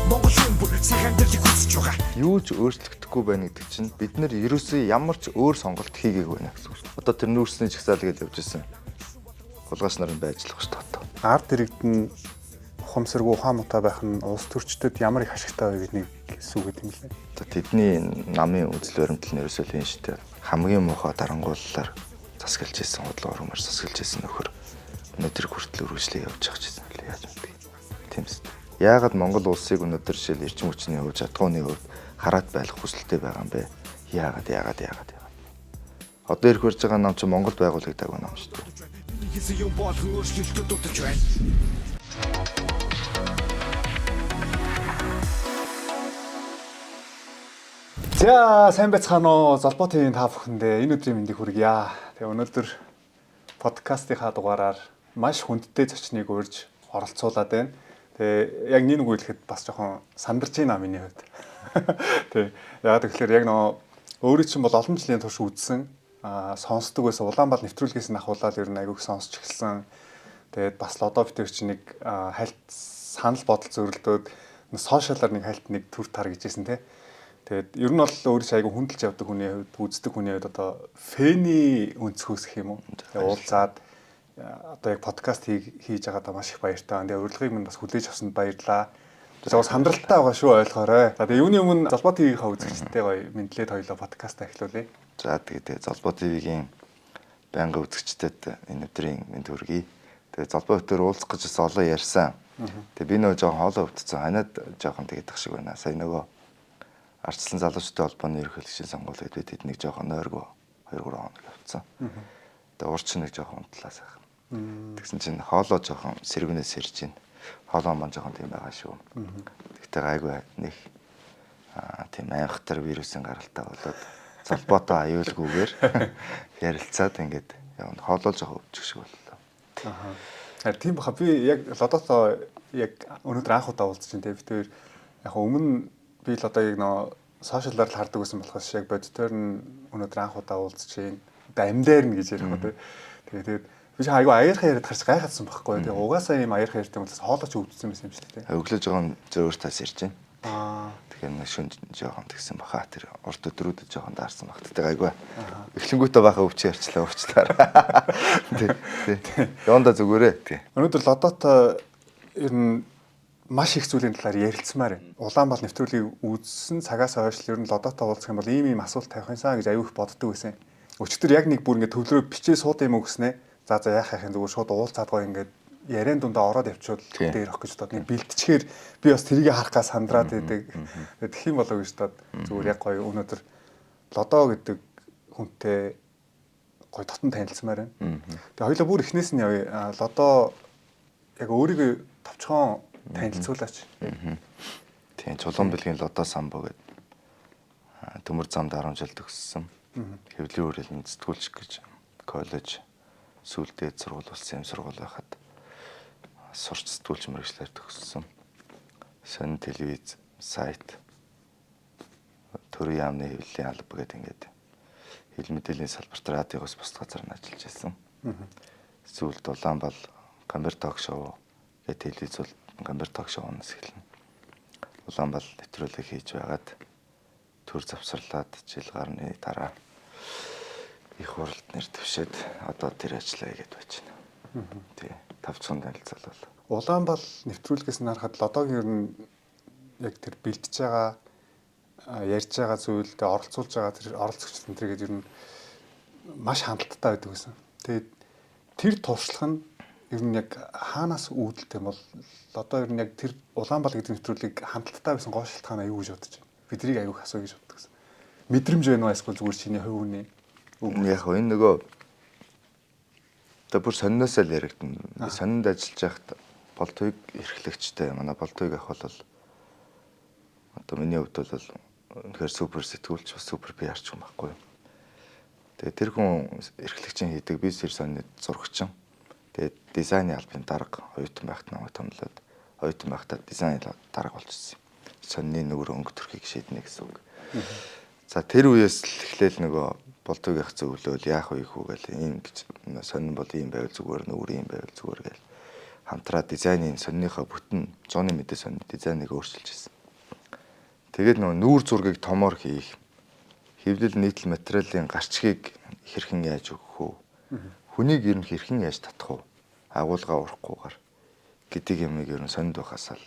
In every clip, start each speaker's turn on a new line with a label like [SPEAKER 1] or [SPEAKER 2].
[SPEAKER 1] Монгол хүн бүр сайхан амьдралыг хүсэж байгаа.
[SPEAKER 2] Юу ч өөрчлөгдөхгүй байна гэдэг чинь бид нар ерөөсөө ямар ч өөр сонголт хийгээгүй байна гэсэн үг. Одоо тэр нүүрсний жагсаал гэж явж ирсэн. Хулгайч нар нь байжлах шүү дээ.
[SPEAKER 3] Ард иргэдэн ухамсаргүй ухаан муутай байх нь улс төрчдөд ямар их ашигтай вэ гэдгийг сүүгээд юм лээ.
[SPEAKER 2] Тэдний намын үзэл баримтал нь ерөөсөө л энэ шүү дээ. Хамгийн муухай дарангууллаар засгалж ирсэн, худлаа урмаар засгалж ирсэн нөхөр өнөөдөр хүртэл үргэлжлээ явж байгаа ч гэсэн яаж мэдээ. Тийм ээ. Яагаад Монгол улсыг өнөөдөр жишээл эрчим хүчний хувьд, чадгууны хувьд хараад байх хүсэлтэй байгаа юм бэ? Яагаад. Одоо ирэх үрж байгаа нам чи Монголд байгуулагдаагүй нам шүү дээ.
[SPEAKER 1] Хийсэн юм болгон өөрчлөлтөд дутаж байна.
[SPEAKER 3] За сайн байцгаана уу? Золбоо ТV-ийн та бүхэндээ энэ өдрийн мэндийг хүргье. Тэгээ өнөөдөр подкастынхаа дугаараар маш хүндтэй зочныг урьж оролцуулаад байна. Тэгээ яг нэг үгэлэхэд бас жоохон сандарч байна миний хувьд. Тэгээ яагаад гэвэл яг өөрөө чинь бол олон жилийн турш үзсэн сонсдог байсан Улаанбаатар нэвтрүүлгээс нь ахуулаад ер нь айгүйх сонсч эхэлсэн. Тэгээд бас л одоо бид чинь нэг хальт санал бодол зөрөлдөөд сошиалаар нэг хальт нэг төр тар гэжсэн тий. Тэгээд ер нь бол өөрөө ч айгүй хүндэлж явдаг хүний хувьд үздэг хүний хувьд одоо фэний өнцгөөс гэх юм уу. Тэгээд уулзаад одоо яг подкаст хийж байгаадаа маш их баяртай. Тэгээ урилгыг минь бас хүлээж авсанд баярлалаа. Тэгээд сандралтай байгаа шүү ойлгоорой. За тэгээ юуны өмнө Золбоо ТV-ийнхаа үзэгчтэй гоё мэдлээд хоёлоо подкаст эхлүүлъя.
[SPEAKER 2] За тэгээд Золбоо ТV-гийн байнга үзэгчдэд энэ өдрийн мэнд хүргэе. Тэгээд Золбоо өдөр уулзах гэж олон ярьсан. Тэгээд би нөгөө жоохон хоолой өвдсөн. Ханаад жоохон тэгээд тах шиг байна. Сая нөгөө Ардчлан залуучдын холбооны ерөнхийлөгчийн сонгуульд бид тэднийг жоохон нойргоо 2-3 хоног явцсан. Тэгээд урч нэг жоохон унтлаа сайхан. Тэгсэн чинь хоолоо жоохон сэргэнээс сэрж байна. Хоолоо маань жоохон тийм байгаа шүү. Тэгтээ гайгүй нэг тийм айхтар вирусын гаралтай болоод Золбоотой аюулгүйгээр ярилцаад ингээд явна. Хоолоо жоохон өвчих шиг боллоо.
[SPEAKER 3] Тийм баха би яг лодотоо яг өнөөдөр анх удаа уулзж байна. Тэгээд бид яг өмнө би л одоо яг сошиалаар л хардаг байсан болохоос яг бодитоор нь өнөөдөр анх удаа уулзж байна. Одоо амьдаар нь гэж ярих уу. Тэгээд би ч айгүй аяархан яриад гарч гайхацсан байхгүй. Тэгээд угаасаа ийм аяархан ярьдаг юм болохоос хоолойч өвдсөн байсан юм шиг тийм.
[SPEAKER 2] Өглөө жоохон зөөр тас ирж байна. Тэгэхээр нэг шүн жоохон тэгсэн баха. Тэр урд өдрүүдэд жоохон даарсан багт. Тэг айгүй. Эхлэнгүүтээ баха өвчөө уучлаарай. Тий. Яванда зүгээрээ. Тий.
[SPEAKER 3] Өнөөдөр лодотоо ер нь маш их зүйлийн талаар ярилцмаар байна. Улаанбаатар нэвтрүүлгийг үзсэн цагаас хойш ер нь лодотоо уулзах юм бол ийм асуулт тавих юмсан гэж аюух боддог байсан. Өчтөр яг нэг бүр ингээд төвлөрөө бичээ сууд юм өгснэ. За яахын зүгээр шууд уулзаад гоо ингээд яриан дундаа ороод явчихвал дээр авах гэж бодоод нэг бэлтчихээр би бас тэрийг харах га сандраад байдаг. Тэгэх юм болоо гэж бодоод зүгээр яг гоё өнөөдөр лодоо гэдэг хүнтэй гоё дотн танилцмаар байна. Тэгээ хоёлаа бүр эхнээс нь явъя. Лодоо яг өөрийгөө товчхон танилцуулаач.
[SPEAKER 2] Тийм чулуун бэлгийн лодоо самбо гэдэг төмөр замд 10 жил төгссөн. Хэвлэлийн хүрээлэн сэтгүүлч гэж коллеж сүүлдээ сургууль болсон юм сургууль байхад сурч сэтгүүлч мэргэжлэр төгссөн. Сонин телевиз, сайт, төрийн яамны хэвлэлийн алба гэдэг ингээд хэл мэдээллийн салбарт радиогоос бус газар нь ажиллаж байсан. Сүүлд Улаанбаатар камер ток шоу гэдэг телевиз бол камер ток шоунаас эхэлнэ. Улаанбаатар нэвтрүүлэг хийж байгаад төр завсарлаад жил гарны дараа их хуралд нэр төвшөөд одоо тэр ажиллая гэдээ байж байна. Тий. 500 танилцал бол.
[SPEAKER 3] Улаанбаатар нэвтрүүлгээс нь харахад лодоог ер нь яг тэр бэлтэж байгаа ярьж байгаа зүйлд оролцуулж байгаа тэр оролцогчдын тэргээд ер нь маш хангалттай байдаг гэсэн. Тэгээд тэр туршлага нь ер нь яг хаанаас үүдэлтэй бол одоо ер нь яг тэр Улаанбаатар гэдэг нэвтрүүлгийг хангалттай байсан гол шалтгаан аюу гэж бодож байна. Биднийг аюух асуу гэж боддог гэсэн. Мэдрэмж байна уу эсвэл зүгээр чиний хувь хүний
[SPEAKER 2] яг энэ нөгөө одоо бүр сонноосоо л яригдана. Би сонинд ажиллаж байхад болтойг эрхлэгчтэй манай болтойг ах бол одоо миний хувьд бол үнэхээр супер сэтгүүлч бас супер пиарч хүн байхгүй. Тэгээ тэр хүн эрхлэгчийн хийдэг бизнес сонины зурагчин. Тэгээ дизайны албаны дарга оюутан байхад намайг томлоод оюутан байхдаа дизайн дарга болчихсон. Сонины нүгэр өнгө төрхийг шийднэ гэсэн үг. За тэр үеэс л эхлээл нөгөө болтойг ах зөвлөөл яах вэ хүү гэл ийм гэж сонин бол ийм байвал зүгээр нүгэр ийм байвал зүгээр гэл хамтраа дизайнын сонныхоо бүтэн 100-ны мэдээ сонин дизайныг өөрчилж ирсэн. Тэгээд нөгөө нүүр зургийг томоор хийх, хэвлэл нийтлэл материалын гарчгийг хэрхэн яаж өгөх үү? Хүнийг ер нь хэрхэн яаж татах вэ? Агуулга урахгүйгээр гэдэг юмыг ер нь сонд байхаас л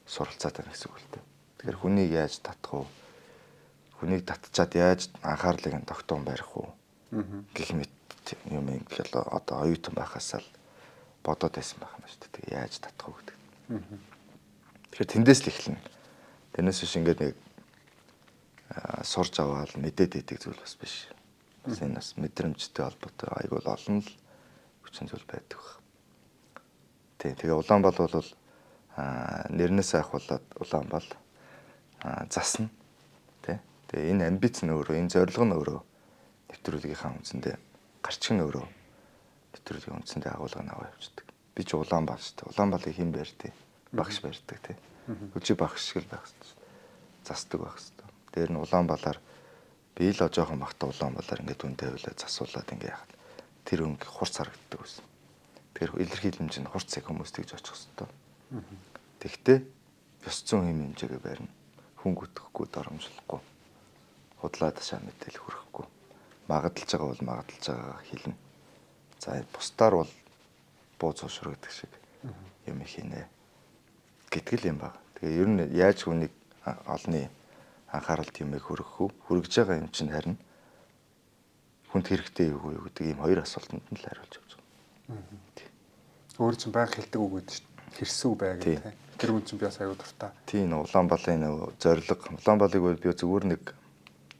[SPEAKER 2] суралцаад байна гэсэн үг л дээ. Тэгэхээр хүнийг яаж татах вэ? Хүнийг татчаад яаж анхаарлыг нь тогтоон барих вэ? Гэх мэт юм ингээл одоо оюутан байхаас л бодоод байсан байх юм шүү дээ. Тэгээ яаж татах вэ гэдэг. Тэгэхээр тэндээс л эхэлнэ. Тэрнээс биш ингээд нэг сурж аваад мэдээд идэг зүйл бас биш. Бас энэ бас мэдрэмжтэй холбоотой айгуул олон л хүчин зүйл байдаг баг. Тэгээ Улаанбал бол нэрнээс ахуулаад Улаанбал засна. Тэгээ энэ амбиц нь өөрөө, энэ зорилго нь өөрөө нэвтрүүлгийнхаа үндсэндээ гарчиг нь өөрөө нэвтрүүлгийн үндсэндээ агуулга нь аваа явчихдаг. Би ч Улаанбал шүү дээ. Улаанбалыг хэн барьдээ? Багш барьдаг тий. Өчиг багш шиг л байх хэрэгтэй. Засдаг байх хэрэгтэй. Дээр нь Улаанбалаар би л жоохон бахта Улаанбалаар ингээд үн тавилаа засуулаад ингээд яхад тэр өнгө хурц харагддаг байсан. Тэгэхээр илэрхийлэмж нь хурц цаг хүмүүс тэгж очих хэрэгтэй. Тэгтээ ёс зүйн хэм хэмжээгээ барина. Хүн гүтгэхгүй, доромжлохгүй. Худлаад шаа мэдээлэл хүргэхгүй. Магадalж байгаа бол магадalж байгаагаа хэлнэ. За бусдаар бол бууз уушраг гэдэг шиг юм хийнэ гэдэг л юм байна. Тэгээ ер нь яаж хүнийг олны анхааралд юмыг хүргэх үү? Хүргэж байгаа юм чинь харин хүнд хэрэгтэй юу гэдэг ийм хоёр асуултанд нь л хариулж өгч байгаа.
[SPEAKER 3] Өөр чинь байнга хэлдэг үг гэдэг чинь хэрсэн үг бай гэх тийм. Тэр хүн чинь би бас аюу дуртай.
[SPEAKER 2] Тийм Улаанбалын нэг зориг Улаанбалыг бол би зүгээр нэг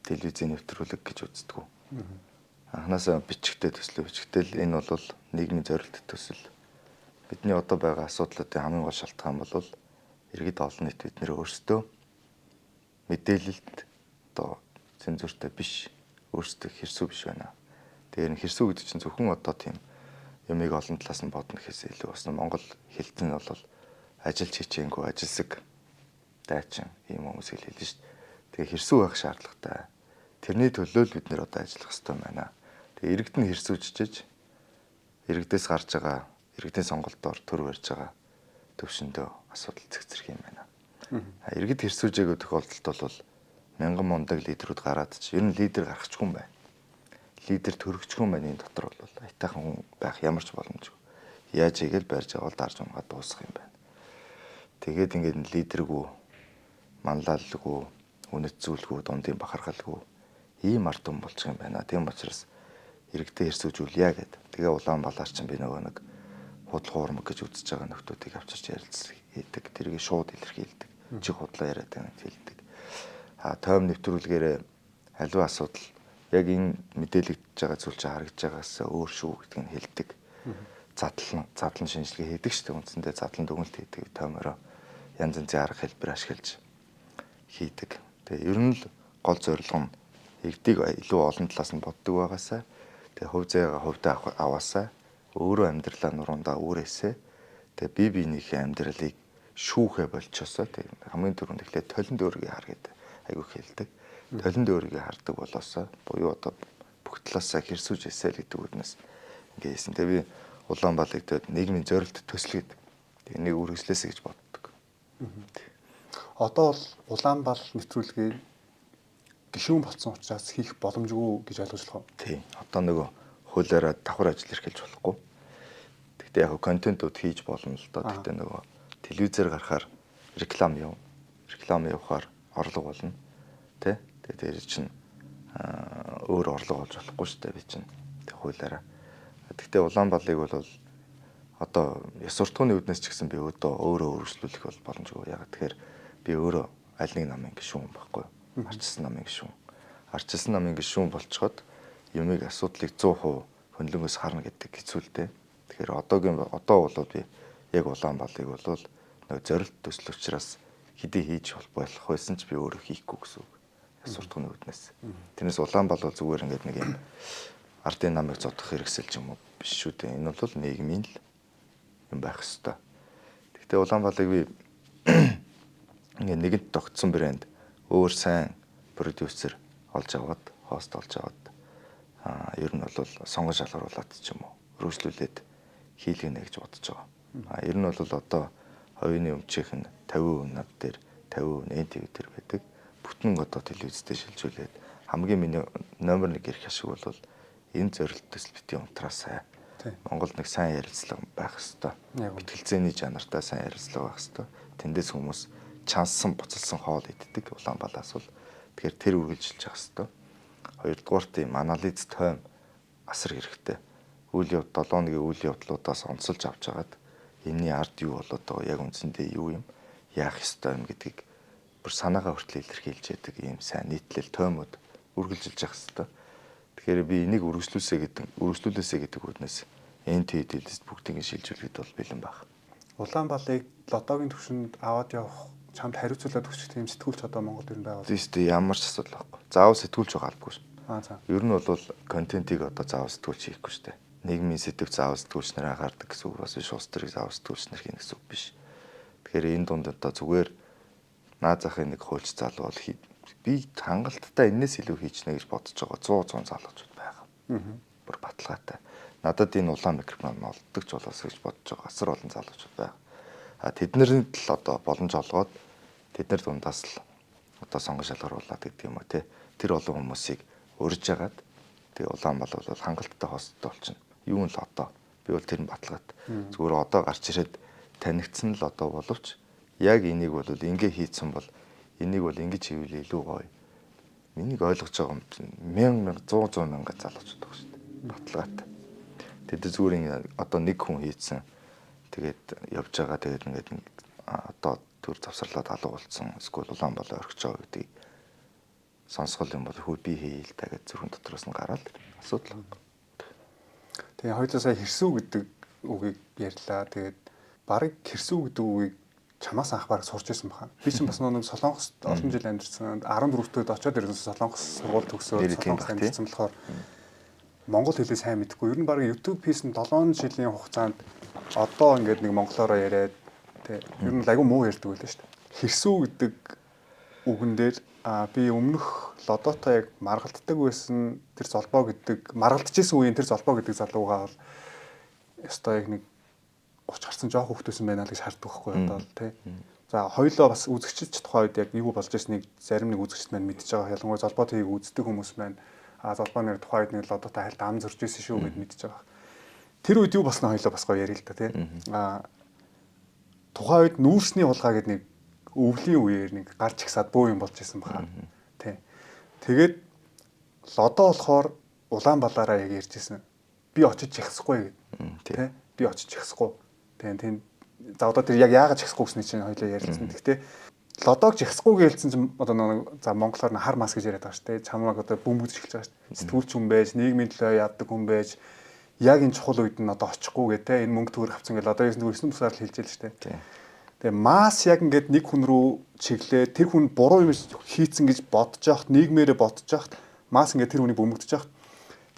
[SPEAKER 2] телевизийн нэвтрүүлэг гэж үздэг. Анхнаасаа бичгтээ төслөө бичгтэл энэ бол нийгмийн зорилт төсөл. Бидний одоо байгаа асуудлуудын хамгийн гол шалтгаан бол иргэд олон нийт бид нэр өөрсдөө мэдээлэлд одоо цензуртай биш өөрсдөө хэрсүү биш байна. Тэгэхээр хэрсүү гэдэг чинь зөвхөн одоо тийм юмыг олон талаас нь бодно гэхээс илүү бас Монгол хэлтэн нь бол ажил чичээнгүй ажилсаг дайчин ийм хүмүүсийг хэлнэ шүү дээ. Тэгээ хэрсүү байх шаардлагатай. Тэрний төлөө л бид нэр одоо ажиллах хэрэгтэй байна. Тэгээ иргэд нь хэрсүүжиж иргэдээс гарч байгаа иргэдийн сонголтоор төр барьж байгаа төвшөндөө асуудал цэгцэрх юм байна. Иргэд хэрсүүжээгөө тохиолдолд бол мянган мундаг лидерүүд гараад ч ер нь лидер гарахчгүй юм байна. Лидер төрөгчгүй юм байна. Энэ дотор бол айтайхан хүн байх ямар ч боломжгүй. Яаж игээл барьж аваад дарж унгаад дуусах юм байна. Тэгээд ингээд лидергүй, манлайлалгүй, үнэт зүйлгүй, дундын бахархалгүй ийм ард түмэн болчих юм байна. Тийм учраас иргэдээ хэрсүүжүүлье гэдэг. Тэгээ Улаанбалаар чинь би нөгөө нэг худал хуурмаг гэж үзэж байгаа нөхдүүдийг авчирч ярилцдаг хийдэг. Тэрийг шууд илэрхийлдэг. Чих худлаа яриад байгаа хэлдэг. Тойм нэвтрүүлгээрээ аливаа асуудал яг энэ мэдээлэгдэж байгаа зүйл чинь харагдж байгаас өөр шүү гэдгийг нь хэлдэг. Задлан шинжилгээ хийдэг шүү дээ. Үндсэндээ задлан дүгнэлт хийдэг. Тоймороо янз янзын арга хэлбэр ашиглаж хийдэг. Тэгээ ер нь л гол зорилго нь иргэдийг илүү олон талаас нь боддог байгаасаа тэгээ хувь заяага хувьдаа аваасаа өөрөө амьдралаа нуруундаа үүрээсээ тэгээ бие биенийхээ амьдралыг шүүхэ болчоосоо тэгээ хамгийн түрүүнд эхлээд толин дөөргийг хар гэдэг айгүй хэлдэг. Толин дөөргийг хардаг болоосоо буюу одоо бүх талаасаа хэрсүүж эсэл гэдэг үгнээс ингээ хэлсэн. Тэгээ би Улаанбалыг тэгээд нийгмийн зорилт төсөл гэдэг. Тэгээ нэг үргэлжлээсэй гэж боддог.
[SPEAKER 3] Одоо бол Улаанбал нэвтрүүлгийг гишүүн болсон учраас хийх боломжгүй гэж ойлгож болох уу?
[SPEAKER 2] Тийм. Одоо нөгөө хуулиараа давхар ажил эрхэлж болохгүй. Гэхдээ яг контентууд хийж болно л доо. Гэхдээ нөгөө телевизээр гарахаар реклам яв. Реклам явахаар орлого болно. Тэ? Тэгээд тэр чинь өөр орлого олж болохгүй шүү дээ би чинь. Тэг хуулиараа. Гэхдээ Улаанбалыг бол одоо ёс суртахууны үүднээс ч гэсэн би өөрөө өргөжлүүлэх бол боломжгүй. Яг тэгэхээр би өөрөө аль нэг намын гишүүн байхгүй. Арчилсан намын гишүүн. Арчилсан намын гишүүн болцоход юмыг асуудлыг 100% хөндлөнгөөс харна гэдэг хэцүүлтэй. Тэгэхээр одоо бол би яг Улаанбалыг бол нэг зорилт төсөл учраас хэдий хийж болох байсан ч би өөрөө хийхгүй гэсэн үг. Ёс суртахууны үүднээс. Тэрнээс Улаанбал бол зүгээр ингээд нэг юм ардын намыг зодох хэрэгсэл ч юм уу биш шүү дээ. Энэ бол нийгмийн л юм байх ёстой. Гэхдээ Улаанбалыг би ингээд нэгэнт тогтсон брэнд өөр сайн продюсер олж аваад, хост олж аваад ер нь бол сонгон шалгаруулад ч юм уу өргөжлүүлээд хийлгэнэ гэж бодож байгаа. Ер нь бол одоо хувийн өмчийнх нь 50% над дээр 50% NTV дээр байдаг. бүтэн одоо телевизтэй шилжүүлээд хамгийн миний номер 1 ярих ашиг бол энэ зорилттой бити унтраасаа. Монгол нэг сайн ярилцлага байх хэвээр. Бэтгэлзээний жанртай сайн ярилцлага байх хэвээр. Тэндээс хүмүүс чансан буцалсан хоол иддэг Улаанбаалаас бол тэгэхээр тэр үргэлжилж явах хэвээр. Хоёрдугаар тийм анализ тойм асар хэрэгтэй. Үйл явдал 7 өдрийн үйл явдлуудаас онцолж авч хагаад энэний ард юу болоод байгаа яг үндсэндээ юу юм яах ёстой юм гэдгийг бүр санаагаа хүртэл илэрхийлж яадаг ийм сайн нийтлэл тоймод үргэлжилж явах хэвээр. Тэгэхээр би энийг үргэлжлүүлээсэ гэдэг үгнээс NTD-д бүгдийг шилжүүлэхэд бол бэлэн баг.
[SPEAKER 3] Улаанбаалыг лотогийн төвшөнд аваад явах чамд хариуцуулаад өгч тийм сэтгүүлч одоо Монголд ер нь байгаа.
[SPEAKER 2] Тийм ямар ч асуудал байхгүй. Заавал сэтгүүлч байгаа албагүй шүү.
[SPEAKER 3] За.
[SPEAKER 2] Ер нь бол контентийг одоо заавал сэтгүүлч хийхгүй шүү дээ. Нийгмийн сэдв заавал сэтгүүлч нар анхаардаг гэсэн үг бас биш. Улс төрийг заавал сэтгүүлч нар хийн гэсэн үг биш. Тэгэхээр энэ дунд одоо зүгээр наа захын нэг хуульч залуу бол би хангалттай энэс илүү хийчихнэ гэж бодож байгаа 100 залуучууд байгаа. Бүр баталгаатай. Надад энэ улаан микрофон олддог ч болоос гэж бодож байгаа асар олон залуучууд байгаа. Тэднэрт л одоо боломж олгоод тэднэр дундаас л одоо сонгон шалгаруулад гэдэг юм уу те. Тэр олон хүмүүсийг урьж агаад тэгээ Улаанбаал бол хангалттай хосттой болчихно. Юу нь л одоо би бол тэр нь баталгаат. Зүгээр одоо гарч ирээд танигдсан л одоо боловч яг энийг бол ингээ хийцэн бол энийг бол ингэж хийвэл илүү гоё. Миний ойлгож байгаа юм 100 мянга залуучууд байгаа шүү дээ. Баталгаатай. Тэд зүгээр одоо нэг хүн хийцэн тэгээд явж байгаа тэгээд ингээд одоо төр завсарлаад алга болсон. Эсвэл Улаанбаал орхиж байгаа гэдгийг сонсгол юм бол хөө би хийл та гэж зөвхөн дотроос нь гараад асуудал.
[SPEAKER 3] Тэгээ хоёулаа сая хэрсүү гэдэг үгийг ярьлаа. Тэгээд барыг хэрсүү гэдэг үгийг чамаас анх бараг сурч ирсэн баха. Би чинь бас нэг Солонгост олон жил амьдарсан. 14 дэх очоод ирсэн Солонгос сургууль төгсөөд Солонгост амьдарсан болохоор монгол хэлээ сайн мэдгүй. Ер нь бараг YouTube хийсэн 7 жилийн хугацаанд одоо ингээд нэг монголоор яриад тэг ер нь айгүй муу ярьдаг байлаа шүү дээ. Хэрсүү гэдэг үгэн дээр би өмнөх лодотой яг маргалддаг байсан тэр золбоо гэдэг маргалдчихсэн үеийн тэр золбоо гэдэг залуугаа бол ёстой яг нэг 30 гарсан жоох хөвгтөөсөн байна л гэж харддаг байхгүй одоо л тий. За хоёулаа бас үзэгчч тухайн үед яг юу болж ирснийг зарим нэг үзэгчд маань мэдж байгаа. Ялангуяа золбоо тийг үздэг хүмүүс маань золбоо нэр тухайн үед нэг лодотой хайлт ам зурж ирсэн шүү гэд мэдж байгаа. Тэр үед юу болсноо хоёулаа бас гоё ярил л да тий. Тухайн үед нүүрсний хулгай гэдэг нэг өвлийн үеэр нэг гарч ихсаад бөө юм болж исэн баха. Тий. Тэгээд лодоо болохоор Улаанбаалаараа яг ярьжсэн. Би очиж ихсэхгүй гэд. Тий. Би очиж ихсэхгүй. Тийм за одоо тэр яг яагаад ихсэхгүй гэсний чинь хоёлаа ярилцсан. Гэхдээ лодоог ихсэхгүй гэлсэн чинь одоо нэг за монголоор хар мас гэж яриад байгаа шүү дээ. Чамайг одоо бөмбөж эхэлж байгаа шүү дээ. Сэтгүүлч хүн байж, нийгмийн төлөө яадаг хүн байж яг энэ чухал үед нь одоо очихгүй гэ тэ энэ мөнгө төгрөг авцсан гэл одоо 9 тусаар л хэлж ял шүү дээ. Тэгээ мас яг ингээд нэг хүн рүү чиглээ тэр хүн буруу юм хийцэн гэж бодож яхад нийгмээрээ бодож яхад мас ингээд тэр хүнийг бөмбөгдөж яхад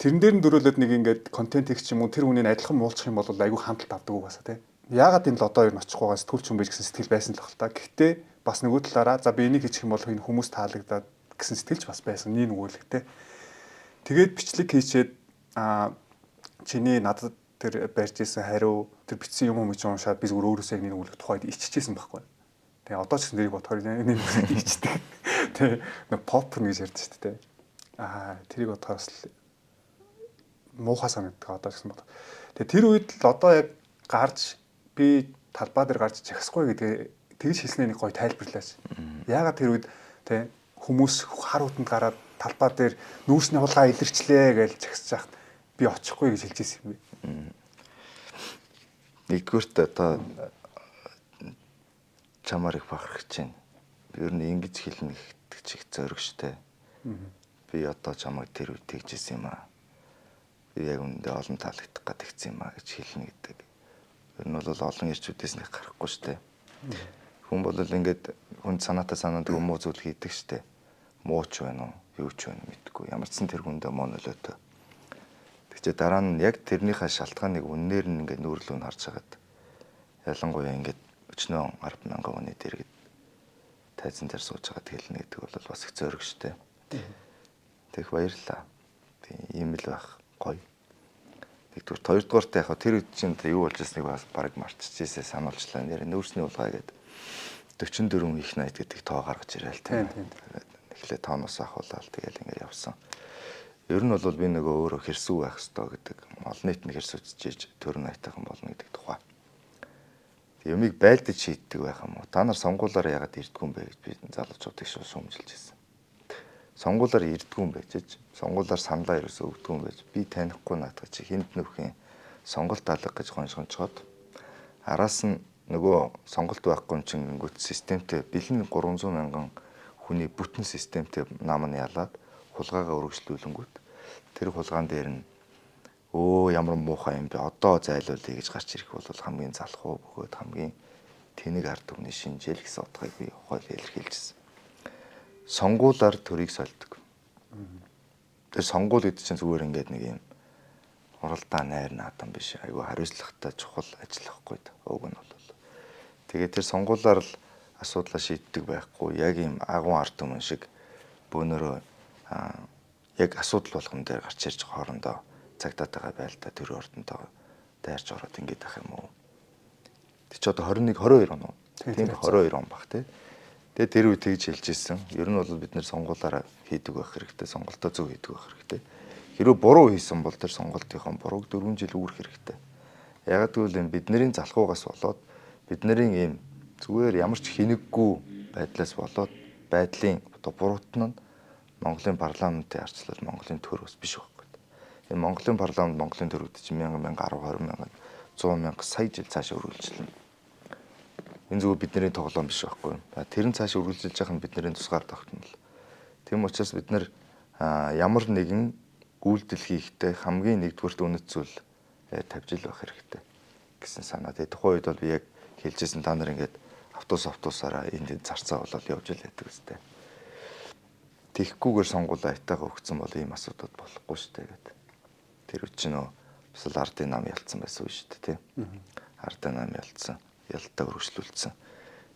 [SPEAKER 3] тэрэн дээр нь дөрөөлөд нэг ингээд контент хийх юм уу тэр хүнийг адилхан муулчих юм бол айгүй хандлт авдаг угаасаа тий. Яагаад энэ лодоо юу очихгүйгаа сэтгүүлч хүн байж гэсэн сэтгэл байсан л баг та. Гэхдээ бас нөгөө талаараа за би энийг хийчих юм бол энэ хүмүүс таалагдаад гэсэн сэтгэлч бас байсан. Нэг нөгөөлөг тий. Тэгээд бичлэг хийчээд чиний надад тэр барьж исэн хариу тэр бичсэн юм чи уншаад би зүгээр өөрөөсөө нэг үлгэх тухайд иччихсэн байхгүй. Тэгээ одоо ч гэсэн нэрийг бодохоор нэг ичдэг. Тэгээ нэг поп гэж ярьдаг шүү дээ. Тэрийг бодохоор бас муухай санагддаг одоо ч гэсэн бод. Тэгээ тэр үед л одоо яг гарч би талбай дээр гарч чихсгүй гэдэг тэгж хэлснээр нэг гоё тайлбарлаач. Яагаад тэр үед тэ хүмүүс хар утанд гараад талбай дээр нүүрсний хулгай илэрчлээ гэж чихсэж яхад би очихгүй гэж хэлж ирсэн юм бэ.
[SPEAKER 2] Нэгдүгürt одоо чамаар их бахархаж байна. Би ер нь ингэж хэлнэ гэдэг чих зоригштэй. Би одоо чамайг тэр үед тэгжсэн юм аа. Би яг үндэ олон таалагдах гэж тэгсэн юм аа гэж хэлнэ гэдэг. Ер нь бол олон ирчүүдээс нэг гарахгүй штэ. Хүн бол ингээд хүн санаатай санаад муу зүйл хийдэг штэ. Муу ч байна уу, юу ч байна мэдгүй. Ямар ч сан тэр хүндээ муу нөлөөтэй. Тэгвэл дараа нь яг тэрнийхээ шалтгааныг үннээр нь ингээд нүүрлүүн харж хагаад ялангуяа ингээд өчнөө 10,000 хүний дэргэд тайзан дээр сууж байгаа хэлнэ гэдэг бол бас их зоригштэй. Тэгэх баярлалаа. Тийм л байх гоё. Нэгдүгээр хоёрдугаарт яг тэр үед чинь юу болж ирснийг бас бараг мартчихжээ сануулчлаа. Нэр нүүрсний улгаа гэдэг 44 их 80 гэдэг тоо гаргаж ирээл тийм. эхлээ тооноос ахуулаад тэгэл ингээд явсан. Ер нь бол би нөгөө өөрөө хэрсүү байх ёстой гэдэг олон нийтэнд хэрсүүцэж төрн айтайхан болно гэдэг тухай. Юмыг байлдаж шийддэг байх юм уу? Та нар сонгуулаараа яагаад ирдэггүй юм бэ гэж би залуучуудыг шүүмжилж байсан. Сонгуулаар ирдэггүй юм байж ч сонгуулаар саналаа ерөөсөө өгдөггүй юм байж би танихгүй наадах чи хинт нөхөн сонголт алга гэж гоншгонцоход араас нь нөгөө сонголт байхгүй юм чинь гүт системтэй бэлэн 300 мянган хүний бүтэн системтэй нам нь ялаад хулгайгаа өргөжлүүлэнгүүт тэр хулгаан дээр нь ямар муухай юм бэ одоо зайлуулъя гэж гарч ирэх бол хамгийн залхуу бөгөөд хамгийн тэнэг ард түмний шинжээл гэсэн утгыг би хоол илэрхийлжсэн. Сонгуулаар төрийг сольдог. Тэр сонгуул гэдэг чинь зүгээр ингээд нэг юм уралдаан найр наадам биш. Айгүй хариуцлагатай чухал ажиллахгүй да. Уг нь бол. Тэгээд тэр сонгуулаар л асуудлаа шийддэг байхгүй. Яг юм агуун ард түмэн шиг бөөнөрөө яг асуудал болгон дээр гарч ирж хоорондоо цагтаад байгаа байлдаа төр ордонтоо дайрч ороод ингэж ах юм уу. Тэг чи одоо 21 22 он уу? Тийм 22 он баг тий. Тэгээ тэр үе тэгж хэлж ирсэн. Ер нь бол бид нэр сонгуулаараа хийдэг байх хэрэгтэй. Сонголтоо зөв хийдэг байх хэрэгтэй. Хэрвээ буруу хийсэн бол тэр сонголтынхон бурууг 4 жил үүрэх хэрэгтэй. Яг гэвэл бидний залхуугаас болоод бидний ийм зүгээр ямар ч хинэггүй байдлаас болоод байдлын одоо буруутан нь Монголын парламентын арчлал Монголын төр ус биш байхгүй. Энэ Монголын парламент Монголын төр үүд чинь 1000 10 20 мянган 100 мянга сая жил цаашаа үргэлжлэнэ. Энэ зүгээр бидний тоглоом биш байхгүй. Тэр нь цаашаа үргэлжилж байгаа нь бидний тусгаар тогтнол. Тийм учраас бид нар ямар нэгэн үйлдэл хийхдээ хамгийн нэгдүгürt үнэт зүйл тавьж ил байх хэрэгтэй гэсэн санаа. Тэгээ тухайн үед бол би яг хэлжсэн та нар ингээд автобусаараа энд зарцаа болоод явж л байдаг үстэй. Тэгхгүйгээр сонгуулаа айтайгаа өгсөн бол ийм асуудал болохгүй шүү дээ гэдэг. Тэр үчи нөө бас л ардын нам ялцсан байсан шүү дээ тий. Ардын нам ялцсан, ялтаа өргөжлүүлсэн.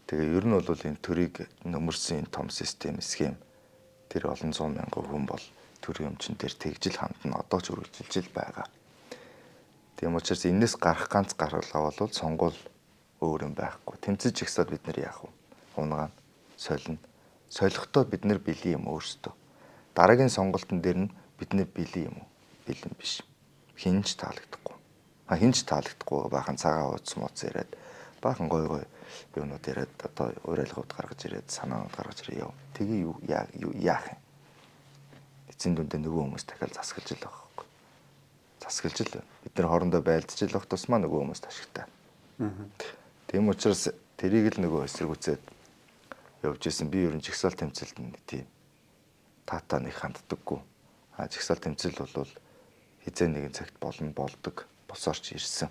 [SPEAKER 2] Тэгээ ер нь бол энэ төрийг нөмөрсөн том систем схем тэр олон 100 мянган хүн бол төрийн өмчн дээр тэгжил хандна одоо ч үргэлжилж байгаа. Тийм учраас энэс гарах ганц гаргалгаа бол сонгуул өөр юм байхгүй. Тэмцэж ихсад бид нар яах вэ? Унгаан, солино. Солихдоо бид нар бэлэн юм өөрсдөө. Дараагийн сонголтын дээр нь бид нар бэлэн юм уу? Бэлэн биш. Хинж таалагдахгүй. Хинж таалагдахгүй баахан цагаан ууц мууц яриад баахан гой юунууд яриад одоо уриалгууд гаргаж ирээд санаанууд гаргаж ирээ яв. Тэгээ юу яах юм? Эцсийн дүндээ нөгөө хүмүүс дахиад засгалж л байгаа байхгүй. Засгалж л бид нар хоорондоо байлдаж л байх тусмаа нөгөө хүмүүс ашигтай. Тийм учраас тэрийг л нөгөө эсэргүүцээд явж исэн. Би ер нь жигсаал тэмцэлд нь тийм таатаа нэг ханддаггүй. Жигсаал тэмцэл бол хизээ нэгэн цагт болдог. Босоорч ирсэн.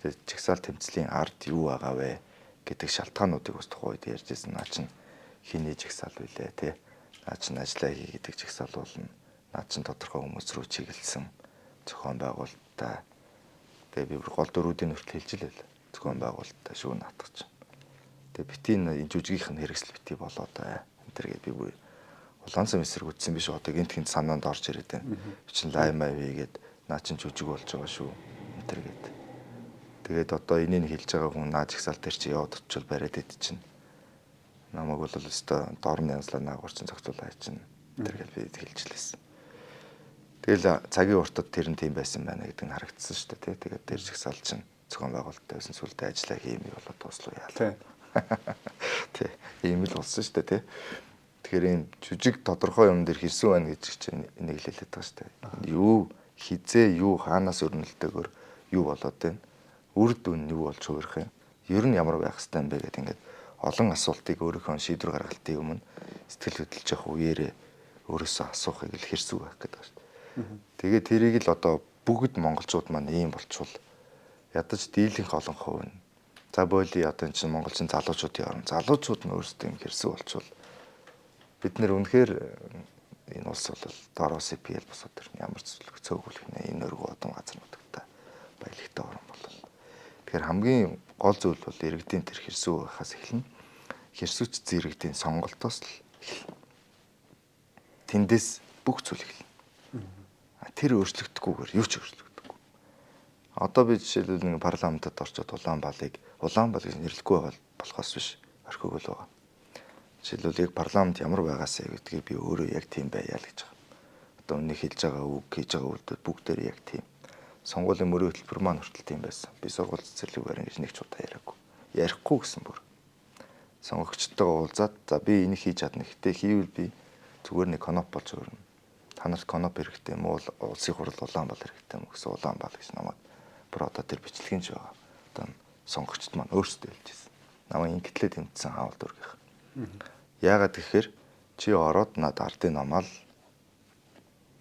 [SPEAKER 2] Гэтэ жигсаал тэмцлийн ард юу байгаа вэ гэдэг шалтгаануудыг бас тухайн үед ярьж исэн. Наа чин хиний жигсаал үлээ тий. Наа чин ажиллаа хий гэдэг жигсаал болно. Наа чин тодорхой хүмүүс рүү чиглэсэн зохион байгуулалттай. Тэгээ би гол дөрүүдийн хүртэл хэлж л байл. Зохион байгуулалттай шүү наатах чинь. Тэгээ битийн энэ жүжигийнх нь хэрэгсэл бити болоод энэ төргээ би бүр улаансан эсэргүүцсэн биш одоо гинтхэн санаанд орж ирээд байна. Би чинь лайв маяг хийгээд наа чин жүжиг болж байгаа шүү энэ төргээд. Тэгээд одоо энийг хэлж байгаа хүн наа жигсаал дээр чи яваад очивол бариад идэж чинь. Намайг бол өстой дорны янзлаа наагуурчин зохицуулаа чинь тэргээл би хэлжлээсэн. Тэгэл цагийн уртад тэр нь тийм байсан байна гэдэг нь харагдсан шүү дээ тий. Тэгээд дээр жигсаал чинь зохион байгуулалттай байсан сүлдээ ажиллаа хиймээ болоод туслуу яалаа. Тий. Ийм л болсон шүү дээ тий. Тэгэхээр энэ жүжиг тодорхой юм дээр хэрсэн байна гэж чинь энийг л хэлээд байгаа шүү дээ. Юу хизээ юу хаанаас өрнөлтөөр юу болоод байна? Үр дүн нь юу болж хувирах юм? Ер нь ямар байх хэвээр юм бэ гэдэг ингээд олон асуултыг өөрийнхөө шийдвэр гаргалтын өмнө сэтгэл хөдлөж явах үеэрээ өөрөөсөө асуухыг л хэрсүү байх гэдэг шүү дээ. Тэгээд тэрийг л одоо бүгд монголчууд маань ийм болчихвол ядаж дийлэнх олон хувь нь за боли одоо энэ чинь монголчин залуучуудын орн залуучууд нь өөрсдөө юм хэрсүү болчихвол бид нэр үнэхээр энэ улс бол доороос CPL босоод ирнэ ямар ч зүйл цөөгүүлэх нэ энэ өргөө одон газар нутагтай баялагтай орн болол. Тэгэхээр хамгийн гол зүйл бол иргэдийн тэр хэрсүү байхаас эхэлнэ. Хэрсүүч зэрэгдийн сонголтоос л эхэлнэ. Тэндээс бүх зүйл эхэлнэ. Тэр өөрчлөгдөхгүйгээр юу ч өөрчлөгдөхгүй. Одоо би жишээлбэл нэг парламентод орчод Улаанбаалыг гэж нэрлэхгүй байгаа болохоос биш орхиог л байгаа. Жишээлбэл яг парламент ямар байгаасаа гэдгийг би өөрөө яг тийм байяа л гэж байгаа. Одоо өнөө хэлж байгаа үг, хийж байгаа үйлдэл бүгдээр яг тийм. Сонгуулийн мөрийн хөтөлбөр маань хүртэл тийм байсан. Би сургууль цэцэрлэг барин гэж нэг ч удаа яриаггүй. Ярихгүй гэсэн бүр. Сонгогчтойгоо уулзаад за би энийг хийж чадна. Гэтэ хийвэл би зүгээр нэг коноп болж өрнө. Та нарт коноп хэрэгтэй юм уу? Улсын хурал улаан бол хэрэгтэй юм гэсэн улаан бол гэж намайг бүр одоо тэр бичлэгийн ч байгаа. Одоо сонгогчд маань өөрсдөө хэлжсэн. Намайг ингэтлээ тэмцсэн хаалт өргөх. Яагаад гэхээр чи ороод над ардын намаал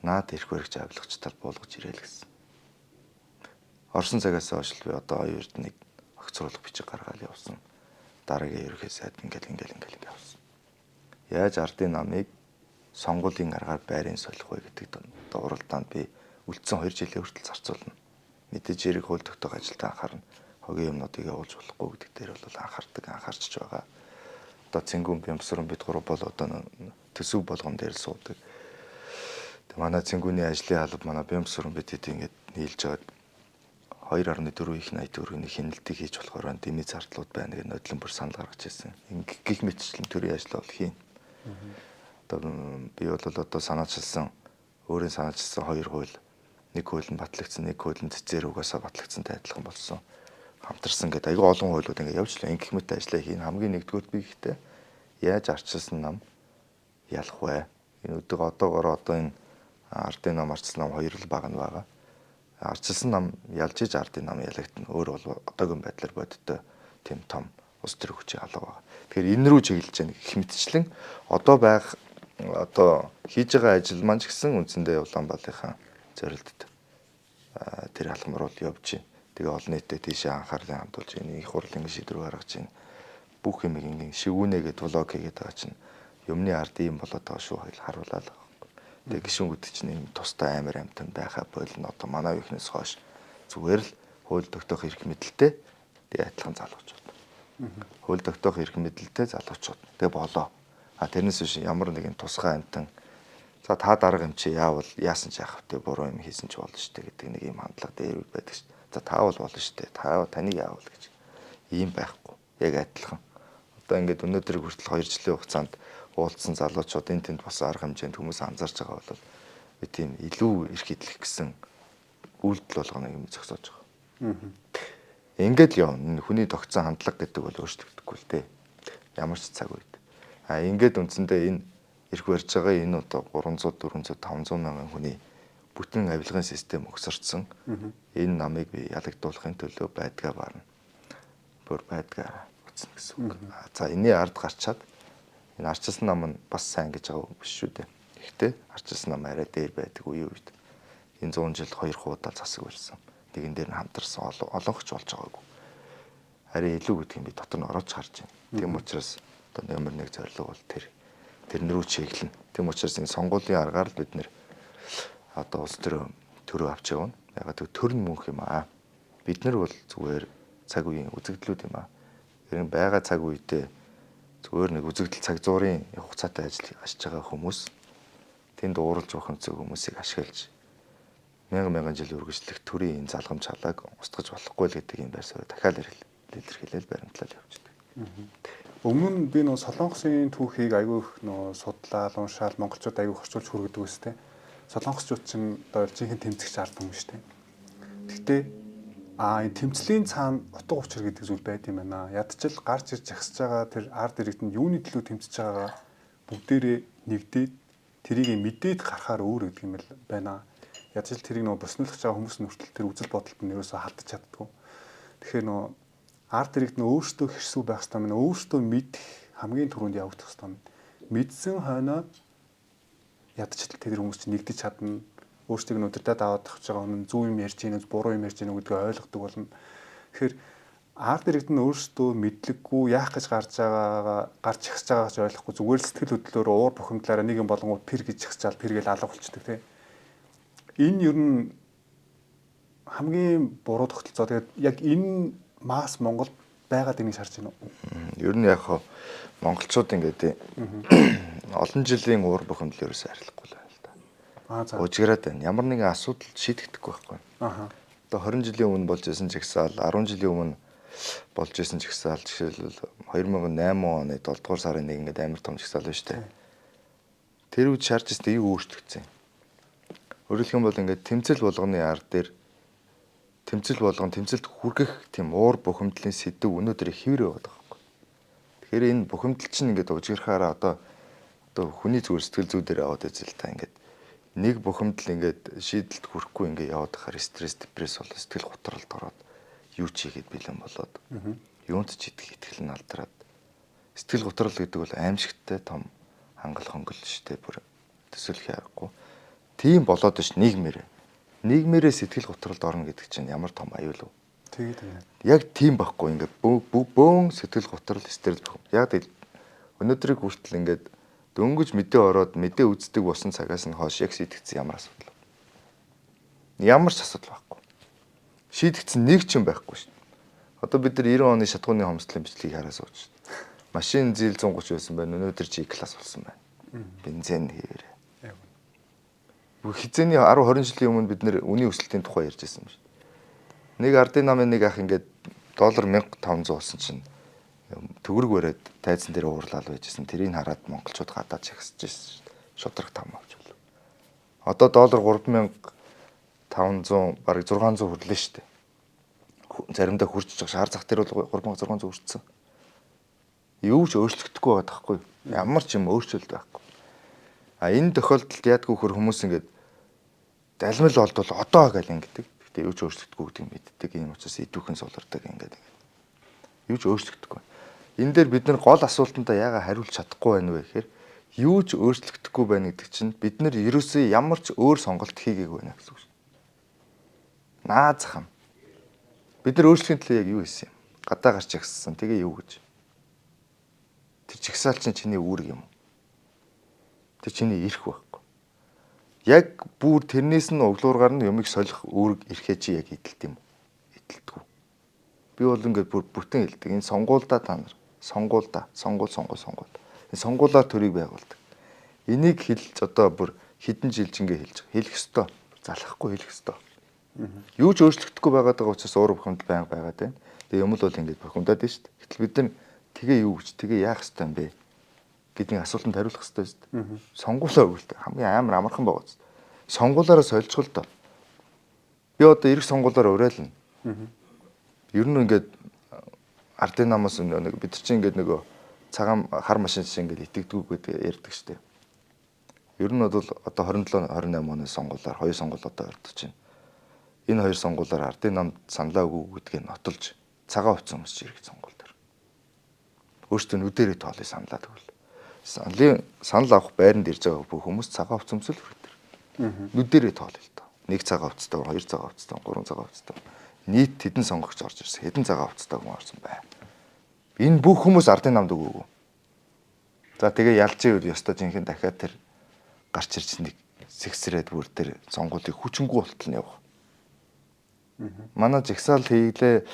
[SPEAKER 2] наад ирэх баригч авилгачтал буулгаж ирээл гэсэн. Орсон цагаас хойш би одоо 2 эрднийг огцруулах бичиг гаргаад явсан. Дараагийн ерөнхий сайд ингээл явсан. Яаж ардын намыг сонгуулийн аргаар байрын солих вэ гэдэг дууралтаанд би үлдсэн 2 жилийн хүртэл зарцуулна. Мэдээж эрэг хууль тогтоох ажилд анхаарна. Хогийн юмнуудыг явуулж болохгүй гэдэг дээр бол анхаарч байгаа. Одоо Цэнгүүн Бямсран бид гурав бол одоо төсөв болгон дээр суудаг. Тэг манай Цэнгүүний ажлын алба манай Бямсран бид хэд ингэж нийлж байгаа 2.4 их 84-ийн хяналтыг хийж болохоор дэмий зардлууд байна гэж нодлон бүр санал гаргаж ирсэн. Гэх мэтчлэн төрийн ажил бол хийн. Одоо би бол одоо санаачилсан өөрийн санаачилсан 2 хууль, нэг хууль нь батлагдсан, нэг хууль нь цэцээр угаасаа батлагдсантай адилхан болсон. Хамтарсан гэдэг аюул олон хуулиуд ингэ явж л гэх мэт ажиллаа хийн. Хамгийн нэгдүгээр би гэхдээ яаж арчилсан нам ялах вэ? Энэ өдөг одоогоор одоо энэ ардын нам арчилсан нам 2 л баг нь байгаа. Арчилсан нам ялж иж ардын нам ялагдана. Өөр бол одоогийн байдлаар бодиттой тийм том ус төр хүчийн алга байгаа. Тэгэхээр энэ рүү чиглэж яах гэх мэтчлэн одоо хийж байгаа ажил маань ч гэсэн үндсэндээ Улаанбаатарынхаа зорилтод тэр алхмаар бол явж байна. Тэгээ олон нийтэд тийшээ анхаарлаа хандуулж энэ их хурлын шийдвэр гаргаж байна. Бүх юм ингэ шивгүүнэгээд влог хийгээд байгаа чинь юмны ард ийм болоод байгаа шүү хэл харуулаа л. Тэгээ гişүнгүүд чинь ийм тустай амар амтан байхаа болно. Одоо манай үеийнээс хойш зүгээр л хууль тогтоох эрх мэдэлтэй тэгээ адилхан залуучууд. Хууль тогтоох эрх мэдэлтэй залуучууд. Тэгээ болоо. Тэрнээс биш ямар нэгэн тусгай амтан за та дарга юм чи яавал яасан ч яах вэ? Буруу юм хийсэн ч болно шүү дээ гэдэг нэг юм хандлага дээр байдаг шүү. За таавал болно шүү дээ. Таныг яавал гэж. Ийм байхгүй. Яг адилхан. Одоо ингээд өнөөдөр хүртэл 2 жилийн хугацаанд уулзсан залуучууд энэ тэнд бас арга хэмжээнд хүмүүс анзаарч байгаа бол би тийм илүү эрх хэдлэх гэсэн үйлдэл болгоно юм зогсоож байгаа. Ингээд л явна. Хүний тогтсон хандлага гэдэг бол өөрчлөгдөхгүй л дээ. Ямар ч цаг үед. Ингээд үндсэндээ энэ эрх барьж байгаа энэ одоо 300 400 500 мянган хүний бүтэн авилгын систем өгсөрцсөн. Энэ намыг би ялагдуулахын төлөө байдгаа барна. Бүр байдгаа утсан гэсэн үг. За энэний ард гарчаад энэ арчилсан нам нь бас сайн гэж байгаа биш шүү дээ. Гэхдээ арчилсан нам арай дээр байдаг үеийн үед энэ 100 жил 2 хуудаа засаг барьсан. Нэгэн дээр нь хамтарсан олонхч болж байгаагүй. Харин илүү гэдэг юм би дотор нь орооч харж байна. Тийм учраас одоо номер 1 зорилго бол тэрнэрүү чиглэнэ. Тийм учраас энэ сонгуулийн аргаар л бид нэр одоо улс төрөө авч явна. Ягаад гэвэл төр нь мөнх юм аа. Бид нар бол зүгээр цаг үеийн үзэгдлүүд юм аа. Энэ байгаа цаг үедээ зүгээр нэг үзэгдэл цаг зуурын хугацаатай ажиллаж байгаа хүмүүс тэнд ууралж бохомцог хүмүүсийг ашиглаж мянган жил үргэлжлэх төрийн энэ залгамж халааг устгаж болохгүй л гэдэг юм байр суурь дахиад илэрхийлэл баримтлал явуулдаг.
[SPEAKER 3] Өмнө нь би нөө Солонгосын түүхийг айгүй их нөө судлаад уншаал монголчууд айгүй орчуулж хүргэдэг үстэй. Солонгосчууд ч одоо жинхэнэ тэмцэгч ард хүмүүс шүү дээ. Гэхдээ энэ тэмцлийн цаана утга учир гэдэг зүйл байд юм байна. Ядчил гарч ирж агсаж байгаа тэр ард иргэдэнд юуны төлөө тэмцэж байгаагаа бүгдээрээ нэгдээд тэрийг мэдээд гарахаар өөр гэдэг юм байна. Ядчил тэрийг нөө боснуулах байгаа хүмүүс нь хүртэл тэр үзэл бодолд нь ерөөсөө халдаж чаддгүй. Тэгэхээр нөө ард иргэд нь өөрсдөө хэрсүү байх ёстой юм. Өөрсдөө мэдэх хамгийн түрүүнд явагдах ёстой юм. Мэдсэн хойноо ядчил тэр хүмүүс чинь нэгдэж чадна. Өөрсдийг нь удирдаад аваад тавьж байгаа хүн зөв юм ярьж гинэ, буруу юм ярьж гинэ гэдгийг ойлгодог болно. Тэгэхээр ард иргэд нь өөрсдөө мэдлэггүй яах гэж гарч ихсэж байгаа гэж ойлгохгүй зүгээр л сэтгэл хөдлөлөөр уур бухимдлаараа нэг юм болонгууд пэр гэж ихсчаал пэргээл алга болчдөг тийм. Энэ ер нь хамгийн буруу тогтолцоо. Тэгээд яг энэ масс Монголд байгаад энийг шаарч байна уу?
[SPEAKER 2] Ер нь яг хоо монголчууд ингээд олон жилийн уур бухимдал ерөөсөй арилахгүй л байна л да. Ужиграад байна. Ямар нэгэн асуудал шийдэгдэхгүй байхгүй. Одоо 20 жилийн өмнө болж байсан жагсаал 10 жилийн өмнө болж исэн жигсаал жишээлбэл 2008 оны 7 дугаар сарын 1 ингээд амар том жигсаал байна шүү дээ. Тэр үед шаарч ирсэн юу өөрчлөгдсөн. Өөрөлдөх юм бол ингээд тэмцэл болгоны ар дээр тэмцэлд хүргэх тийм уур бухимдлын сэдв өнөөдөр хэвээр байгаа байхгүй. Тэгэхээр энэ бухимдал чинь ингээд ужирхаараа одоо хүний зүгээр сэтгэл зүй дээр аваад үзэл та ингээд нэг бухимдал ингээд шийдэлд хүрэхгүй ингээд яваад байхаар стресс, депресс болоод сэтгэл готролд ороод юу ч хийгээд бэлэн болоод юунд ч итгэл нь алдраад сэтгэл готрол гэдэг бол аимшигтай том хангал хонгол шүү дээ бүр төсөөлөх аргагүй. Тийм болоод ш нийгмээрээ сэтгэл готролд орно гэдэг чинь ямар том аюул вэ?
[SPEAKER 3] Тэгээд байна.
[SPEAKER 2] Яг тийм байхгүй ингээд бөөн сэтгэл готрол стресс бохом. Яг тэгэл өнөөдрийг хүртэл ингээд дөнгөж мэдээ ороод мэдээ үздэг болсон цагаас нь хойш яг шийдэгдсэн ямар асуудал вэ? Ямар ч асуудал байхгүй. Шийдэгдсэн нэг ч юм байхгүй шүү дээ. Одоо бид нар 90 оны шатгууны хомсдлын бичлэгийг хараа сууж шүү дээ. Машин зээл 130 байсан байна. Өнөөдөр G класс болсон байна. Бензин хийвэрээ. Хизээний 10 20 жилийн өмнө бид нэр үнийн өсөлтийн тухай ярьж байсан юм шүү. Нэг ардын намын нэг ах ингээд доллар 1500 болсон чинь төгрөг бариад тайзан дээр уурлал байжсэн. Тэрийг хараад монголчууд гадаад чагсаж ирсэн шүү. Шудраг там авч бол. Одоо доллар 3500 бараг 600 хүрлээ шүү дээ. Заримдаа хүрч байгаа шар зах дээр бол 3600 хүрсэн. Юу ч өөрчлөгдөхгүй байгаа таахгүй. Ямар ч юм өөрчлөлт байхгүй. А энэ тохиолдолд яадгүй хөр хүмүүс ингээд далмил олдвол одоо гал ингэдэг. Гэтэ юу ч өөрчлөгдөхгүй гэдэг мэддэг. Энэ учраас идүүхэн сулардаг ингээд. Юу ч өөрчлөгдөхгүй. Энэ дээр бид нар гол асуултандаа яагаад хариулж чадахгүй байна вэ гэхээр юу ч өөрчлөгдөхгүй байна гэдэг чинь бид нар ерөөсөө ямар ч өөр сонголт хийгээгүй байна гэсэн үг шүү. Наазах юм. Бид нар өөрчлөхийн төлөө яг юу хийсэн юм? Гадаа гарч агссан. Тэгээ юу гэж? Тэр чигсаал чинь чиний үүрэг юм уу? Тэр чиний эрх байхгүй. Яг бүр тэрнээс нь углуургаар нь юмыг солих үүрэг эрхээ чи яг эдэлт юм уу? Эдэлтгүй. Би бол ингээд бүр бүтэн хэлдэг. Энэ сонгуульдаа та нар сонгуул. Энэ сонгуулаа төрийг байгуулдаг. Энийг хэлж одоо бүр хэдэн жилжингээ хэлж хэлэх ёстой. Залхахгүй хэлэх ёстой. Юу ч өөрчлөгдөхгүй байгаад байгаа учраас уур бухимдал байнга байгаад байна. Тэгээ юм л бол ингээд бухимдаад байна шүү дээ. Гэтэл бид нар тэгээ юу гэж тэгээ яах ёстой юм бэ гэдгийг асуултанд хариулах ёстой шүү дээ. Сонгуулаа өгүүлдэг. Хамгийн амар амархан байгаа зү. Сонгуулаараа сольжгол доо. Би одоо эрх сонгуулаар уриална. Ер нь ингээд ардын намаас нэг бид чинь ингээд нөгөө цагаан хар машин шиг ингээд итгэдэггүй гэдэг ярьдаг шүү дээ. Ер нь бол одоо 27 28 оны сонгуулаар хоёр сонгуул одоо ордож байна. Энэ хоёр сонгуулаар ардын намд саналаа өгөө гэдгийг нотолж цагаан хувцас өмсч ирэх сонгуул дээр. Өөртөө нүдэрээ тоолыг саналаа тэгвэл. Санал авах байранд ирж байгаа бүх хүмүүс цагаан хувцас өмсөл хүрдэг. Нүдэрээ тоолё л доо. Нэг цагаан хувцастай, хоёр цагаан хувцастай, гурван цагаан хувцастай. Нийт хэдэн сонгогч орж ирсэн. Хэдэн цагаан хувцастай хүн орсон бай. Энэ бүх хүмүүс ардын намд өгөөгүй. За тэгээ ялцын үе ёстой жинхэнэ дахиад тэр гарч ирж нэг сэгсрээд бүр тэр сонгуулийг хүчингү болтол нь явах. Манай жигсаал хийглээ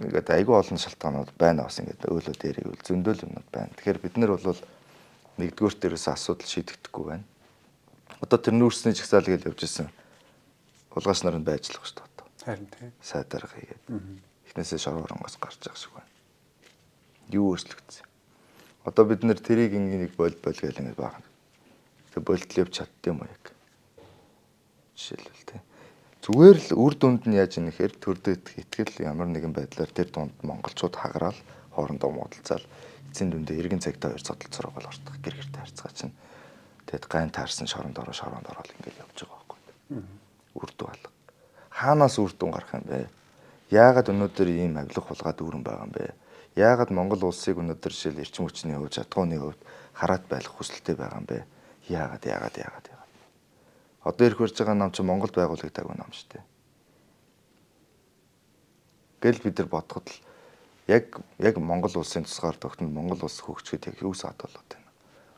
[SPEAKER 2] ингээд айгүй олон шалтгаанууд байна бас ингээд өөлөө дээр ивэл зөндөөл юмнууд байна. Тэгэхээр бид нар бол нэгдүгээр дээрээс асуудал шийдэгдэхгүй байна. Одоо тэр нүүрсний жигсаал гэж явж исэн. Улгаас нар нь байжлах шүү дээ.
[SPEAKER 3] Харин тийм.
[SPEAKER 2] Сайдаар хийгээд. Эхнээсээ шорворонгоос гарч байгаа шиг байна. Юу өөрчлөгдсөн? Одоо бид нэр тэрийг нэг бол гэл ингэж баах. Тэг болтол явж чаддсан юм уу яг? Жишээлбэл тийм. Зүгээр л үр дүнд нь яаж юм нэхэр төрдөд итгэл ямар нэгэн байдлаар тэр дунд монголчууд хагараал хоорондоо муудалцаал эцсийн дүндээ эргэн цагтаа хоёр цодолцороо бол ортох гэр гэртэй харьцаа чинь тэгэд гайн таарсан шоронд ороо ингээл явж байгаа байхгүй. Үр дүн алга. Хаанаас үр дүн гарах юм бэ? Яагаад өнөөдөр ийм авилга хулгай дүүрэн байгаа юм бэ? Яагаад Монгол улсыг өнөөдөр жишээл эрчим хүчний хувьд чадхууны хувьд хараат байх хүсэлтэй байгаа юм бэ? Яагаад? Одоо ирэх үрж байгаа нам чи Монгол байгуулагдаагүй нам шүү дээ. Гэл бид нар бодоход л яг Монгол улсын тусгаар тогтнол Монгол улс хөгжихэд яг юу саад болоод байна.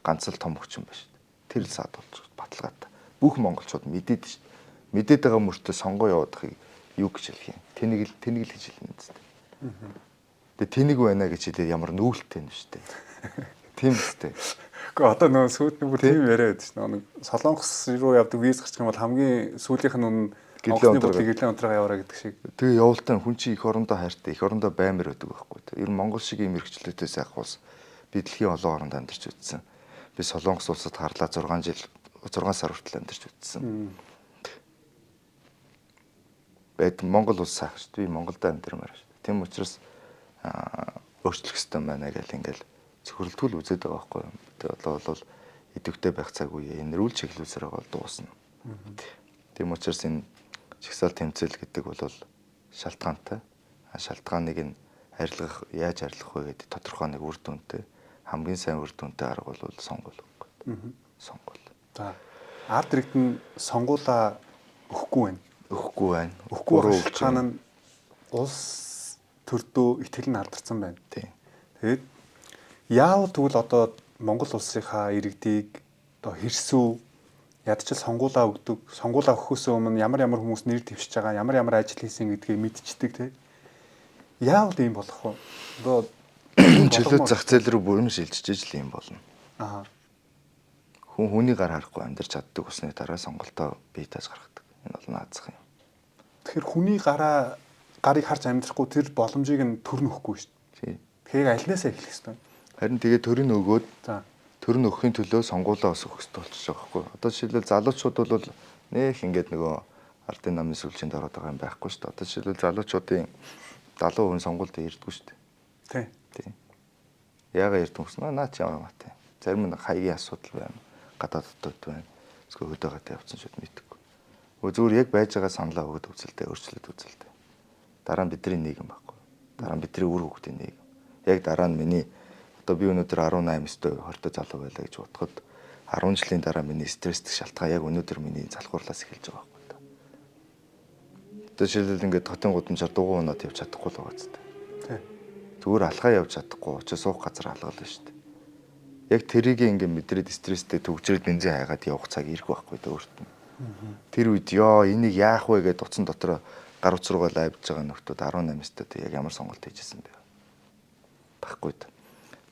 [SPEAKER 2] Ганц л том хүчин ба шүү дээ. Тэр л саад болж баталгаатай. Бүх монголчууд мэдээд шүү дээ. Мэдээд байгаа мөртөө сонгоо явуудахыг юу гэж хэлэх юм? Тэнийг л гэж хэлнэ зү. Тэгээ тэнийг байна гэж хэлээд ямар нүүлттэй юм шүү дээ. Тийм үстэй.
[SPEAKER 3] Гэхдээ одоо нөгөө сүйдний бүр тийм яриа байдаг шүү. Нэг Солонгос руу явдаг виз гарчих юм бол хамгийн сүүлийнх нь Гэрлэн унтраа яваараа гэдэг шиг.
[SPEAKER 2] Тэгээ явуултаа хүн чинь эх орондоо хайртай, эх орондоо баймир байдаг байхгүй. Ер нь Монгол шиг ийм эрхчлөлттэй сайх улс би дэлхийн олон оронд амьдарч үзсэн. Би Солонгос улсад харлаа 6 сар хүртэл амьдарч үзсэн. Байд Монгол улс сайх шүү дээ. Би Монголд амьдармаар шүү дээ. Тийм учраас өөрчлөх ёстой байна гэл ингээл зөвхөрлөлтгүй үзээд байгаа байхгүй. Тэгээ одоо бол идэвхтэй байх цаг үе, энэрүүл чиглүүлсээр байгаа дуусна. Тийм учраас энэ чагсаал тэмцэл гэдэг бол шалтгаантай. Шалтгааныг нь арилгах, яаж арилгах вэ гэдэг тодорхой нэг үр дүнтэй, хамгийн сайн үр дүнтэй арга бол сонгуул байхгүй. Сонгуул.
[SPEAKER 3] За ард иргэд нь сонгуулаа өгөхгүй байна.
[SPEAKER 2] Өгөхгүй
[SPEAKER 3] шалтгаан нь улс төрдөө итгэл нь алдарсан байна.
[SPEAKER 2] Тийм.
[SPEAKER 3] Тэгээд яавал тэгвэл одоо Монгол улсынхаа иргэдийг одоо хэрсүү ядчил сонгуулаа өгдөг, сонгуулаа өгөхөөс өмнө ямар хүмүүс нэр дэвшиж байгаа, ямар ажил хийсэн гэдгийг мэдчихдэг те. Яавал ийм болох вэ? Одоо
[SPEAKER 2] чөлөө зах зээл рүү бүрэн шилжиж л юм болно. Хүний гар харахгүй амьдарч чаддаг усны дараа сонголтоо бие тааж гаргадаг. Энэ бол наазах юм.
[SPEAKER 3] Тэгэхээр хүний гарыг харж амьдрахгүй тэр боломжийг нь төр нөхгүй шүү дээ. Тэгэхээр альнасаа эхлэх ёстой.
[SPEAKER 2] Харин тэгээ төрийн өгөөд
[SPEAKER 3] за
[SPEAKER 2] төр нөхийн төлөө сонгуулаа ус өгөх хэрэгтэй болчихж байгаа байхгүй. Одоо жишээлбэл залуучууд бол нэх ингээд нөгөө ардын намын сүлжээнд ороод байгаа юм байхгүй шүү дээ. Одоо жишээлбэл залуучуудын 70% сонгуульд ирдэггүй шүү дээ. Тийм. Яагаад ирдэг вэ? Наа чи яваа маа. Зарим нь хаягийн асуудал байна. Гадаад дотоод байна. Зөвхөн хөдөөгатай явцсан шүүд мэдхгүй. Зүгээр яг байж байгаа саналаа өгöd үзэлтэй, өөрчлөлт үзэлтэй. Дараа нь бидний нийгэм байхгүй. Дараа нь бидний үр хөвгтийн нийгэм. Яг дараа нь миний одоо би өнөөдөр 18-т 20 залуу байлаа гэж бодоход 10 жилийн дараа миний стресстэй шалтгаан яг өнөөдөр миний залхуурлаас эхэлж байгаа байхгүй. Одоо жишээлбэл ингээд хотын гудамжаар дугуй унаад явж чадахгүй л байгаа зү. Тийм. Зүгээр алхаа явж чадахгүй учраас суух газар алгалаа шүү дээ. Яг тэрийг ингээд мэдрээд стресстэй төгжрээд бензин хайгаад явах цаг ирэх байхгүй дээ өөрт нь. Тэр үед ёо энийг яах вэ гэдээ утсан дотор гар утас руугаа лайвж байгаа нөхдүүд 18-т яг ямар сонголт хийжсэн бэ? Баггүй дээ.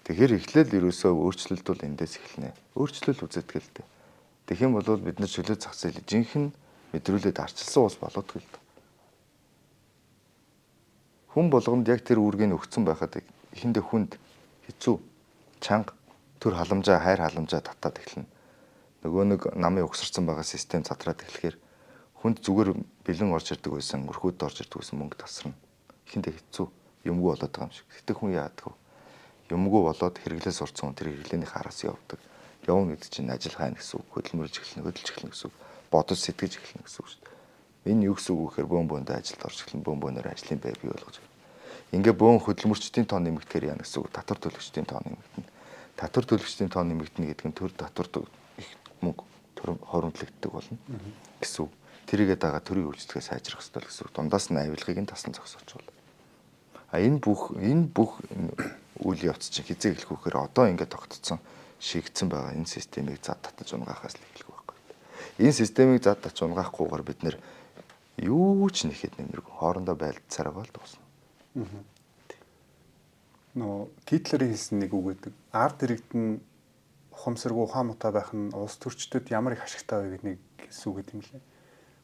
[SPEAKER 2] Тэгэхээр эхлээл ерөөсөө өөрчлөлт бол эндээс эхэлнэ. Өөрчлөлт үзэгдэх л дээ. Тэгэх юм бол бид нар чөлөө зах зээл жинхэнэ мэдрүүлээд арчилсан ус болоод гэл дээ. Хүн болгонд яг тэр үүргийг өгсөн байхад эхэндээ хүнд хэцүү, чанга, төр халамжаа, хайр халамжаа татаад эхэлнэ. Нөгөө нэг намын угсарсан байгаа систем задраад эхлэхээр хүнд зүгээр бэлэн орж ирдэг байсан, өрхөөд орж ирдэг байсан мөнгө тасарна. Эхэндээ хэцүү, юмгүй болоод байгаа юм шиг. Гэтэ хүн яадаг вэ? Юмгүй болоод хэрэглээс орцсон тэр хэрэглээний хараас явдаг. Явна гэдэг чинь ажил хайна гэсэн үг, хөдөлмөрж эхэлнэ, хөдөлж эхэлнэ гэсэн үг, бодож сэтгэж эхэлнэ гэсэн үг шүү дээ. Энэ юу гэсэн үг гэхээр бөөн бөөндөө ажилд орж эхэлнэ, бөөн бөөнөр ажлын бай бий болгож. Ингээ бөөн хөдөлмөрчдийн тоо нэмэгдэхээр яана гэсэн үг, татвар төлөгчдийн тоо нэмэгдэнэ. Татвар төлөгчдийн тоо нэмэгдэнэ гэдэг нь төр татвар их мөнгө хоримтлагддаг болно гэсэн үг. Тэрийгээ дагаа төрийн үйлчлэгээ сайжрах хэрэгтэй гэсэн үг. Дундаас нь авилгыг нь таслан зогсооч бол. Энэ бүх үйл явц чинь хизээ эхлэх вэхээр одоо ингээд тогтцсон шигдсэн байгаа энэ системийг зад татаж унгаахаас л эхлэх байхгүй. Энэ системийг зад татаж унгаахгүйгээр бид нэр юу ч нэхэд нэмэргүй хоорондоо байлдсараа бол дуусна.
[SPEAKER 3] Нөө Гитлерийн хэлсэн нэг үг гэдэг. Ард иргэд нь ухамсаргүй ухаан муутай байх нь улс төрчдөд ямар их ашигтай вэ гэдэг нэг хэлсэн үг гэдэг юм лээ.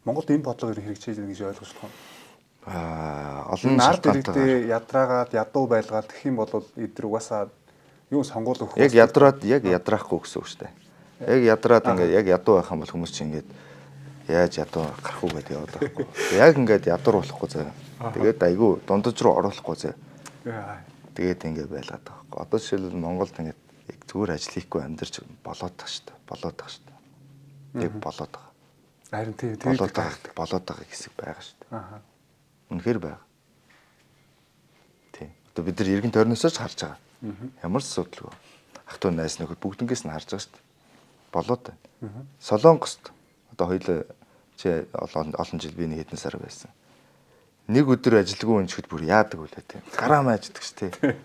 [SPEAKER 3] Монголд энэ бодлого хэрэгжиж байгаа гэж ойлгож байна.
[SPEAKER 2] Олон
[SPEAKER 3] ард иргэдээ ядраагаад ядуу байлгаад гэх юм бол эдгээр угаасаа юу сонгуул өгөх.
[SPEAKER 2] Яг ядраахгүй гэсэн үг шүү дээ. Яг ядраад ингээд яг ядуу байх юм бол хүмүүс чинь ингээд яаж ядуу гарах уу гэдээ яваад байхгүй. Яг ингээд ядуур болохгүй заяа. Тэгээд айгүй дундаж руу оруулахгүй заяа. Тэгээд ингээд байлгаад байгаа байхгүй. Одоо жишээлбэл Монголд ингээд яг зүгээр ажил хийхгүй амьдарч болоод тах шүү дээ. Болоод тах шүү дээ. Яг болоод байгаа.
[SPEAKER 3] Харин тийм
[SPEAKER 2] болоод байгаа хэсэг байгаа шүү дээ. Үнэхээр байгаа. Тийм. Одоо бид нар эргэн тойрноосоо ч харж байгаа. Ямар ч асуудалгүй. Ах トゥ найс нөхөд бүгднгээс нь харж байгаа шүү дээ. Болоод байна. Солонгост одоо хоёул чи олон жил би нэг хэдэн сар байсан. Нэг өдөр ажилгүй өнчгөд бүр яадаг үлээ тийм. Гараа мааждаг шүү дээ.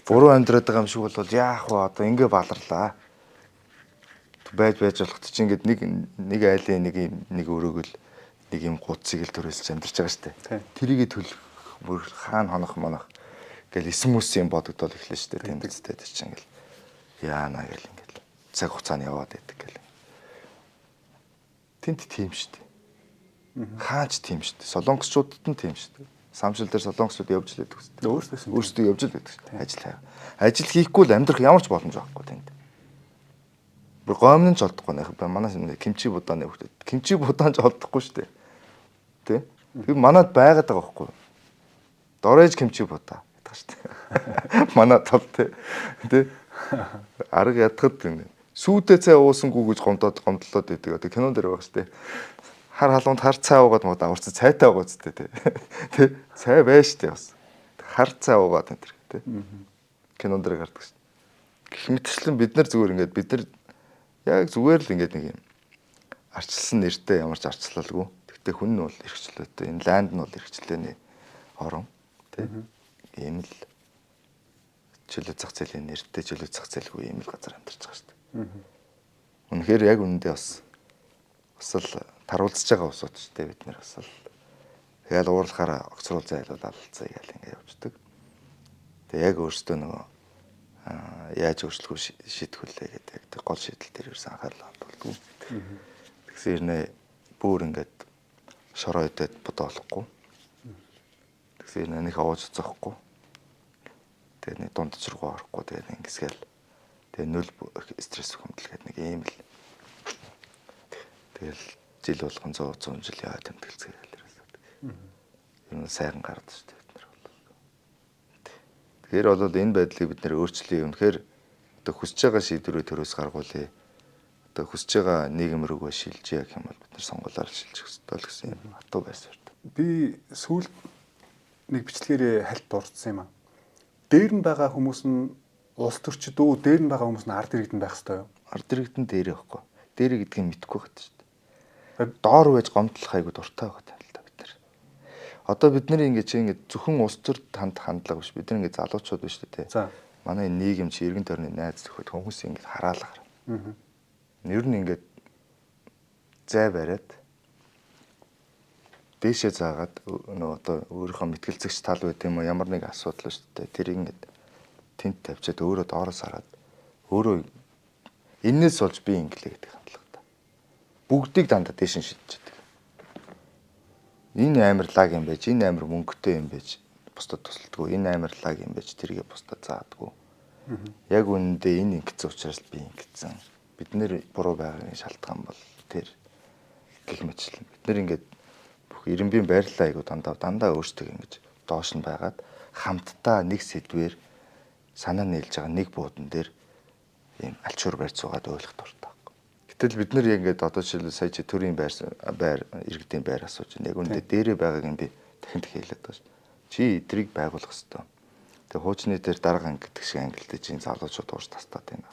[SPEAKER 2] Буруу амьдраад байгаа юм шиг бол яах вэ? Одоо ингэ баларлаа. Байж болох чинь ингээд нэг айлын нэг өрөөгөл нэг юм гуцыг л төрөлж амьдарч байгаа шүү дээ. Тэрийгэ төлөх бүр хаана хонох монох гэл эсмүс юм бодогдол эхлэн шүү дээ. Тийм үстэй чинь ингээл яана гэл ингээл цаг хугацааны яваад байдаг гэл. Тэнт тийм шүү дээ. Хаач тийм шүү дээ. Солонгосчуудад нь тийм шүү дээ. Самшил дээр солонгосчууд явж л байдаг шүү дээ. Өөрсдөө явж л байдаг шүү дээ. Ажил хайгаа. Ажил хийхгүй л амьдрах ямар ч боломж байхгүй тэнд. Бүр гомн ч олдохгүй нэх. Манай кимчи будааны хөлтөд. Кимчи будаан ч олдохгүй шүү дээ. Тэ? Тэр манад байгаад байгаа байхгүй. Дорож кимчи будаа гэдэг шүү дээ. Манай тав тэ. Арга ядахад сүйдээ цай уусангүй гэж гомдлоод байдаг. Одоо кинон дээр байгаа шүү дээ. Хар халуунд хар цай уугаад мод аварцсан цайтай байгаа зү тэ. Цай байж тээ бас. Хар цай уугаад энэ тэ. Кинон дээр гардаг шүү. Гэх мэтчлэн бид нар зүгээр ингээд бид нар яг зүгээр л ингээд нэг юм арчилсан нэртэй ямар ч арчлалгүй. Тэгтээ хүн нь бол эрхчлөөтэй. Энэ ланд нь бол эрхчлөөний орон тэ. Ийм л чөлөө зах зээлийн нэртэй чөлөө зах зээлгүй ийм л газар амьдарч байгаа шүү дээ. Үнэхээр яг үнэндээ бас л таруулж байгаа усууд ч дээ бид нэр бас л тэгэл уурлахаараа огцруул зайлуул алцаа яал ингэ явждаг. Тэгээ яг өөртөө нөгөө яаж өөрчлөх шийдэх вүлээ гэдэг яг гол шийдэл дээр ерөөс анхаарал хандуулдаг. Тэгсэн ирнэ бүр ингээд шоройдод бодоолохгүй. Тэгсэн ирнэ нэг аваад цохгүй. Тэгээ нэг дунд чиргуу орохгүй тэгээ ингэсгээл тэгээ нөл стресс хөмдөл гэдэг нэг ийм л тэгэл жил болгон 100 жил яваад тэмдэглэцгээр хэлэрсэн. Юм сайхан гардаг шүү дээ бид нар бол. Тэгэхээр бол энэ байдлыг бид нэр өөрчлөе. Үнэхээр одоо хүсэж байгаа шийдвэрээ төрөөс гаргуулъя. Одоо хүсэж байгаа нийгэм рүүгээ шилжиж гэх юм бол бид нар сонгуулаар шилжих ёстой л гэсэн юм хатуу байсан шүү дээ.
[SPEAKER 3] Би сүүлд нэг бичлэгээрээ хальт дурдсан юм аа. Дээр нь байгаа хүмүүс нь улс төрчид үү, дээр нь байгаа хүмүүс нь ард иргэдэн байх ёстой юу?
[SPEAKER 2] Ард иргэдэн дээрээ байхгүй. Дээрээ гэдгийг мэдэхгүй байна шүү дээ. Доор байж гомдлох айгуу дуртай байгаа юм л да бид нар. Одоо бид нар ингэж зөвхөн улс төрд хандлага биш. Бид нар ингэ залуучууд биш үү те.
[SPEAKER 3] За.
[SPEAKER 2] Манай нийгэм чи иргэн тойрны найз зөвхөд хүмүүс ингэ хараалгаар. Нэр нь ингэ зай бариад дээшээ заагаад нөгөө одоо өөрийнхөө мэтгэлцэгч тал байт юм уу ямар нэг асуудал шүү дээ. Тэр ингэ тент тавьчаад өөрөө доороос хараад өөрөө энэс болж би инглээ гэдэг хандлагатай. Бүгдийг дандаа дээш нь шидчихэдэг. Энэ амар лаг юм байж, энэ амар мөнгөтэй юм байж бусдад тусалдаггүй. Энэ амар лаг юм байж тэргээ бусдад заадаггүй. Яг үнэндээ энэ ингэсэн учраас би ингэсэн. Бид нэр буруу байгаагийн шалтгаан бол тэр гэх мэтлэн. Бид нэр ингээд бүх ирэмбийн байрлалаа айгу дандаа өөрсдөө ингэж доош нь байгаад хамтдаа нэг сэдвээр санаа нийлж байгаа нэг буудан дээр ийм альчуур барьж суугаад ойлгох дуртай. Гэтэл бид нар яг ингээд одоо жишээлбэл сая чи төрийн байр иргэдийн байр асууж байна. Яг үүндээ дээрээ байгааг нь би дахин хэлээд байгаа шүү. Чи эдрийг байгуулах ёстой. Тэгээ хуучны дээр дарга анги гэдэг шиг ангилдэж чинь залуучууд уурж тастаад байна.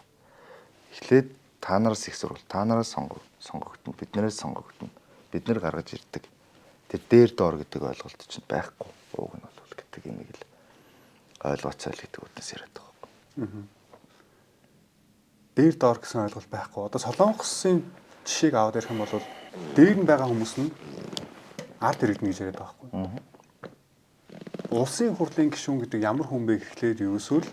[SPEAKER 2] Эхлээд та нараас их сурвал та нараас сонгогдно. Биднээс сонгогдно. Бид нар гаргаж ирдэг. Тэр дээр доор гэдэг ойлголт чинь байхгүй. Ууг нь бол гэдэг юм ийм л ойлгооцоо л гэдэг үгнээс яриад байгаа.
[SPEAKER 3] Дээр доор гэсэн ойлголт байхгүй. Одоо Солонгосын жишээг аваад ярих юм бол дээр нь байгаа хүмүүс нь ард иргэдэн гэж яриад байгаа байхгүй. Улсын хурлын гишүүн гэдэг ямар хүн бэ гэхлээр ерөөсөө л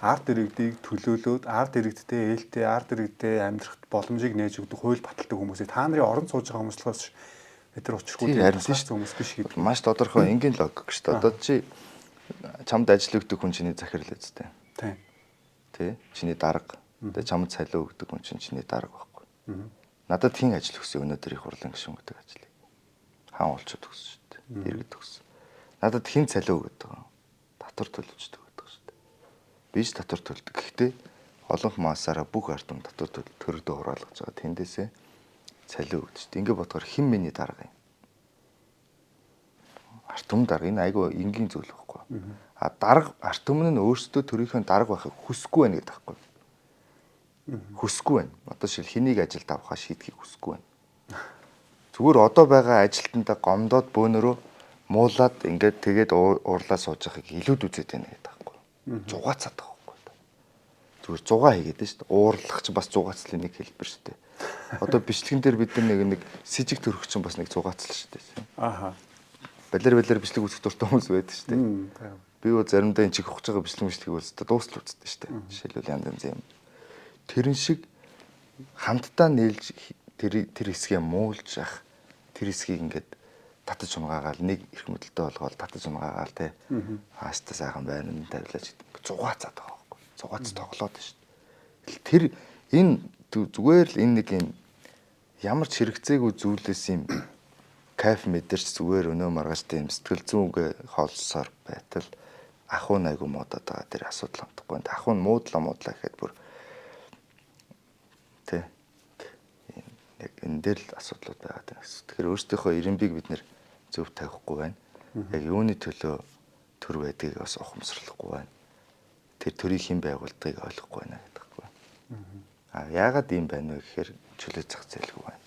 [SPEAKER 3] ард иргэдийг төлөөлөөд ард иргэдтэй ээлтэй ард иргэдтэй амьдрах боломжийг нээж өгдөг хууль баталдаг хүмүүсээ та нарын орон сууж байгаа хүмүүслээс бид нар учиргүй хүмүүс биш гэдэг.
[SPEAKER 2] Маш тодорхой энгийн логик шүү дээ. Одоо чи чамд ажил өгдөг хүн чиний захирал үстэй.
[SPEAKER 3] Тийм.
[SPEAKER 2] Тэ? Чиний дарга. Тэгээ чамд цалиу өгдөг хүн чиний дарга байхгүй. Надад хин ажил өгсөн өнөөдөр их хурлын гишүүн гэдэг ажлыг. Хаан олчод өгсөн шүү дээ. Иргэд өгсөн. Надад хин цалиу өгöd байгаа. Татвар төлөвчдөг гэдэг шүү дээ. Би ч татвар төлдөг. Гэхдээ олон маасаараа бүх ард түмэн татвар төрөдөө хураалгаж байгаа. Тэндээсээ цалиу өгдөг шүү дээ. Ингээ бодохоор хэн миний дарга юм? Ард түмэн дарга энэ айгүй энгийн зүйл байхгүй. А дарга ард түмэн нь өөрсдөө төрийнхөө дарга байхыг хүсэхгүй байна гэдэг байхгүй. Хүсэхгүй байна. Одоо шил хэнийг ажилд авахаа шийдхийг хүсэхгүй байна. Зүгээр одоо байгаа ажилтнаа гомдоод бөөнөрөө муулаад ингээд тэгээд уурлаа сууж байгааг илүүд үзээд байна гэдэг байхгүй. Зугаацаад байгаа байхгүй. Зүгээр зугаа хийгээд байна шүү дээ. Уурлах ч бас зугаацлын нэг хэлбэр шүү дээ. Одоо бичлэгэн дээр бид нэг сэжиг төрөх чинь бас нэг зугаацлаа шүү дээ. Ааха. Балер бичлэг үзэх дуртай хүмүүс байдаг шүү дээ. Би бол заримдаа энэ чих ухаж байгаа бичлэгийг үздэг дуустал үздэг шүү дээ. Жишээлбэл янз юм. Тэрэн шиг хамтдаа нийлж тэр хэсгээ муулж ах тэр хэсгийг ингээд татаж унгаагаал нэг их мэдлэлтэй болгоод татаж унгаагаал те. Хаастаа сайхан байна нь тавилаач зугаацаад байгаа байхгүй. Зугаац тоглоод шүү дээ. Тэр энэ зүгээр л энэ нэг юм ямар ч хэрэгцээгүй зүйлээс юм кайф мэдэрч зүгээр өнөө маргааш тийм сэтгэл зүйнгээ хоолсоор байтал ахуй айгу муудаад байгаа тэр асуудал хандахгүй. Ахуй нь муудлаа гэхэд бүр тэ яг энэ дээр л асуудлууд байгаа даа. Тэгэхээр өөрсдийнхөө ирэмбийг бид нэр зөв тавихгүй байна. Яг юуны төлөө төр байдгийг бас ухамсарлахгүй байна. Тэр төрийг хэн байгуулдгийг ойлгохгүй байна гэдэг байхгүй. Яагаад ийм байна вэ гэхээр чөлөө зах зээлгүй байна.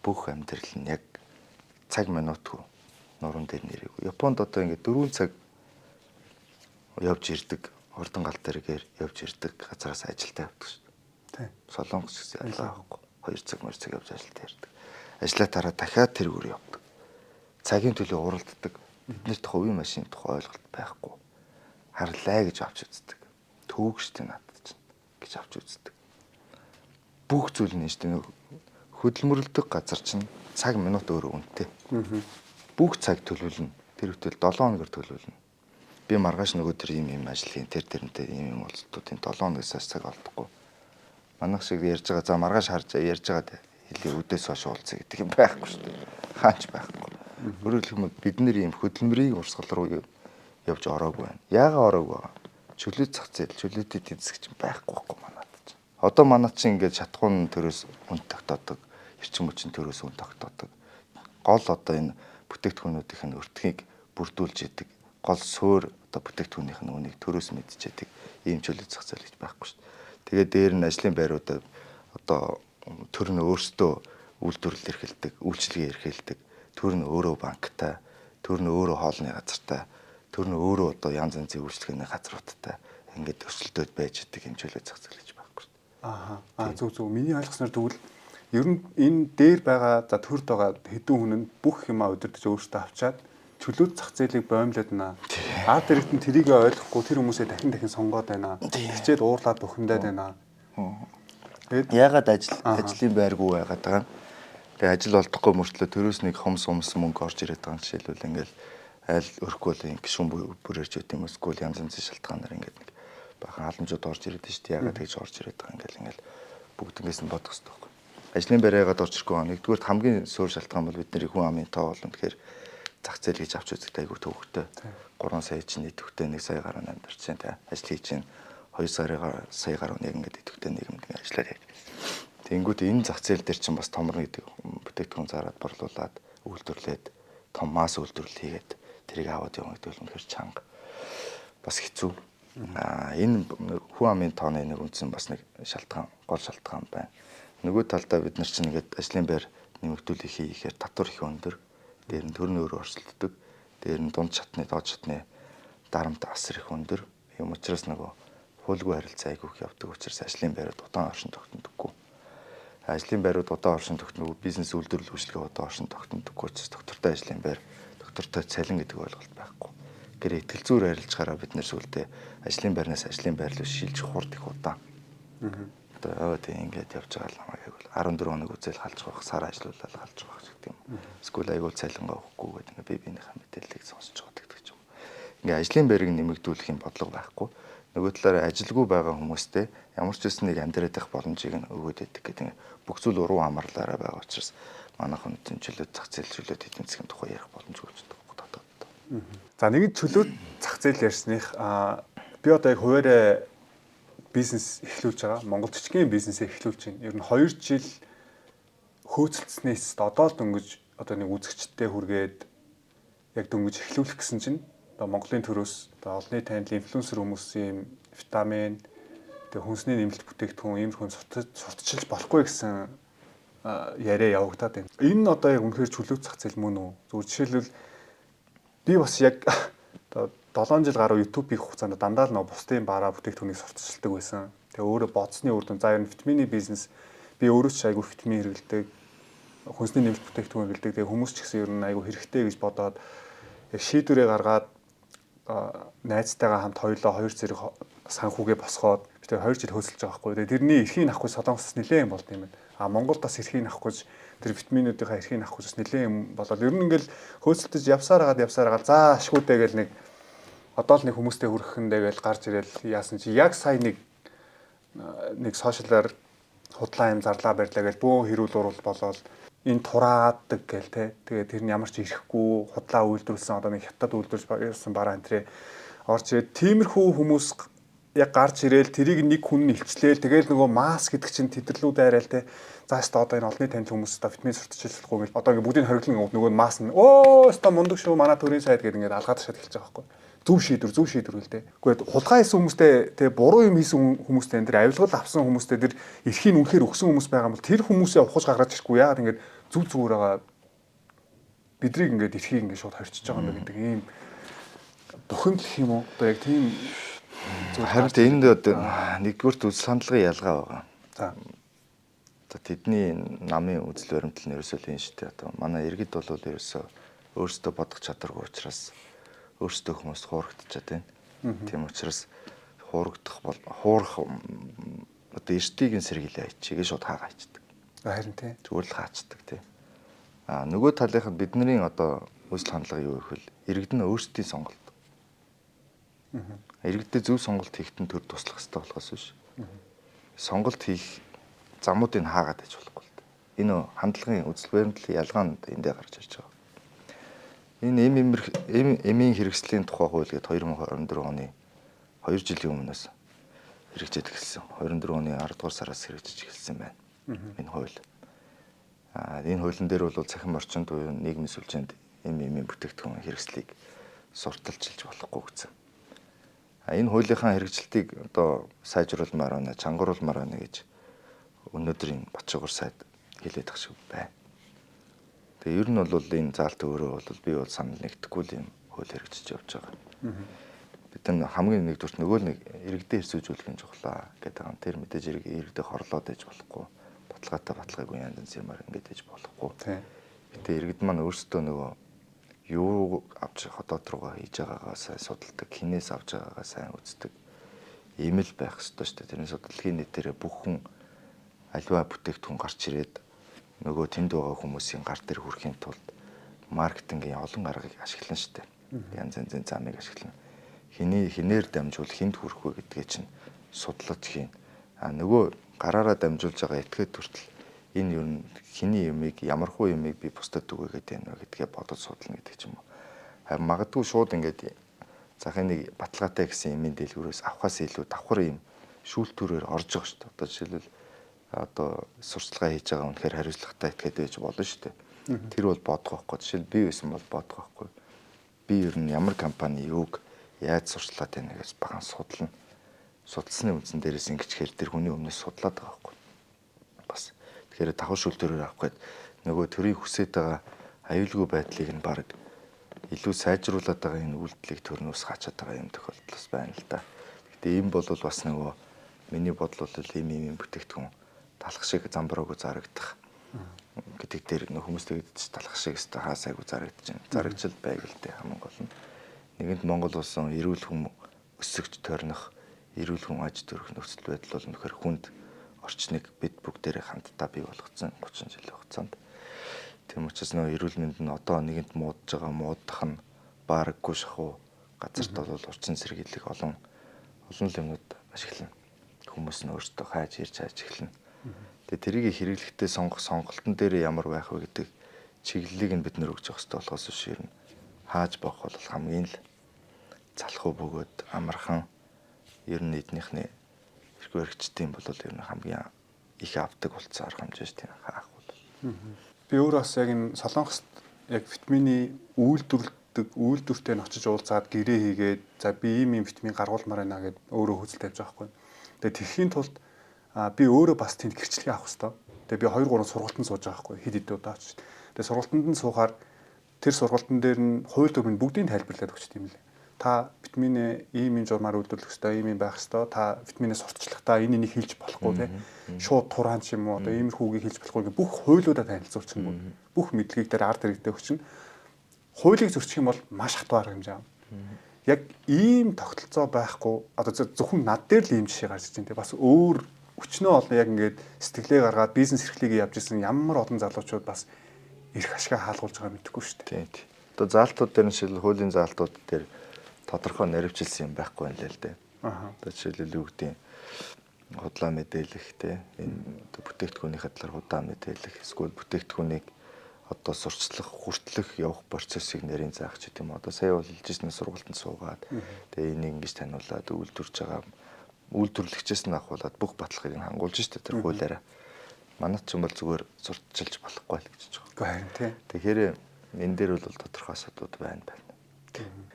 [SPEAKER 2] Бүх амьдрал нь яг цаг минутгүй нуруунд дээр нэрээгүй. Японд одоо ингээд 4 цаг явж ирдэг, хурдан гал дээргээр явж ирдэг газараас ажилдаа явдаг шүү дээ. Тийм. Солонгос гэсэн ялгаа байхгүй. 2 цаг явж ажилдаа ирдэг. Ажлаа тараа дахиад тэр өөр явдаг. Цагийн төлөө уралддаг. Биднэрт хувийн машин тухай ойлголт байхгүй. Харлаа гэж авч үздэг. Төвөг штэ надад чинь гэж авч үздэг. Бүх зүйл нь штэ хөдөлмөрлөдөг газар чинь цаг минут өөрөө үнэтэй. Бүх цаг төлөвлөнө. Тэр хөтөл 7 хоногор төлөвлөнө. Би маргааш нөгөө тэр юм ажил хийн тэрнтэй юм уулзалтуудын 7 хоногоос цаг олдохгүй. Манайх шиг ярьж байгаа за маргааш харж ярьж байгаа хэлий өдөөс хойш уулзъя гэдэг юм байхгүй шүү дээ. Хаач байхгүй. Өөрөөр хэлбэл бид нэр ийм хөдөлмөрийн урсгал руу явж ороогүй байна. Яагаад ороогүй вэ? Чөлөө зах зээл, чөлөөтэй эдийн засаг чинь байхгүй манад чинь. Одоо манад чинь ингээд шатхуун төрөөс үн тогтоодог, эрчим хүчин төрөөс үн тогтоодог. Гол одоо энэ бүтээгдэхүүнүүдийн өртгийг бүрдүүлж идэг. Гол суурь одоо бүтээгдэхүүнийх нь үнийг төрөөс мэдчихэдэг ийм чөлөө зах зээл гэж байхгүй шүү дээ. Тэгээд дээр нь ажлын байруудад одоо төр нь өөрсдөө үйлдвэрлэл эрхэлдэг, үйлчлэгээ эрхэлдэг, төр нь өөрөө банктай, төр нь өөрөө хоолны газартай, төр нь өөрөө одоо янз янзын үйлчлэгээний газруудтай ингээд өрсөлдөд байж идэг юм чөлөө зах зээл гэж байхгүй шүү дээ.
[SPEAKER 3] Зөв. Миний ойлгосноор тэгвэл ер нь энэ дээр байгаа за төрд байгаа хэдэн хүн нь бүх юмаа удирдах өөртөө авчаад чөлөө зах зээлийг боомлоод байна. Ард иргэд нь тэрийг ойлгохгүй тэр хүмүүсээ дахин сонгоод байна. Хичээд уурлаад бухимдаад байна.
[SPEAKER 2] Ягаад ажлын байргүй байгаад байгаа юм. Тэгээ ажил олдохгүй мөртлөө төрөөс нэг хомс мөнгө орж ирээд байгаа жишээлбэл ингээл айл өрөхгүй л ин гişүн бүрэрч өгд юм эсвэл янз янзын шалтгаанаар ингээд нэг бахан халамжууд орж ирээд шүү дээ. Ягаад тэгж орж ирээд байгаа ингээл бүгднээс нь бодох хэрэгтэй байхгүй. Ажлын байраагаад орж ирэхгүй байгаа. Нэгдүгээр хамгийн суур шалтгаан бол бидний хүн амын тоо болно. Тэгэхээр зах зээл гэж авч үзэхдээ айгүй төвөгтэй. 3 сая чинь идэвхтэй 1 сая гаруй амьдарч чинь та ажил хийж чинь 2 сая гаруй нэг ингээд идэвхтэй нийгэмд ингээд ажиллаад яа. Тэнгүүд энэ зах зээл дээр чинь бас томрно гэдэг бүтээгдэхүүн зараад борлуулад үйлдвэрлээд том масс үйлдвэрлэл хийгээд тэрийг аваад явна гэдэг бол үнэхээр чанга бас хэцүү. Энэ хүн амын тооны нэг үндсэн бас нэг шалтгаан, гол шалтгаан байна. Нөгөө талдаа бид нар чинь ингээд ажлын байр нэмэгдүүлэх хийхээр татвар их өндөр. Дээр нь төрний өөр оршилддог. Дээр нь дунд шатны, доод шатны дарамт асар их өндөр. Юм учраас нөгөө хуулгүй харилцаа айгүйх явдаг учраас ажлын байрууд удаан оршин тогтнодоггүй. Ажлын байрууд удаан оршин тогтног, бизнес үйлдвэрлэл үйлчлэгээ удаан оршин тогтнодоггүй учраас доктортой ажлын байр, доктортой цалин гэдэг ойлголт байхгүй. Гэр итгэл зүйр арилжахаараа бид нэр сүлдээ ажлын байрнаас ажлын байр руу шилж хурд их удаан. Одоо тийм ингээд явж байгаа л намайг бол 14 хоног үзэл халж байх, сар ажиллаулаад халж байх гэдэг юм. Эсвэл айгуул цалингаа өгөхгүй гэдэг ингээд би биенийхээ мэдээллийг сонсож байгаа гэдэг юм. Ингээд ажлын байрыг нэмэгдүүлэх юм бодлого байхгүй. Нөгөө талаараа ажилгүй байгаа хүмүүстэй ямар ч үсэн нэг амьдраад байх боломжийг нь өгөөд өгдөг гэдэг бүх зүйл уруу амарлаараа байгаа учраас манайх хүнтэн чөлөө зах зээл чөлөөт эдийн засгийн тухай ярих боломжгүй ч гэдэг.
[SPEAKER 3] За нэг чөлөөт зах зээл ярьсных би одоо яг хуваараа бизнес эхлүүлж байгаа. Монгол жижигхэн бизнесээ эхлүүлж байна. Ер нь 2 жил хөөцөлдснээс одоо л дөнгөж одоо нэг үзэгчтэй хүргээд яг дөнгөж эхлүүлэх гэсэн чинь одоо Монголын төрөөс одоо олонний танил инфлюенсер хүмүүсийн витамин тэгээ хүнсний нэмэлт бүтээгдэхүүн иймэрхүү сурталчилж болохгүй гэсэн яриа явагдаад байна. Энэ нь одоо яг үнэхээр чөлөөт зах зээл мөн үү? Зүгээр жишээлбэл би бас яг одоо 7 жил гаруй YouTube хийх хугацаанд дандаа л нөө бусдын бараа бүтээгдэхүүнийг сурталчилдаг байсан. Тэгээ өөрөө бодсны үр дүн за ер нь витамины бизнес би өөрөө ч айгүй витамин хэрэглэдэг. Хүнсний нэмэлт бүтээгдэхүүн хэрэглэдэг. Тэгээ хүмүүс ч гэсэн ер нь айгүй хэрэгтэй гэж бодоод яг шийдвэрээ гаргаад найзтайгаа хамт хоёулаа 2 зэрэг санхүүгээ босгоод бид 2 жил хөөцөлж байгаа байхгүй. Тэгээ тэрний эрхийг авахгүй Солонгосоос нэлээд юм болд юм байна. Монголд бас эрхийг авахгүй тэр витаминуудынхаа эрхийг авахгүй бас нэлээд юм болоод ер нь ингээл хөөцөлдөж явсаар агаад за ашгүйдээ гэл нэг одоо л нэг хүмүүстэй хүрэхэндээ гэл гарч ирэл яасан чи яг сая нэг сошиалаар худлаа юм зарлаа барьлаа гэл бөөн хэрүүл урал болоод энэ тураадаг гэл те. Тэгээд тэр нь ямар ч ирэхгүй худлаа үйлдвэрлэсэн одоо нэг хятад үйлдвэрлэсэн бараа энтрээ орж ирээд тиймэрхүү хүмүүс яг гарч ирээл тэрийг нэг хүн илчлээл тэгэл нөгөө маск гэдэг чинь тэдэрлүүд айраал те. За хэвээ одоо энэ олонний танил хүмүүс одоо витамин сурталчилж болохгүй гэл одоо ингээ бүгдийг хориглон нөгөө нь маск хэвээ мундаг шүү манай төрийн сайд гэдэг ингээ алгаад ташаад эхэлж байгаа байхгүй. Зөв шийдвэр л дээ. Гэхдээ хулгай хийсэн хүмүүстэй тэгээ буруу юм хийсэн хүмүүстэй энэ авилгал авсан хүмүүстэй тэр эрхийг үнэхээр өгсөн хүмүүс байгаа юм бол тэр хүмүүсээ ухаж гаргаж ирэхгүй яагаад ингээд зүгээр байгаа бидрийг ингээд эрхийг ингээд шууд хорчиж байгаа юм гэдэг ийм бухимд гэх юм уу? Одоо яг тийм
[SPEAKER 2] харин энд одоо нэгдүгээр үзэл хандлагын ялгаа байгаа.
[SPEAKER 3] За.
[SPEAKER 2] Одоо тэдний намын үзэл баримтлал нь ерөөсөө л энэ шүү дээ. Одоо манай иргэд бол ерөөсөө өөрсдөө бодох чадваргүй учраас өөрсдөө хүмүүс хуурагдчихад байна. Тийм учраас хуурах одоо эртийг нь сэргийлээ ачиг шууд хаагаа ичдэг.
[SPEAKER 3] Харин тий.
[SPEAKER 2] Зүгээр л хаачдаг тий. Нөгөө талынхад бидний одоо үзэл хандлага юу вэ гэвэл иргэд нь өөрсдийн сонголт. Иргэдэд зөв сонголт хийхтэн төр туслах хэрэгтэй болохоос биш. Сонголт хийх замуудыг хаагаад иж болохгүй л дээ. Энэ хандлагын үзэл баримтлалын ялгаа нь эндээ гарч ирж байгаа. Энэ эмийн хэрэгслийн тухай хууль гээд 2024 оны 2 жилийн өмнөөс хэрэгжиж эхэлсэн. 24 оны 10 дугаар сараас хэрэгжиж эхэлсэн байна. Энэ хууль. Энэ хуулийн дээр бол цахим орчинд буюу нийгмийн сүлжээнд эмийн бүтээгдэхүүн хэрэгслийг сурталчилж болохгүй гэсэн. Энэ хуулийнхаа хэрэгжилтийг одоо сайжруулмаар байна, чангаруулмаар байна гэж өнөөдрийн Батшигур сайд хэлээд тах шиг байна. Тэгээ ер нь бол энэ заалт өөрөө бол би бол санал нэгдэхгүй л юм хууль хэрэгжиж явж байгаа. Бид нар хамгийн нэгдүгürt нөгөө нэг иргэдээ хэрсүүжүүлэх нь чухлаа гэдэг юм. Тэр мэдээж иргэдээ хорлоод ээж болохгүй. Баталгаагүй янз янз юмар ингэж ээж болохгүй. Гэтэ иргэд маань өөрсдөө нөгөө юу авч хотод руугаа хийж байгаагаа сайн судалдаг, хинээс авч байгаагаа сайн үздэг. Ийм л байх ёстой шүү дээ. Тэрний судалгийн нэтээр бүх хүн альва бүтээгдэхүүн гарч ирээд нөгөө тэнд байгаа хүмүүсийн гар дээр хүрэхийн тулд маркетингийн олон аргыг ашиглана шүү дээ. Янз янзын замыг ашиглана. Хинээр дамжуул хинд хүрэх вэ гэдгээ чинь судлаж хийн. Нөгөө гараараа дамжуулж байгаа этгээд хүртэл энэ юу хиний юмыг ямархуу юмыг би бусдад түгээгээд байна гэдгээ бодож судлана гэдэг ч юм уу. Харин магадгүй шууд ингээд захын нэг баталгаатай гэсэн юмын дэлгүүрээс авахаас илүү давхар юм шүүлтүүрээр орж байгаа шүү дээ. Одоо жишээлбэл одоо сурчлагаа хийж байгаа үнэхээр хариуцлагатай этгээд байж болно шүү дээ. Тэр бол бодох байхгүй. Жишээл би байсан бол бодох байхгүй. Би ер нь ямар компани юуг яаж сурчлаад байна гэж баган судална. Судалсны үндсэн дээрээс ингэчхээр тэр хүний өмнөөс судлаад байгаа байхгүй. Бас тэгэхээр давхар шүүлтүүрээр авах гээд нөгөө төрийн хүсэж байгаа аюулгүй байдлыг нь баг илүү сайжруулад байгаа энэ үйлдэлийг төрнөөс хаачаад байгаа юм тохиолдол бас байна л да. Гэхдээ ийм бол бас нөгөө миний бодлол ийм бүтээгдэхүүн талах шиг замбараагүй зарагдах гэдэг дээр нөх хүмүүстэй гэдэж талах шиг өстой хаасайгүй зарагдаж байна. Зарагдчил байг л дээ хамгийн гол нь. Нэгэнт Монгол улсын эрүүл хүм өсөгч тойрнох эрүүл хүн аж төрөх нөхцөл байдал бол нөхөр хүнд орчныг бид бүгдээрээ хамтдаа бий болгоцсон 30 жилийн хугацаанд. Тийм учраас нөө эрүүл мэнд нь одоо нэгэнт муудаж байгаа муудах нь баараггүй шахуу газарт бол урчин сэргийлэх олон юмнууд ашиглана. Хүмүүс нь өөрсдөө хайж ирж хайж эхэлнэ. Тэгээ тэрийг хэрэглэхдээ сонгох сонголтын дээр ямар байх вэ гэдэг чиглэлийг нь бид нэр өгч явах хэрэгтэй болохоос биш юм. Хааж бавах бол хамгийн л залхуу бөгөөд амархан ер нь эднийхний эрх баригчдын бол ер нь хамгийн их авдаг болцсон арга хэмжээ шүү дээ хаах бол.
[SPEAKER 3] Би өөрөө бас яг энэ Солонгост яг витамины үйлдвэртэй нь очиж уулзаад гэрээ хийгээд за би ийм витамин гаргуулмаар байна гэд өөрөө хөдөл тавьж байгаа хгүй. Тэгээ тэрхийн тулд би өөрөө бас тэнд гэрчлэгээ авах хэрэгтэй. Тэгээ би 2-3 сургалтанд сууж байгаа хгүй хэд хэдэн удаач. Тэгээ сургалтанд нь суухаар тэр сургалтын дээр нь хууль дүрмийн бүгдийг тайлбарлаад өгч тийм лээ. Та витамин ийм журмаар үйлдвэрлэх ёстой, ийм байх ёстой. Та витаминээс сурталчлахдаа энэ энийг хийж болохгүй тийм. Шууд турaan ч юм уу одоо иймэрхүүгийг хийж болохгүй гэх бүх хуулиудаа танилцуулчихна. Бүх мэдлэгийг дээр ард иргэдэд өгчин. Хуулийг зөрчих юм бол маш хатуу арга хэмжээ. яг ийм тогтолцоо байхгүй одоо зөвхөн над дээр л ийм жишээ гарч ирж байна те бас өөр өчнөө олон яг ингээд сэтгэлээ гаргаад бизнес эрхлийг явж исэн ямар олон залуучууд бас эрх ашгаа хаалгуулж байгаа мэдэхгүй шүү дээ.
[SPEAKER 2] Тийм. Одоо заалтууд дээр нь шил хуулийн заалтууд дээр тодорхой наривчилсан юм байхгүй байна л дээ. Одоо жишээлбэл юу гэдэг худлаа мэдээлэх те энэ одоо бүтээгдэхүүнийхээ талаар худаа мэдээлэх эсвэл бүтээгдэхүүнийг одоо сурчлах, хүртлэх явах процессыг нарийн заах ч гэдэм. Одоо сая бол хэлжсэн сургалтанд суугаад тэгээ энийг ингэж таниулаад үйлдвэрж байгаа үйлдвэрлэгчээс нь ахуулаад бүх баталгааг нь хангуулж штэ тэр хуулиараа. Манайд ч юм бол зүгээр сурталчилж болохгүй л гэж байгаа.
[SPEAKER 3] Харин тийм.
[SPEAKER 2] Тэгэхээр энэ дээр бол тодорхой асуудлууд байна.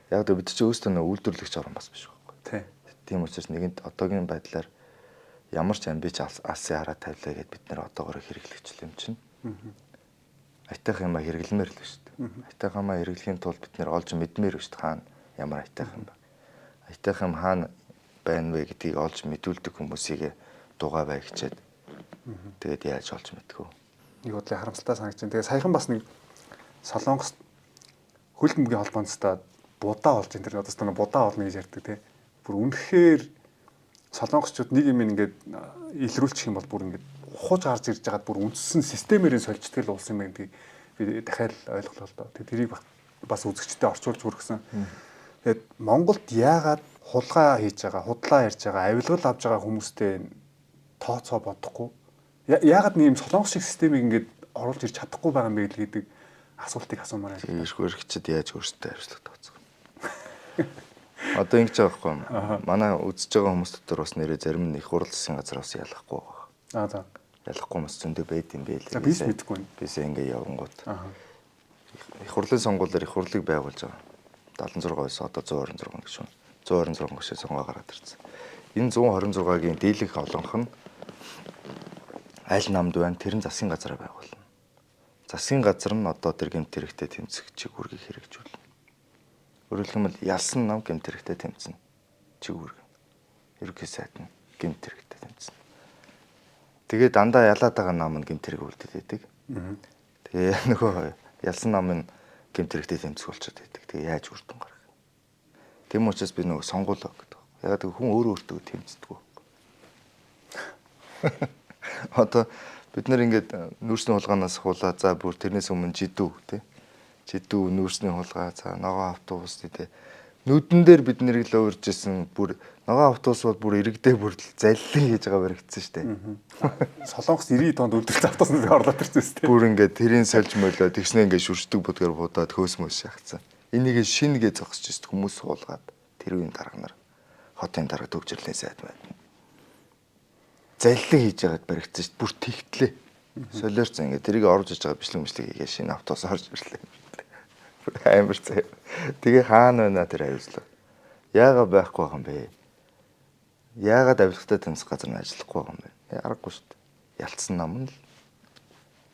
[SPEAKER 2] Яг л бид чинь өөрсдөө үйлдвэрлэгч орн бас биш байхгүй. Тийм учраас нэгэнт одоогийн байдлаар ямар ч амбич алсын хараа тавилаа гэдээ бид нэр одоогоор хэрэглэгч юм чинь. Айтайх юм хэрэглэмээр л шүү дээ. Айтайх юм хэрэглэхийн тулд бид нэр олж мэдмээр шүү дээ. Хаана ямар айтайх юм бэ? Айтайх юм хаана байна вэ гэдгийг олж мэдүүлдэг хүмүүсийг дугаа бай гэчээд тэгээд яаж олж мэдгүү.
[SPEAKER 3] Нэг бодлоо харамсалтай санагдаж байна. Тэгээ саяхан бас нэг Солонгос хөл бөмбөгийн холбооноостой будаа болж энэ төр одоос нэг будаа олно гэж ярьдаг тий. Бүр үнэхээр солонгосчууд нэг юм ингээд илрүүлчих юм бол бүр ингээд ухаж гарч ирж байгаад бүр үндсэн системээрээ сольждаг л улс юм байна гэдгийг би дахиад ойлголоо л доо. Тэгээ тэрийг бас үзэгчтэй орчуулж хүргэсэн. Тэгээд Монголд яагаад хулгай хийж байгаа, худлаа ярьж байгаа, авилгал авж байгаа хүмүүстэй тооцоо бодохгүй. Яагаад нэг юм солонгос шиг системийг ингээд оруулж ирж чадахгүй байгаа юм бэ гэдэг асуултыг асуумаар байна.
[SPEAKER 2] Ирэх хэрэгчид яаж өөрсдөө хариуцлага тооцох вэ? Одоо ингэж байгаа байхгүй юу? Манай үзэж байгаа хүмүүс дотор бас нэрээ зарим нь их хурал засгийн газар бас ялахгүй байгаа.
[SPEAKER 3] За.
[SPEAKER 2] Ялахгүй хүмүүс зөндөө байд юм бэ л.
[SPEAKER 3] Бис мэдэхгүй байна.
[SPEAKER 2] Бисээ ингээ явангууд. Их хурлын сонгуулиар их хурлыг байгуулж байгаа. 76-аас одоо 126 гэж байна. 126 гишээ сонгоо гараад ирсэн. Энэ 126-гийн дийлэнх олонх нь аль намд байна? Тэр нь засгийн газараа байгуулна. Засгийн газар нь одоо тэр гэмт хэрэгтэй тэмцэх чиг үүргийг хэрэгжүүлнэ. Өөрөөр хэлбэл ялсан нам гэмт хэрэгтэй тэмцэнэ. Чиг үүрэг. Ерөнхий сайд нь гэмт хэрэгтэй тэмцэнэ. Тэгээ дандаа ялаад байгаа нам нь гэмт хэрэг үлдээд байдаг. Тэгээ нөгөө ялсан нам нь гэмт хэрэгтэй тэмцэх болчиход байдаг. Тэгээ яаж үрдэн гарах. Тэм учраас би нөгөө сонгуулаа гэдэг. Яг хүн өөрөө өөртөө тэмцдэг. Одоо бид нар ингээд нүүрсний хулгаанаас хуулаа за бүр тэрнээс өмнө жидүү тий. Жидүү нүүрсний хулгай за ногоо автобус тий. Нүдэн дээр бид нэрийг л өөрж исэн бүр ногоо автобус бол бүр иргэдээ бүр заллин хийж байгаа баригдсан шүү дээ.
[SPEAKER 3] Солонгос 90 тонн үйлдвэрлэлт автобусны орлоод ирсэн шүү дээ.
[SPEAKER 2] Бүр ингээд тэрийн сольж молоо тэгснэ ингээд шүршдэг будгаар будаад хөөсмөс шахацсан. Энийг шингээ зогсож ирсэн хүмүүс суулгаад тэр үеийн дарга нар хотын дарга төгжрлээ сайд байна. Заллин хийж байгаад баригдсан шүү дээ. Бүр тэгтлээ. Солиорцсон ингээд тэрийг оруулж иж байгаа бичлэг хийгээ шинэ автобус орж ирлээ. Амар цаа. Тэгээ хаана байна тэр хариуцлага? Яагаад байхгүй байгаа юм бэ? Яагаад авилгатай тэмцэх газар нь ажиллахгүй байгаа юм бэ? Аргагүй шүү дээ. Ялцсан нам нь л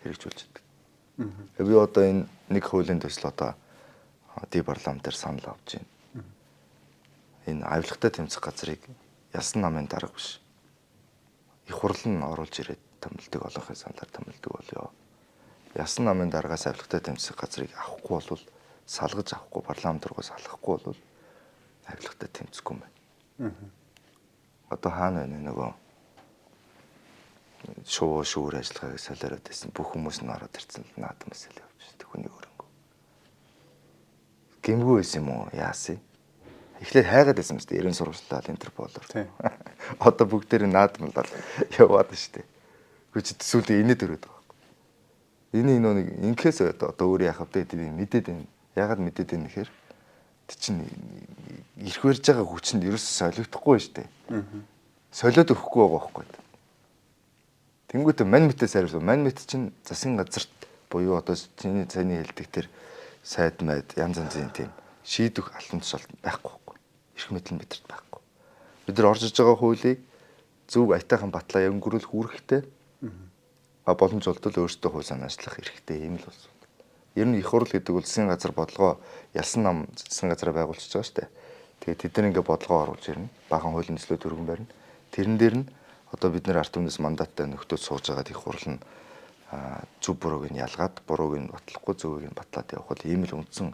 [SPEAKER 2] хэрэгжүүлж байдаг. Би одоо энэ нэг хуулийн төсөл одоо ди парламентээр санал авч байна. Энэ авилгатай тэмцэх газрыг ялсан намын дарга биш. Их хурл нь оруулж ирээд томилдог олонхын саналаар томилдог болёо. Ялсан намын даргаас авилгатай тэмцэх газрыг авахгүй бол салгаж авахгүй парламент руу салгахгүй бол авилгатай тэмцэхгүй юм байна. Одоо хаана байна нөгөө шүүр ажиллагааг солиороод байсан бүх хүмүүс нь ороод ирсэн л наадам эсэл явж байгаа хүний өрөнгө. Гэмгүй байсан юм уу? Яасан? Эхлээд хайгаад байсан мэт 90 сурвалжлал интерполоор. Одоо бүгдээр наадам л яваад штэ. Гүч төсөөлөд инээд өрөөд байгаа. Энэ нэг инкээс одоо өөр яах вэ гэдэг мэдээд байна. Ягаад мэдээд байна гэхээр чинь ирэх барьж байгаа хүчинд ерөөсөө солигдохгүй штэ. Солиод өгөхгүй байгаа байхгүй. Тэнгүүтээ мань мэтээс хариулсан. Мань мэт чинь засгийн газарт буюу одоо чиний цайны хэлдэг тэр сайд майд янз янзын тийм шийдвэх албан тушаал байхгүй байхгүй. Ирэх мэт нь бидэрт байхгүй. Бид нар орж иж байгаа хуулийг зөв аятайхан батлаа өнгөрүүлэх үүрэгтэй. Боломж олдвол өөрсдөө хууль санаачлах хэрэгтэй юм л болсон. Ер нь их хурл гэдэг бол засгийн газар бодлогоо ялсан нам засгийн газараа байгуулчихж байгаа шүү дээ. Тэгээд тэд нар ингээ бодлогоо оруулж ирнэ. Баахан хуулийн төслөө төргөн барина. Тэрэн дээр нь одоо бид нар ард түмнээс мандаттай нөхдөд сууж байгаа их хурл нь зөв бурууг нь ялгаад бурууг нь батлахгүй зөвийг нь батлаад явах бол ийм л үндсэн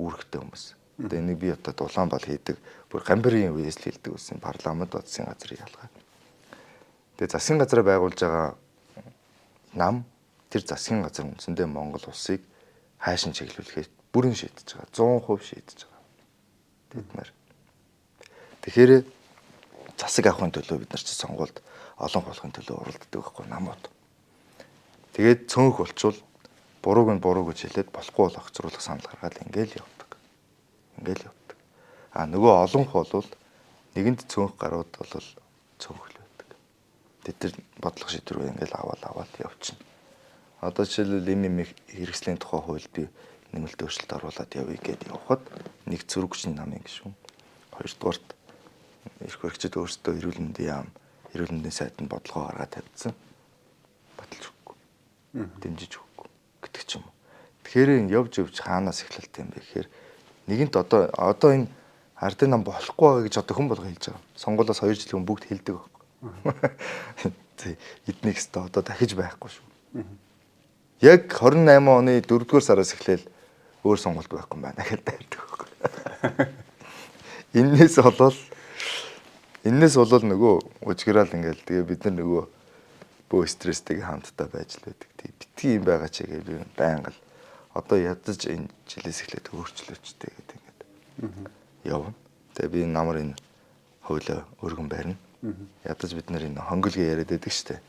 [SPEAKER 2] үүрэгтэй хүмүүс. Одоо энийг би одоо Улаанбаатар хийдэг. Бүр Гамбарын үеэс л хийдэг гэсэн парламент засгийн газрын ялгаа. Тэгээ засгийн газраа байгуулж байгаа нам тэр засгийн газар үндсэндээ Монгол улсыг хайшин чиглүүлэхээр бүрэн шийдэж байгаа. 100% шийдэж байгаа. Тэднэр. Тэгэхээр засаг авахын төлөө бид нар чи сонгуульд олон болохын төлөө уралддаг байхгүй намууд. Тэгээд цөөнх болчвол бурууг нь буруу гэж хэлээд болохгүй бол огцруулах санал гаргаад ингээл явдаг. А нөгөө олонх бол нэгэнд цөөнх гарууд бол цөөнх л байдаг. Тэд бодлого шийдвэр ингээл аваад явчихна. Одоо жишээлбэл им хэрэгслийн тухай хууль би нэмэлт өөрчлөлт оруулаад явъя гэдээ явхад нэг зөрөгчн намын гишүүн. Хоёрдугаарт эрх баригчид өөрсдөө эрүүл мэндийн сайданд бодлогоо гаргаад тавьдсан. Баталж өгөхгүй. Дэмжиж өгөхгүй гэдэг ч юм уу. Тэгэхээр явж хаанаас эхлэлт юм бэ гэхээр нэгэнт одоо энэ ардын нам болохгүй гэж одоо хэн болго хэлж байгаа. Сонгуулиас 2 жил бүгд хэлдэг байхгүй. Эднийг өстө одоо дахиж байхгүй шүү. Яг 28 оны 4-р сараас эхлээл өөр сонголт байхгүй юм байна гэхэд байдаг байхгүй. Эннээс болол нөгөө ужгираал ингээл тэгээ бид нар нөгөө бөө стресстэйг хамтдаа байж л байдаг. Битгий юм байгаа ч гэвэл байнга л одоо ядаж энэ жилээс эхлээд өөрчлөөчтэй гэдэг ингээд явна. Тэгээ би намар энэ хуулиа өргөн барина. Ядаж бид нар энэ хонголгийн яриад байдаг штэ.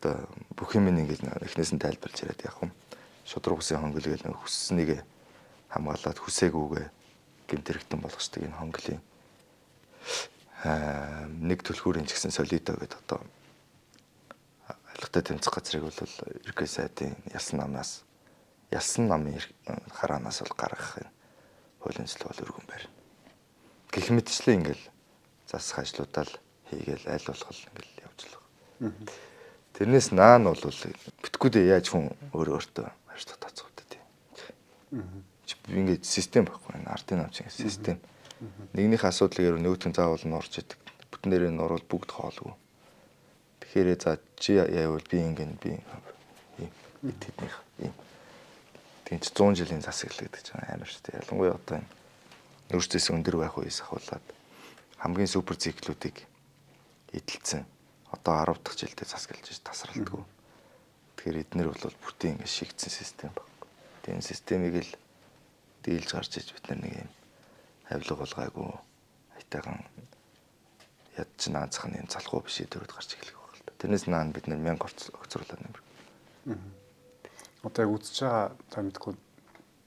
[SPEAKER 2] Одоо бүх юм ингээд эхнээс нь тайлбарлаж яриад явах юм. Шудраг усын хонголыг л хүсснийг хамгаалаад хүсээгүйгээ гэмтэрэгтэн болгочтой энэ хонголын нэг түлхүүрийн ч гэсэн солидо гэдэг одоо алхтай тэмцэх газрыг бол ерхий сайдын ялсан намын хараанаас бол гаргах энэ хуулийн зөвлөл бол өргөн барина. Гэх мэтчлээ ингээл засах ажлуудаа л хийгээл аль болох ингээл явж л байгаа. Тэрнээс наан бол битгүү дээ яаж хүн өөртөө ажлаа тооцоолдог тийм. Ингээд систем байхгүй энэ ардын намчин систем. Нэгнийх асуудлыг нөгөөтгөн заавал нь орж идэг. Бүтнээрээ нь орвол бүгд хоолгүй. Тэгэхээр за чи яавал би ингэн би тэднийх юм. Тинч 100 жилийн засаг л гэдэг чинь амар шүү дээ. Ялангуяа одоо энэ өөрсдөөс өндөр байх үеэс ахуулаад хамгийн супер циклүүдийг эдэлсэн. Одоо 10 дахь жилдээ засаглаж тасралтгүй. Тэгэхээр эднэр бол бүртийн ингэ шигдсэн систем байхгүй. Тэгээ энэ системийг л дийлж гарч иж бид нэг юм хавлаг болгаагүй айтайхан ядч наацх нь юм залхуу биш дөрөд гарч эхлэх байх л та. Тэрнээс наан бид 1000 огцруулаад нэмэр.
[SPEAKER 3] Одоо яг үзэж байгаа та мэдгүй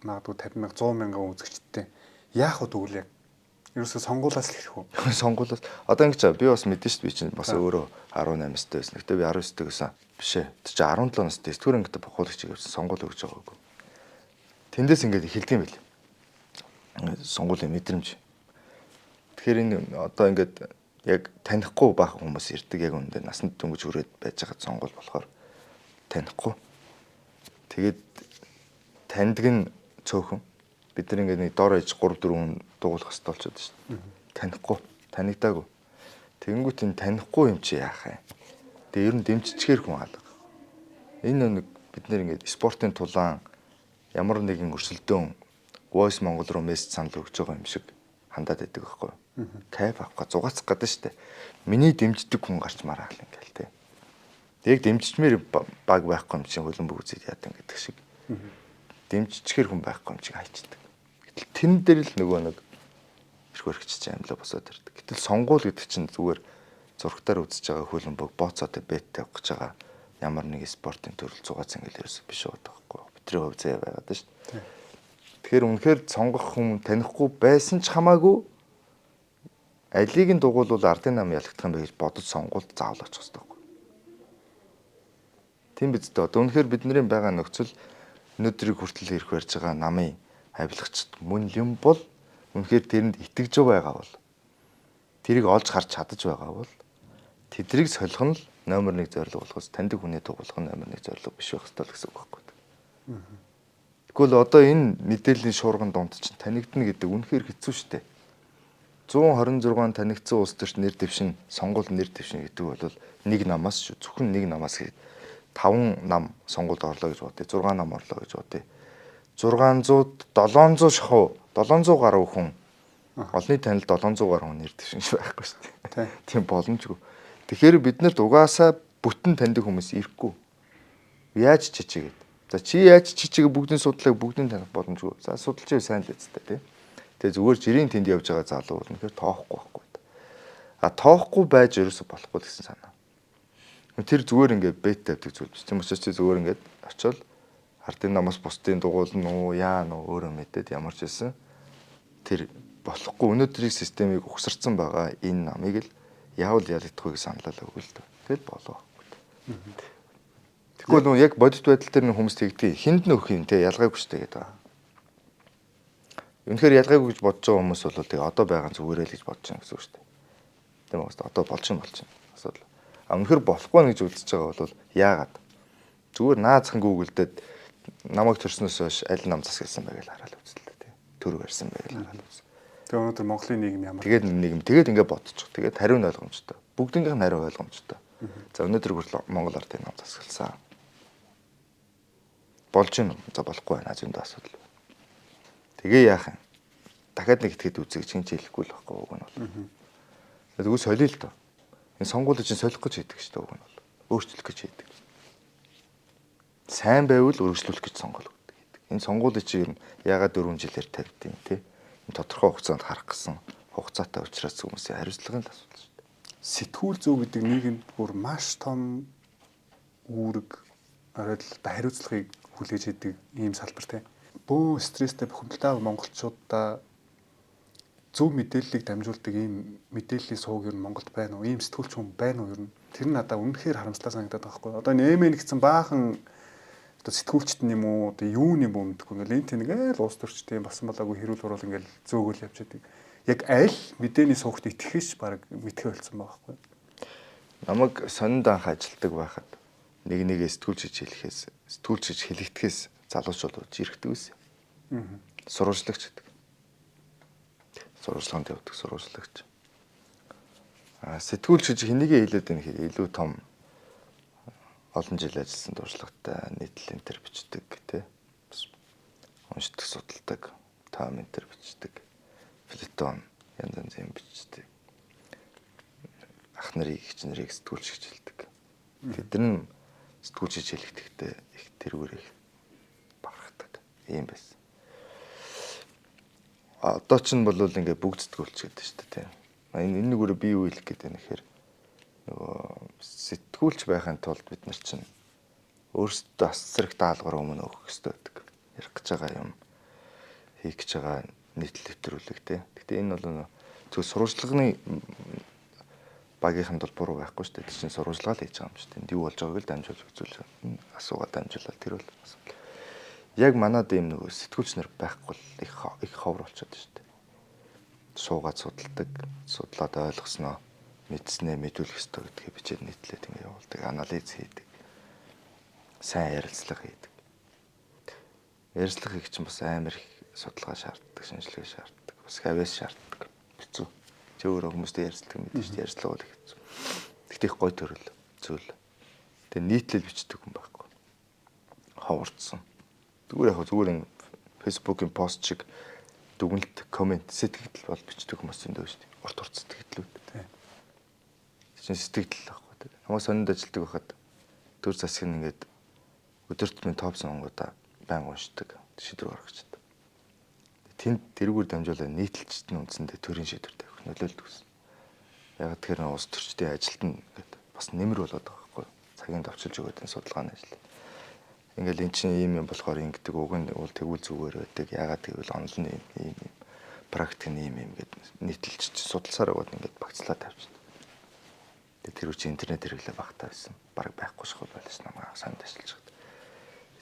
[SPEAKER 3] магадгүй 50,000 100,000 үзэгчтэй яах вэ тэгвэл яг ерөөсөө сонгуулаас л ирэх үү?
[SPEAKER 2] Сонгуулаас одоо ингэж би бас мэдэн шүү дээ би чинь бас өөрөө 18 настай байсан. Гэтэ би 19 гэсэн биш ээ. Тэр чинь 17 настай. Тэтгэвэр ангид бохоолагч гэсэн сонгуул өгч байгаагүй. Тэндээс ингэж эхэлдэг юм байл. Сонгуулийн мэдрэмж. Тэгэхээр энэ одоо ингээд яг танихгүй байх хүмүүс ирдэг яг үүндээ насанд дөнгөж хүрээд байж байгаа сонгуул болохоор танихгүй. Тэгээд таньдаг нь цөөхөн. Бид нар ингээд нэг дор ээж 3 4 хүн дуулах хэрэгтэй болчиход шүү дээ. Танихгүй, танигдаагүй. Тэгэнгүүт энэ танихгүй юм чи яах вэ? Тэгээ ер нь дэмжчихээр хүн алга. Энэ нэг бид нар ингээд спортын тулаан ямар нэгэн өрсөлдөөн Voice Монгол руу мессеж санал өгч байгаа юм шиг хандаад байдаг байхгүй юу? Кайф авах зугаацах гэдэг шүү дээ. Миний дэмждэг хүн гарчмаар хаал ингээл тэ. Яг дэмжичмээр баг байхгүй юм чинь хөлөн бүгд яадан гэдэг шиг. Дэмжчихэр хүн байхгүй юм шиг хайчдаг. Гэтэл тэн дээр л нөгөө нэг эрх баригч амьлаа босоод ирдэг. Гэтэл сонгуул гэдэг чинь зүгээр зургатаар үзэж байгаа хөлөн бүг бооцоотой бет тавих гэж байгаа ямар нэг спортын төрөл зугаац ингээл ерөөсөө биш байдаг байхгүй юу? Бидний хувь заяа байгаад шүү дээ. Тэгэхээр үнэхээр сонгох хүн танихгүй байсан ч хамаагүй алийг нь дугуйлвал ардын нам ялагдах юм бэ гэж бодож сонгуульд заавал очих хэрэгтэй байхгүй. Тийм биз дээ. Одоо үнэхээр бидний байгаа нөхцөл өнөөдрийг хүртэл ирэх барьж байгаа намын авилгач мөн юм бол үнэхээр тэрэнд итгэж байгаа бол тэрийг олж харж чадаж байгаа бол тэдрийг солих нь л номер 1 зорилго болохоос таньдаг хүний дугуулах нь номер 1 зорилго биш байх ёстой л гэсэн үг байхгүй. Тэгвэл одоо энэ мэдээллийн шуурган донд чинь танигдна гэдэг үнэхээр хэцүү шттэ. 126 танигдсан улс төрч нэр дэвшин сонгуул нэр дэвшин гэдэг бол нэг намаас шүү. Зөвхөн нэг намаас 5 нам сонгуульд орлоо гэж бодъё. 6 нам орлоо гэж бодъё. 600 700 шахуу 700 гаруй хүн олонний танил 700 гаруй хүн нэрдэг шиг байхгүй шүү дээ. Тийм боломжгүй. Тэгэхээр бид нарт угаасаа бүтэн таньдаг хүмүүс ирэхгүй. Яаж чичээгээд. За чи яаж чичээгээ бүгдийн судлааг бүгдийн таних боломжгүй. За судалж яв сайн л үсттэй тий. Тэгээ зүгээр жирийн тэнд явж байгаа залуу бол үнэхээр тоохгүй байхгүй. А тоохгүй байж ерөөсө болохгүй гэсэн санаа. Тэр зүгээр ингээд бет тавьдаг зүйл биш. Тийм учраас чи зүгээр ингээд очивол хардын намаас бусдын дугуулна уу, яа нөө өөрөө мэдээд ямар ч байсан тэр болохгүй өнөөдрийн системийг угсарсан байгаа энэ намыг л яавал ялагдахгүйг саналаа өгөө л дээ. Тэгэл болоо. Тэгвэл нөө яг бодит байдал дээр хүмүүс тэгдэг. Хинд нөх юм те ялгаагүй шүү дээ гэдэг. Үнэхээр ялгаагүй гэж бодож байгаа хүмүүс бол тэгээ одоо байгаа зүгээрээ л гэж бодож байгаа гэсэн үг шүү дээ. Тийм үү? Одоо болж юм. Асуудал. А үнэхээр болохгүй нэ гэж үзэж байгаа бол яагаад? Зүгээр наацхан гүгэлдээд намайг төрснөөс хойш аль нам засгалсан байг л хараад үзлээ тий. Төр барьсан байг л хараад үз.
[SPEAKER 3] Тэгээ өнөөдөр Монголын нийгэм ямар?
[SPEAKER 2] Тэгээд ингээд бодчих. Тэгээд хариу нь ойлгомжтой. Бүгдийнх нь хариу ойлгомжтой. За өнөөдөр хүртэл Монгол ардын нам засгалсан. Болж юм. За болохгүй байна зөндөө асуудал. Тэгээ яах юм? Дахиад нэг итгэхэд үзье гэж чинь хэлэхгүй л байхгүй уг нь бол. Тэгвэл солио л доо. Энэ сонгуулийг чинь солих гэж хийдэг шүү дээ уг нь бол. Өөрчлөх гэж хийдэг. Сайн байвал өргөжлүүлэх гэж сонгол гэдэг. Энэ сонгуулийг чинь ягаад 4 жилээр тавьдیں۔ Тэ? Энэ тодорхой хугацаанд харах гэсэн хугацаатай учраас хүмүүсийн хариуцлагын л асуудал шүү дээ.
[SPEAKER 3] Сэтгүүл зүй гэдэг нийгэмд бүр маш том үүрэг оройдлоо хариуцлагыг хүлээж идэг ийм салбар те. Бөө стресстэй бухимдалтай монголчуудаа зөв мэдээллийг дамжуулдаг ийм мэдээллийн сууг ер нь Монголд байна уу? Ийм сэтгүүлч хүн байна уу ер нь? Тэр нь надад үнэхээр харамслаа санагдаад байгаа хгүй. Одоо нэмэн гэсэн баахан одоо сэтгүүлчт юм уу? Одоо юу юм бэ мэдгүй. Ингээл энэ тэнгээл уус төрчтэй болсон болоогүй хэрүүл уруул ингээл зөөгөл явж идэг. Яг аль мэдээний суугт итгэхэж баг мэдхээ болсон байгаа хгүй.
[SPEAKER 2] Намайг сонинд анх ажилтдаг байхад нэгээ сэтгүүлч гэж хэлэхээс сэтгүүлч гэж хэлэгдэхээс залуучууд урьж ирэхдэг байсан. Сурвалжлагч гэдэг. Сурвалжлаганд явдаг сурвалжлагч. Сэтгүүлч гэж хэнийгээ хэлээд байна гэхээр илүү том олон жил ажилласан туршлагатай нийтлэл энтер бичдэг тий. Уншдаг судалдаг, том энтер бичдэг. Филетон янз юм бичдэг. Ах нарыг хич нарыг сэтгүүлч гэж хэлдэг. Тэд нар сэтгүүлч гэж хэлэхдээ их тэрүүр их барахдаг. Ийм байсан. Одоо ч нь бол ингээ бүгд сэтгүүлч гэдэг шүү дээ тийм. Энэ нэг үрэ би юу хэлэх гээд байна гэхээр нөгөө сэтгүүлч байхын тулд бид нар чинь өөрсдөө ас зэрэг даалгавар өмнө өгөх хэрэгтэй байдаг. Ярих гэж байгаа юм хийх гэж байгаа нийтлэл нэвтрүүлэг тийм. Гэхдээ энэ бол зөв сурвалжлагын багийнхан бол буруу байхгүй шүү дээ. Тэр чинь сурвалжлага л хийж байгаа юм шүү дээ. Энд юу болж байгааг л дамжуулж үзүүл асуугаад дамжуулаад тэр бол асуудал. Яг манад ийм нөгөө сэтгүүлч нар байхгүй их ховор болчиход шүү дээ. Суугаад судалдаг, судлаад ойлгосноо мэдснээ мэдүүлэх ёстой гэдгийг бичээд нийтлээд ингэ явуулдаг, анализ хийдэг. Сайн ярилцлага хийдэг. Ярилцлага хийх чинь бас амар их судалгаа шаарддаг, шинжилгээ шаарддаг, бас хавьяас шаарддаг. Хэцүү. Чи өөрөө хүмүүстэй ярилцдаг мэдэн шүү дээ. Ярилцлага бол хэцүү. Тэгтээ их гой төрөл зүйл. Тэгээ нийтлэл бичдэг хүн байхгүй. Ховорцсон. Зүгээр Facebook-ийн пост шиг дүгнэлт, комент, сэтгэл бол бичдэг хүмүүс юм дөө шүү дээ. Урт сэтгэлүүд. Тийм. Чинь сэтгэл байхгүй. Намайг сонинд ажилтдаг байхад төр засаг нь ингээд өдөрт минь топ сонгуудаа байнг уншдаг. Шийдвэр гаргачдаг. Тэнд тэрүүгээр дамжуулаад нийтлэлчт нь үндсэндээ төрийн шийдвэр тавих нөлөөлдөг гэсэн. Яг тэгэхээр улс төрчдийн ажилд нь ингээд бас нэмэр болоод байгаа байхгүй. Цагийн давчилж өгöd энэ судалгааны ажил. Ингээл эн чинь ийм юм болохоор ингэдэг уг нь бол тэгвэл зүгээр байдаг. Ягаад гэвэл онол нь ийм практик нь ийм гэдэг нийтлэлч судалсаар байгаад ингээд багцлаа тавьчихсан. Тэр үчи интернет хэрэглээ багтаа байсан. Бараг байхгүй шахал байлаа намайг санд ажиллаж хад.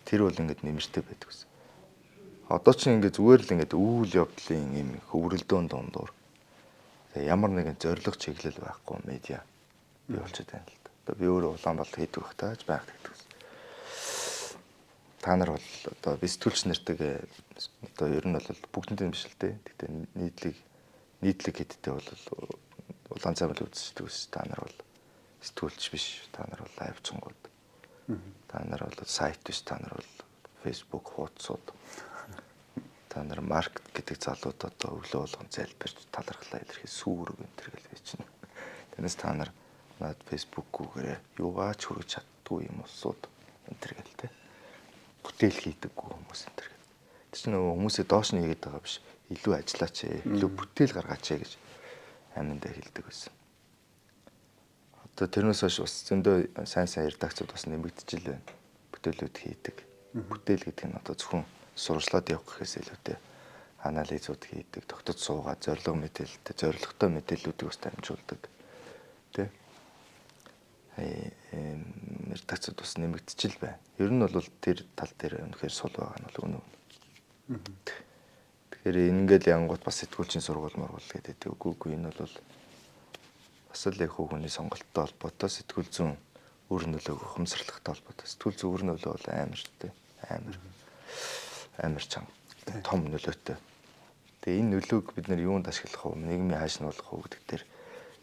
[SPEAKER 2] Тэр бол ингээд нэмэртэй байдаг гэсэн. Одоо ч ингээд зүгээр л ингээд үйл явдлын ийм хөврөлдөөн дундуур ямар нэгэн зориг чиглэл байхгүй медиа бий болчиход байна л да. Одоо би өөрөө Улаанбаатар хийдэг байх тааж байх гэдэг. Та нар бол одоо би сэтгүүлч нартай одоо ер нь бол бүгдэндээ биш л дээ. Гэхдээ нийтлэг хэдтэй бол улаан цамал үздэг ус. Та нар бол сэтгүүлч биш. Та нар бол лайв чонгууд. Та нар бол сайт биш. Та нар бол Facebook хуудасууд. та нар маркет гэдэг залууд одоо өглөө болгон залбирч талархлаа илэрхий сүрэг энэ төр гэл би чинь. Тэрнээс та нар наад фэйсбүүкгүйгээр юугаач хүргэж чаддгүй юм улсууд энэ төр гэл те. Бүтээл хийдэггүй хүмүүс энэ төр гэл. Тэр чинь нөгөө хүмүүсээ доош нь хийгээд байгаа биш. Илүү ажиллаач ээ, илүү бүтээл гаргаач ээ гэж аминдаа хэлдэг байсан. Одоо тэрнээс хойш бас зөндөө сайн редакцууд бас нэмэгдэж байна. Бүтээлүүд хийдэг. Бүтээл гэдэг нь одоо зөвхөн сурвалжлаад явах гэхээс илүүтэй анализууд хийдэг, тогтож суугаад зорилго мэдээлэлтэй, зорилготой мэдээллүүдийг бас дамжуулдаг. Тэ? Редакцууд бас нэмэгдэж байна. Ер нь бол тэр тал дээр үнэхээр сул байгаа нь бол үнэн. Тэгэхээр ингээл янгууд бас сэтгүүлчийн сургууль моргуул гэдэг. Үгүй энэ бол бас л яг хүний сонголттой холбоотой сэтгүүл зүйн үр нөлөөг ухамсарлагтай холбоотой. Сэтгүүл зүйн үр нөлөө бол амар шүү дээ. Амар чанга. Том нөлөөтэй. Тэгээ энэ нөлөөг бид нар юунд ашиглах вэ? Нийгмийн хааш нь болох вэ гэдэг дээр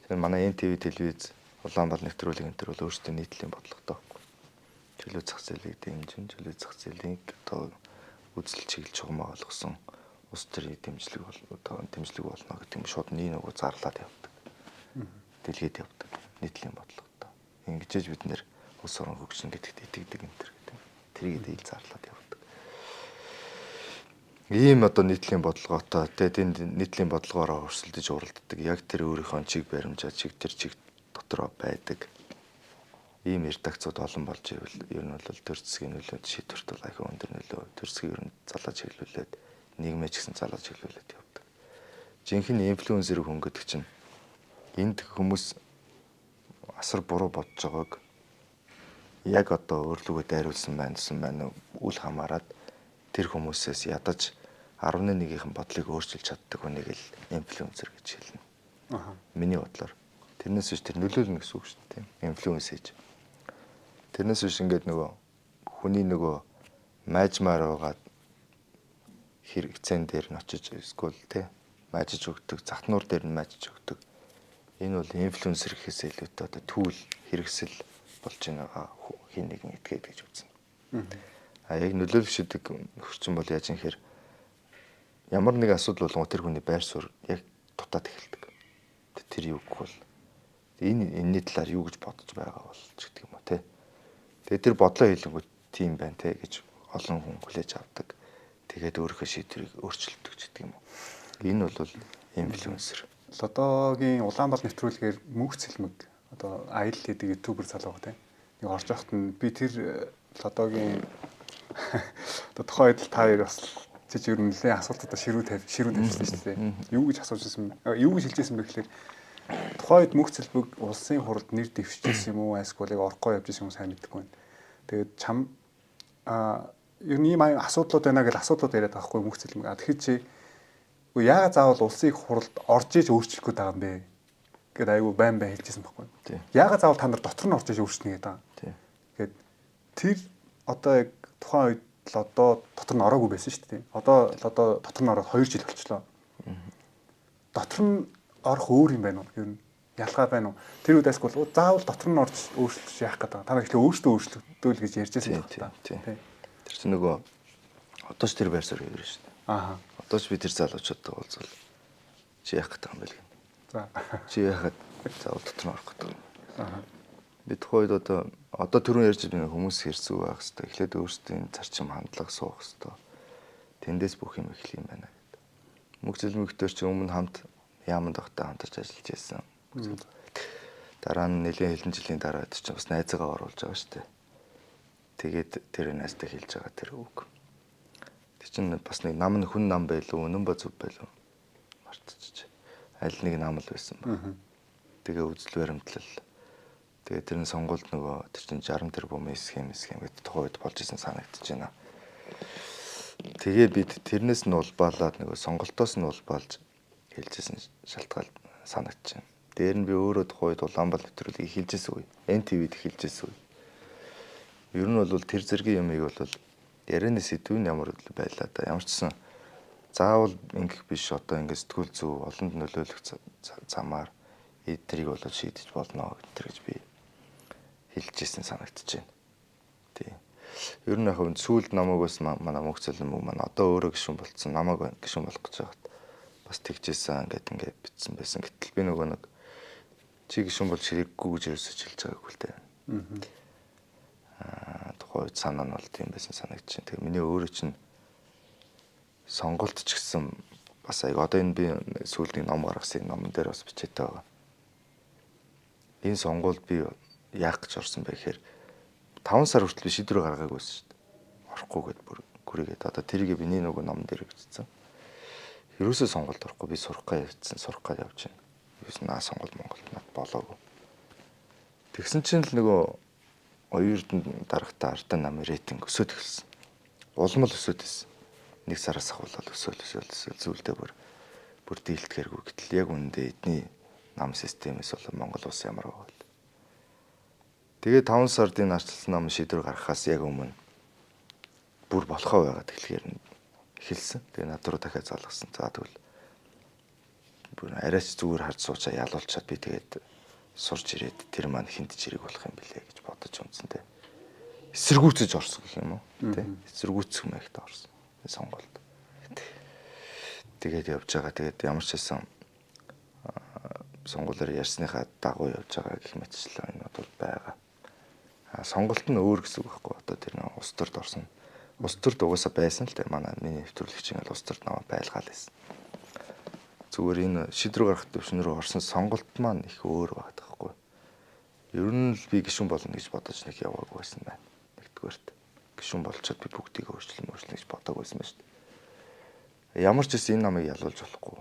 [SPEAKER 2] тэр манай НТV телевиз Улаанбаатар нэвтрүүлэг энэ төр бол өөрсдөө нийтлийн бодлоготой байхгүй. Чөлөө зах зээлийг дэмжин, чөлөө зах зээлийн одоо үзэл чиглэл чугамаа болгосон улс төрийн дэмжлэг одоо дэмжлэг болно гэдэг юм шууд нөгөө зарлаад явдаг. Дэлгээд явдаг. Нийтлийн бодлоготой. Ингэж бид нэр улс орон хөгжин гэдэгт итгэдэг энэ төр гэдэг. Тэрийг дээл зарлаад явдаг. Ийм одоо нийтлийн бодлоготой тэгээд энэ нийтлийн бодлогоороо өрсөлдөж уралддаг. Яг тэр өөрийнхөө чиг баримжаа чиг дотроо байдаг. Ийм редакцууд олон болж ивэл ер нь бол төр засгийн нөлөөд шийдвэрт бол ахиу өндөр нөлөө төр засгийг ер нь залгаж чиглүүлээд нийгмээ ч гэсэн залгаж чиглүүлээд явдаг. Жинхэнэ инфлюенсер хүн гэдэг чинь энд хүмүүс асар буруу бодож байгааг яг одоо өөрлөгөө дайруулсан байна үл хамааран тэр хүмүүсээс ядаж 11-ийн бодлыг өөрчилж чаддаг хүнийг л инфлюенсер гэж хэлнэ. Миний бодлоор тэрнээс биш тэр нөлөөлнө гэсэн үг шүү дээ. Инфлюенс хийж. Тэрнээс биш ингээд нөгөө хүний нөгөө майжмаар байгаа хэрэгцэн дээр нь очиж эсвэл те мажиж өгдөг, захнуур дээр нь мажиж өгдөг. Энэ бол инфлюенсер гэхээс илүүтэй одоо түүл хэрэгсэл болж байгаа хин нэгэн этгээд гэж үзнэ. Яг нөлөөлөгчдөг нөхөрчин бол яаж юм хэр ямар нэг асуудал болгоо тэр хүний байр суурь яг дутаад эхэлдэг. Тэр юу гэх бол энэний талаар юу гэж бодож байгаа бол ч гэдэг юм уу те. Тэгээ тэр бодлоо хэлэнгүүт тийм байна те гэж олон хүн хүлээж авдаг. Тэгээд өөрийнхөө шийдвэрийг өөрчилдөг гэдэг юм уу. Энэ бол инфлюенсер.
[SPEAKER 3] Лодогийн Улаанбаатар нэвтрүүлгээр мөнх цэлмэг одоо аял гэдэг ютубер залуу те. Нэг орж явахт нь би тэр лодогийн одоо тухайн үед та хоёр бас чи ер нь нэлээд асуултуудаа ширүү тавьчихсан шүү дээ. Юу гэж асууж ирсэн юу гэж хэлж ирсэн бэ гэхээр тухайн үед мөнх цэлмэг улсын хуралд нэр дэвшижсэн юм уу эсвэл орохгүй явж ирсэн юм сайн мэдэхгүй байна. Тэгээд чам ер нь ийм асуудлууд байна гэж асуудлууд яриад байгаа хгүй мөнх цэлмэг. Тэгэхээр чи яагаад заавал улсын хуралд орж иж өөрчлөх гээд байгаа юм бэ? Гэт айгүй байн хэлжсэн байхгүй. Яагаад заавал та нар дотор нь орж иж өөрчлөнө гэдэг байгаа. Гэт тэр одоо яг тухайн үед л одоо дотор нь ороогүй байсан шүү дээ. Одоо дотор нь ороод 2 жил болчихлоо. Дотор нь орох өөр юм байна уу? Ер нь ялгаа байна уу? Тэр үдээс бол заавал дотор нь орж өөрчлөх яах гэдэг. Та нар ихлэ өөртөө өөрчлөлтөөл гэж ярьжсэн байх та.
[SPEAKER 2] Тэр чинь нөгөө одоо ч тэр байр суурь хэвэр шүү дээ. Одоо ч би тэр залуучуудтай уулзвал чи яах гэдэг юм бэ гэнэ. За. Чи яхад заавал дотор нь орох гэдэг юм. Би тухайд одоо түрүүн ярьж байгаа хүмүүс хэрсүү байх хэвээр эхлээд өөрсдийн зарчим хандлага суух хэвээр. Тэндээс бүх юм эхлэх юм байна гэдэг. Мөнх цэлмэгтэр чи өмнө хамт яаманд багтаа хамтарч ажиллаж байсан. Дараа нь нэлээд хэдэн жилийн дараа тэр чинь бас найзаагаа оруулж байгаа шүү дээ. Тэгээд тэр найзтай хэлж байгаа тэр үг. Тэр чинь бас нэг нам хүн нам байлуу, үнэн ба зөв байлуу. Мартчих. Аль нэг нам л байсан ба. Тэгээ үзэл баримтлал. Тэгээ тэр нь сонгуульд нөгөө тэр чинь 60 тэрбум схем гэдэг тухайд болж исэн санагдаж байна. Тэгээ бид тэрнээс нь улбаалаад нөгөө сонголтоос нь улбаалж хэлжсэн шалтгаал санагдаж байна. Дээр нь би өөрөө тухайд Улаанбаатар нэвтрүүлгийг хэлжсэн үе. НТV-д хэлжсэн үе. Ер нь бол тэр зэргийн юмыг бол ярианы сэдв нь ямар байлаа да. Ямар ч сан заавал ингэх биш одоо ингэ сэтгүүл зүй олонд нөлөөлөх замаар эдрийг шийдэж болно гэж би хэлж ирсэн санагдаж байна. Тий. Ер нь яг нь сүүлд намайг бас манай мөхцөл юм уу манай одоо өөрөө гишүүн болцсон намайг гишүүн болох гэж байгаад бас тэгжээсэн ингээд битсэн байсан. Гэтэл би нөгөө нэг чи гишүүн болж хэрэггүй гэж ерөөсөж хэлж байгаагүй л дээ. Тухайн үед санаа нь бол тийм байсан санагдчихэв. Тэгээ миний өөрөө чинь сонголт ч гэсэн бас одоо энэ би сүүлдний ном гаргасан номон дээр бас бичээтэй байгаа. Энэ сонгуульд би яах гэж орсон бэ гэхээр 5 сар хүртэл би шийдвэр гаргаагүй байсан шүү дээ. Орохгүй гэдээ бүр гүрийгээд одоо тэрийг биний нөгөө ном дээр бичсэн. Ерөөсөө сонголт орохгүй би сурах гэж явж байна. Юус наа сонголт Монголд над болоогүй. Тэгсэн чинь л нөгөө оюурд дарагтаа ардаа намын рейтинг өсөд эхэлсэн. Улам л өсөд байсан. Нэг сараас ахвал өсөөл зүйлдээ бүр дийлдэхэргүй. Гэтэл яг үүндээ эдний нам системээс бол Монгол улс ямар байгаа вэ? Тэгээ 5 сард энэ арчилсан нам шийдвэр гаргахаас яг өмнө бүр болохоо байгаад эхлэхээр эхэлсэн. Тэгээ над руу дахиад залгасан. За тэгвэл бүр арайч зүгээр харж суучаа ялуулчаад би тэгээд сурч ирээд тэр маань хинт чирэг болох юм билээ гэж бодож унтсантэй. Эсэргүүцэж орсон гэх юм уу? Тэ? Эсэргүүцэх мэхт орсон. Сонголт. Тэгээд явж байгаа. Тэгээд ямар ч байсан сонгуулиар ярьсныхаа дагуу явж байгаа гэх мэтчлээ энэ бол байгаа. Сонголт нь өөр гэсэн үг байхгүй. Одоо тэр нэг улс төрд орсон. Улс төрд угаасаа байсан л дээ. Манай миний нэвтрүүлэгч нь улс төрд намайг байлгаал байсан. Зүгээр энэ шийдвэр гаргах төвшнөр орсон сонголт маань их өөр багт байхгүй. Ер нь л би гишүүн болно гэж бодож нэг яваагүй байсан байна. Нэгдүгээрт гишүүн болчоод би бүгдийг өөрчлөн гэж бодоагүй байсан байна шүү дээ. Ямар ч гэсэн энэ намыг ялуулж болохгүй.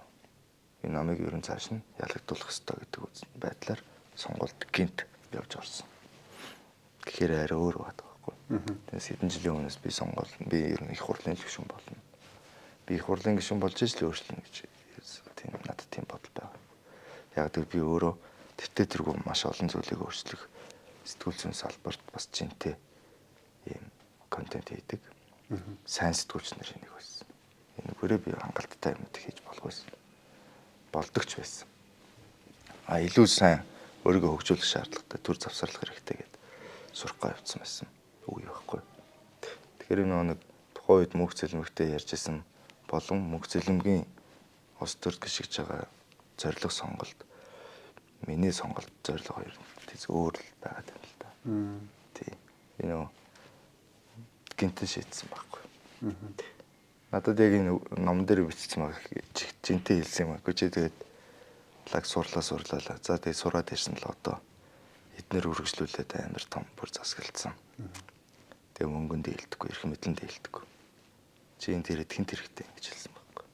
[SPEAKER 2] Энэ намыг ер нь цааш нь ялагдуулах ёстой гэдэг байдлаар сонголт гинт явж орсон. Гэхээр арай өөр багт байхгүй. Тэгээс хэдэн жилийн өмнөөс би ер нь их хурлын гишүүн болно. Би их хурлын гишүүн болж ижил өөрчлөнө гэж тийм надад тийм бодол байгаа. Яг тэр би өөрөө тэртээ тэргүй маш олон зүйлийг өөрчлөх сэтгүүл зүйн салбарт бас жинтэй ийм контент хийдэг. Сайн сэтгүүлч нар энийг байсан. Энэгээрээ би хангалттай юм хийж болох байсан. Болдог ч байсан. Илүү сайн өөрийгөө хөгжүүлэх шаардлагатай төр завсарлах хэрэгтэй гэдэг сурах явцсан байсан. Үгүй байхгүй. Тэгэхээр нэг тухайн үед мөнх цэлмэгтэй ярьжсэн болон мөнх цэлмгийн улс төрд гიშгэж байгаа зорилго сонголт миний сонголт зорилго хоёр тийз өөр л байгаад байна л да. Тий. Энэ гинтэн шийдсэн байхгүй. Надад яг энэ ном дээр бичсэн байгаа жинтэй хэлсэн юм аахгүй чи тэгээд лаг сурлаа. За тэгээд сураад ирсэн л одоо эднэр үргэлжлүүлээд амар том бүр засгалцсан. Тэгээ мөнгөнд дийлдэхгүй, эрх мэдлэн дийлдэхгүй. Чи энэ тэр эдхэн хэрэгтэй гэж хэлсэн байхгүй.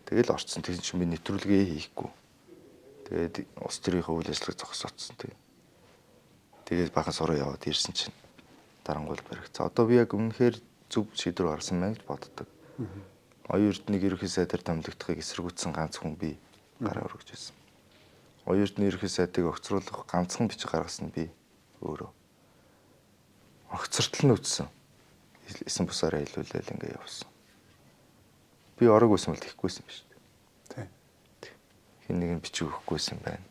[SPEAKER 2] Тэгэл орцсон. Тэгсэн чинь би нэвтрүүлгээ хийхгүй. Тэгээд улс төрийнхөө үйл ажиллагааг зогсоодсон. Тэгээд бахан сураа яваад ирсэн чинь дарангуул баригцсан. Одоо би яг үнэхээр зөв шийдвэр гаргасан байна гэж боддог. Оюун эрдэнэний ерөнхий сайдаар томилогдохыг эсэргүүцсэн ганц хүн би гараа өргөж байсан. Оюун эрдэнэний ерөнхий сайдыг огцруулах ганцхан бичиг гаргасан би өөрөө. Огцортол нь үтсэн. Эсэн бусаараа илүүлээл ингэ явсан. Би орог байсан бол тэхгүйсэн биш үү? Тий. Хин нэг нь бичиг өгөхгүйсэн байна.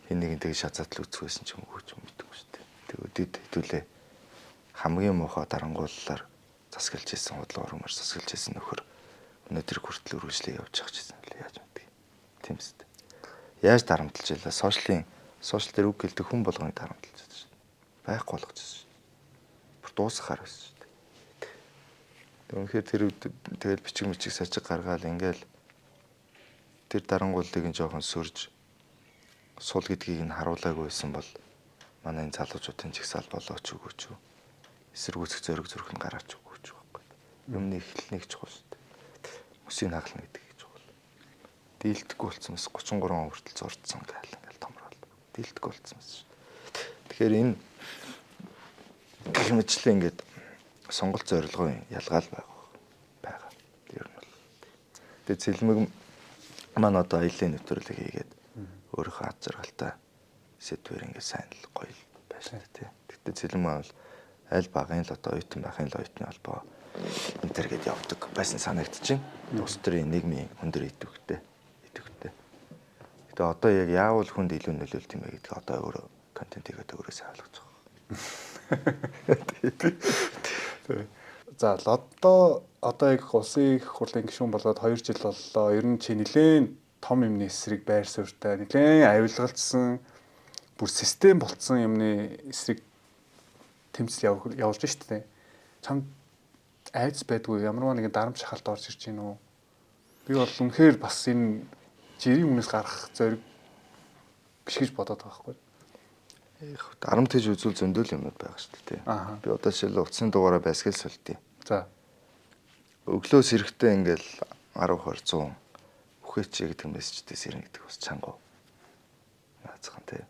[SPEAKER 2] Хин нэг нь тэгээ шазаатал үзэхгүйсэн ч юм уу ч мэдгүй шүү дээ. Тэгээ өдөд хэдүүлээ хамгийн муухай дарангууллаар засгалж ийсэн худлаа урмаар засгалж ийсэн нөхөр өнөөдөр хүртэл үргэлжлээ явж байгаа ч гэсэн яаж мэдгийг. Тийм үстэй. Яаж дарамтлж ялаа? Сошиал дээр үг гэлдэг хүн болгоныг дарамтлж байгаа шүү дээ. Байхгүй болгож байгаа шүү дээ. Бүр дуусгахаар байсан шүү дээ. Үнэхээр тэр тэгэл бичиг сажиг гаргаал ингээл тэр дарангууллыг нь жоохон сөрж сул гэдгийг нь харуулаагүй байсан бол манай энэ залуучуудын жигсаал болооч үгүйч үү. Эсэргүүцэх зориг зүрх нь гараач үгүйч байхгүй. Юмны эхлэлнийг чухал шүү дээ. Мөсийг хагална гэдэг их чухал. Дийлдэхгүй болсон мэс 33 он хүртэл зурцсан гайл ингээл томрол. Дийлдэхгүй болсон мэс шүү. Тэгэхээр энэ гэх мэтлээ ингээд сонголт зорилгын ялгаал байгаа. Ер нь бол. Тэгээ цэлмэг маань одоо аялын нэвтрүүлэг хийгээд өөрийнхөө аз жаргалтай сэдвэр ингээд сайн л гоё байсан тий. Тэгтээ цэлмэг маань бол аль багын л одоо оюутан байхын л оюутны холбоо энтер гэдээ явдаг байсан санагдчихэв. Улс төрийн нийгмийн өндөр идэвхтэй. Гэтэ одоо яг яавал хүнд илүү нөлөөлт юм бэ гэдгийг одоо өөрөө контент хийгээд өөрөө сайн ойлгож байгаа.
[SPEAKER 3] За одоо яг улсын их хурлын гишүүн болоод 2 жил боллоо. Ер нь чи нэлээд том юмны эсрэг байр суурьтай, нэлээд авилгалцсан, бүр систем болцсон юмны эсрэг тэмцэл явуулж шүү дээ. Чамд айц байдгүй ямарваа нэгэн дарамт шахалт орж ирж гин үү? Би бол үнэхээр бас энэ жирийн өмнөөс гарах зориг биш гэж бодоод байгаа байхгүй.
[SPEAKER 2] Дарамт гэж үзүүл зөндөл юмуд байгаа шүү дээ. Би одоо жишээл утасны дугаараа байсгал сольтыг.
[SPEAKER 3] За.
[SPEAKER 2] Өглөөс эрэхтэй ингээл 10 20 100 үхээч гэдэг мессеждээс ирнэ гэдэг бас чангуу. Наацхан тий.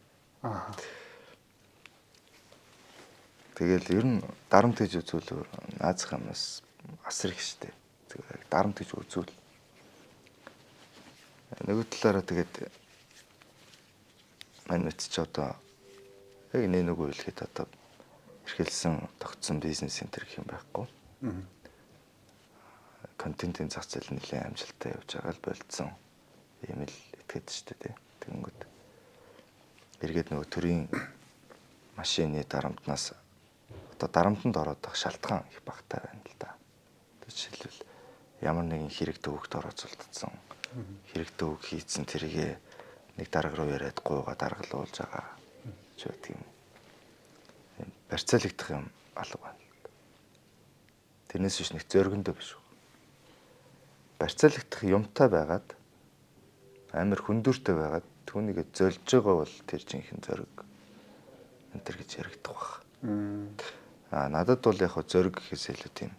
[SPEAKER 2] Тэгэл ер нь дарамт гэж үзүүл наацхан юмас асар их шүү дээ. Тэгээд дарамт гэж үзүүл. Нэг талаараа тэгээд манайд ч одоо яг нэг үйлгээд одоо эрхэлсэн тогтсон бизнес центр гэх юм байхгүй. Контентын зах зээл нэлээд амжилттай явж байгаа л болцсон. Ийм л итгэдэг шүү дээ. Тэгэнгүүт эргээд нөгөө төрийн машины дарамтнаас одоо дарамтанд ороод байх шалтгаан их багтаа байна л да. Жишээлбэл ямар нэгэн хэрэг төвөгт орооцолдсон. Хэрэг төвөг хийцэн тэргээ нэг дарга руу яриад гуугаа даргалуулж байгаа. Ч тийм барьцаалагдах юм алга байна. Тэрнээс биш нэг зөргөндөө биш. Барьцаалагдах юмтай байгаад амар хүндүртэй байгаад түүнийг зөлж байгаа бол тэр жинхэнэ зөрг энэ төр гэж яригдах баг. Надад бол яг зөрг гэхээс илүү тийм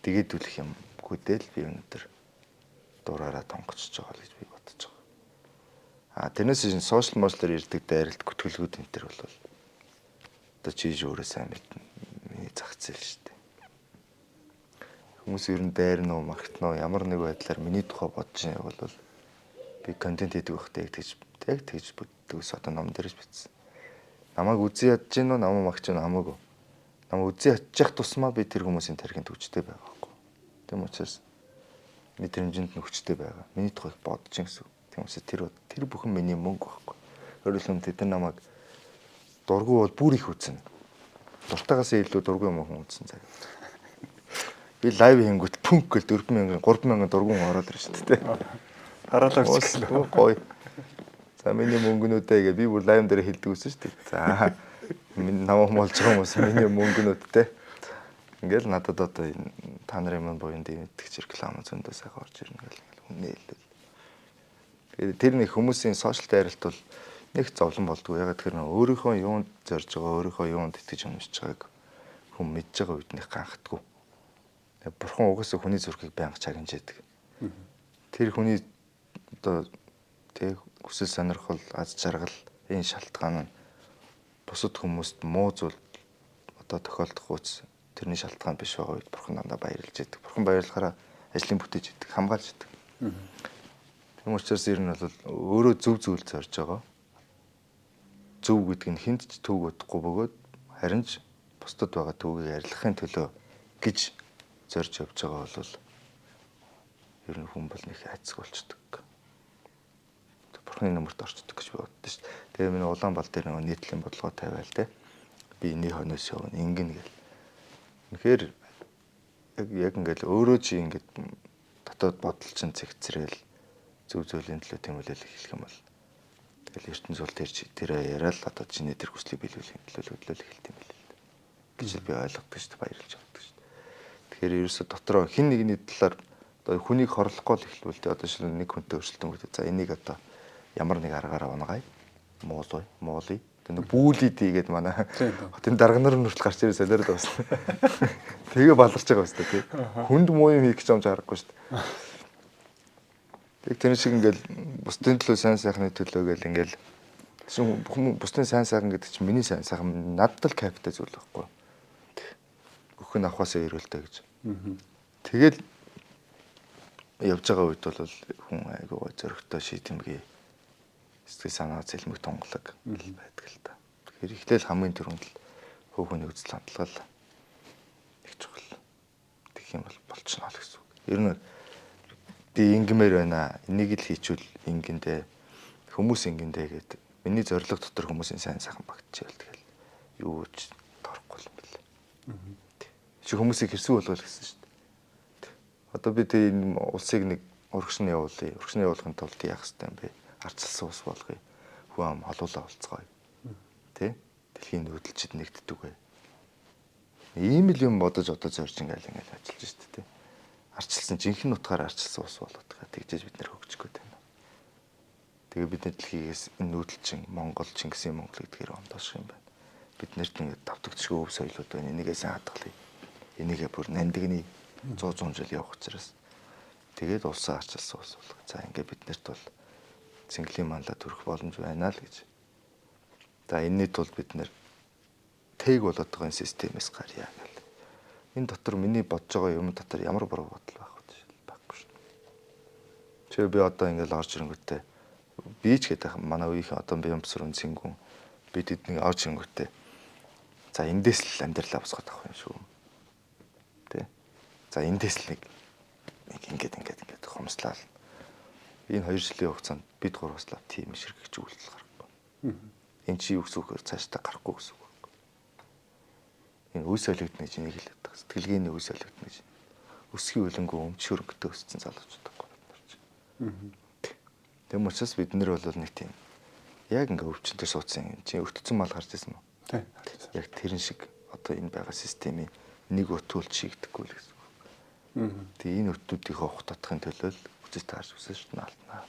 [SPEAKER 2] дэгдүүлэх юм гүдэл би өнөдөр дураараа тонгочж байгаа л гэж би бодож байгаа. Тэрнээс чинь сошиал медиалэр ирдэг дайралт гүтгэлгүүд энэ төр бол одоо чийж өөрөө сайн мэднэ. Миний зах зээл шүү дээ. Хүмүүс ер нь дайрна уу, магтна уу, ямар нэг байдлаар миний тухай бодож байвал бол би контент хийдэг байхдаа яг тэгж бүтдгээс одоо ном дээрж бичсэн. Намайг үзий ядж гин үү, намайг магч гин хамаагүй. Намайг үзий ядчих тусмаа би тэр хүмүүсийн тархинд хүчтэй байгаа байхгүй. Тийм учраас мэдрэмжинд нь хүчтэй байгаа. Миний тухайг бодож гэсэн. Тийм учраас тэр бүхэн миний мөнгө байхгүй. Өөрөөр хэлбэл тэд намайг дургу бол бүр их үзнэ. Дуртайгаас илүү дургу юм хүн үзнэ цаг. Би лайв хийнгүүт пүнк гэл 4000 3000 дургуун ороод ирж шүү дээ.
[SPEAKER 3] Хараалаа бичлээ.
[SPEAKER 2] Гоё. За миний мөнгөнүүдээ гээ би бүр лайв дээр хэлдэг үсэн шүү дээ. За миний намайг молж байгаа хүмүүс миний мөнгөнүүдтэй. Ингээл надад одоо та нарын юм буян дэмэдэгч реклам зөндөө сайхан орж ирнэ гэл хүнээ хэлээ. Тэр нэг хүмүүсийн сошиал дайралт бол нэг зовлон болдгоо. Ягаад гэхээр өөрийнхөө юунд зорж байгаа, өөрийнхөө юунд итгэж өмсөж байгааг хүн мэдж байгаа үед нэг ганхдаггүй. Бурхан угаасаа хүний зүрхийг байнга чагнажээдэг. Тэр хүний одоо тэг хүсэл сонирхол, аз жаргал энэ шалтгаан нь бусад хүмүүст муу зүйл одоо тохиолдох үс тэрний шалтгаан биш байгаа үед бурхан дандаа баярлж яадаг. Бурхан баярлахаараа ажлын бүтээж яадаг, хамгаалж яадаг. Тийм учраас ер нь бол өөрөө зөв зүйл зорж байгаа. Зөв гэдэг нь хүнд ч төв удахгүй бөгөөд харин ч бусдад байгаа төвийг арилгахын төлөө гэж зорж явж байгаа бол ер нь хүн бол нэг айцг болчдөг. Бурхны нөмөрт орчдөг гэж би боддоо шүү дээ. Тэгээ миний Улаанбаал дээр нэг нийтлэлийн бодлого тавиал те. Би энэний хойноос явна ингэн гэл. Тэгэхээр яг ингээл өөрөө чи ингээд дотоод бодол чинь цэгцрээл зөв зөвлийн төлөө тэмүүлэл хэлэх юм бол тэгэл ертөнц бол тэр яриад одоо чиний тэр хүслийг биелүүлэхийн төлөө хөдлөл эхэлт юм билээ гэж би ойлгодог шүү дээ. Баярлж байгаа шүү дээ. Тэгэхээр ерөөсө дотроо хин нэгний талаар одоо хүнийг хорлохгүй л эхлүүл дээ. Одоо шинэ нэг хүнтэй өрсөлдөөн үүтэй. За энийг одоо ямар нэг аргаараа унагаая. Муулий. Тэр бүүлий дийгээд манай хотын дарга нар нүртэл гарч ирээ солиорол басна. Тэгээ баларч байгаа басна тий. Хүнд муу юм хийх гэж юм жарахгүй шүү дээ. Тэг тэр шиг ингээл бусдын төлөө сайн сайхны төлөө гэл ингээл бусдын сайн сайхан гэдэг чинь миний сайн сайхан надад л капитал зүйл байхгүй. Өхөн авахасаа ирүүлдэг гэж. Тэгэл явж байгаа үед бол хүн айгуу зөрөгтэй шийдэмгий сэтгэл санаа зэлмэг тунгалаг байдаг л та. Тэгэхээр ихлээл хамгийн түрүүнд л хөөхний үзэл хандлага л их чухал. Тэгэх юм бол болчихно л гэсэн үг. Ер нь би ингэмээр байна. Энийг л хийчүүл ингэндээ хүмүүс ингэндээ гэдэг. Миний зорилго дотор хүмүүсийн сайн сайхан багтчихвэл тэгэл юу ч торох Чи хүмүүсийг хэрсүү болгоё гэсэн шүү дээ. Одоо бид энэ улсыг нэг урагшны явуулъя. Урагшны явуулахын тулд яах ёстой юм бэ? Арчилсан ус болгоё. Хүн ам холуулаа болцгоё. Тэ? Дэлхийн нүүдэлчид нэгддэг бай. Ийм л юм бодож одоо зорж ингээл ажиллаж шүү дээ. Арчилсан жинхэнэ утгаар арчилсан ус болгоод байгаа. Тэгжээж бид нэр хөгжихгүй байна. Тэгээ бид дэлхийгээс энэ нүүдэлчин Монгол Чингисийн Монгол гэдгээр ондоошх юм байна. Бид нарт ингээд давтагдчихгүй өв соёлууд байна. Энийгээ сайн хадгалъя. Энийгээ бүр нандингийн 100 жил явах учраас тэгээд улсаа арчилсан ус болгоо. За ингээд бид нарт бол цэнгэлийн манлаа төрөх боломж байна л гэж. За энэний тулд бид нэр тэг болоод байгаа системээс гарья гэл. Энэ дотор миний бодож байгаа юм дотор ямар буруу бодол байхгүй шүү дээ. Чи би одоо ингээд орж ирэнгүүтээ би ч гэдэг манай үеийнхэн одоо Бямбсрын цэнгүүн бид эднийг орж ирэнгүүтээ за эндээс л амьдралаа босгоод авах юм шүү. Тэ. За эндээс л нэг ингээд хомслаа. Энэ 2 жилийн хугацаанд бид гурваслаа тийм ширхэгч үйлдэл гарахгүй. Энэ чи юу гэсэн үг вэ? Цаашдаа гарахгүй гэсэн үг. Энэ үе солигдны чинь нэг хэлээд байгаа. Сэтгэлгээний үе солигдны чинь. Өсгийн үлэнгөө өмчөр өнгөтэй өссөн залуучууд байхгүй. Тэм учраас бид нэр бол нэг тийм яг ингээ өвчнөд суудсан юм. Чи өвтцэн мал гарч ирсэн үү?
[SPEAKER 3] Тийм.
[SPEAKER 2] Яг тэрэн шиг одоо энэ байгаа системийн нэг өтүүлж шийгдэхгүй л гэсэн үг. Тэгээ энэ өтүүдийнхөө ухтаахын төлөө үзэж таарч үсэн шүү дээ наалтнаа.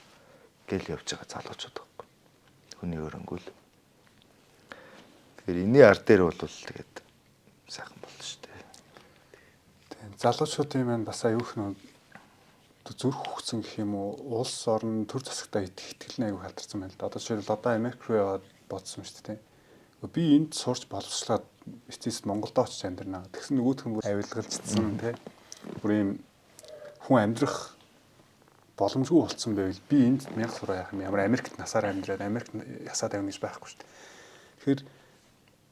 [SPEAKER 2] Гэл явж байгаа залуучууд байхгүй. Хүний өрөнгөл. Тэгэхээр энэний ард дээр бол тэгээд сайхан болно шүү дээ.
[SPEAKER 3] Тийм. Залуучуудын маань бас аюух нөө зүрх хөгцөн гэх юм уу улс орн төр засагтаа итгэл аягүй халдсан байна л да. Одоо жишээлбэл одоо Америк руу яваад бодсон шүү дээ. Би энд сурч боловсчлаад эцэст Монголд очиж амьдрнаа. Тэгсэн нөгөөх нь авилгалжсэн тий. Бүр ийм хүн амьдрах боломжгүй болцсон байвал би энд 1000 сураа яах юм. Ямар Америкт насаар амьдраад Америкт ясаад авна гэж байхгүй шүү дээ. Тэгэхээр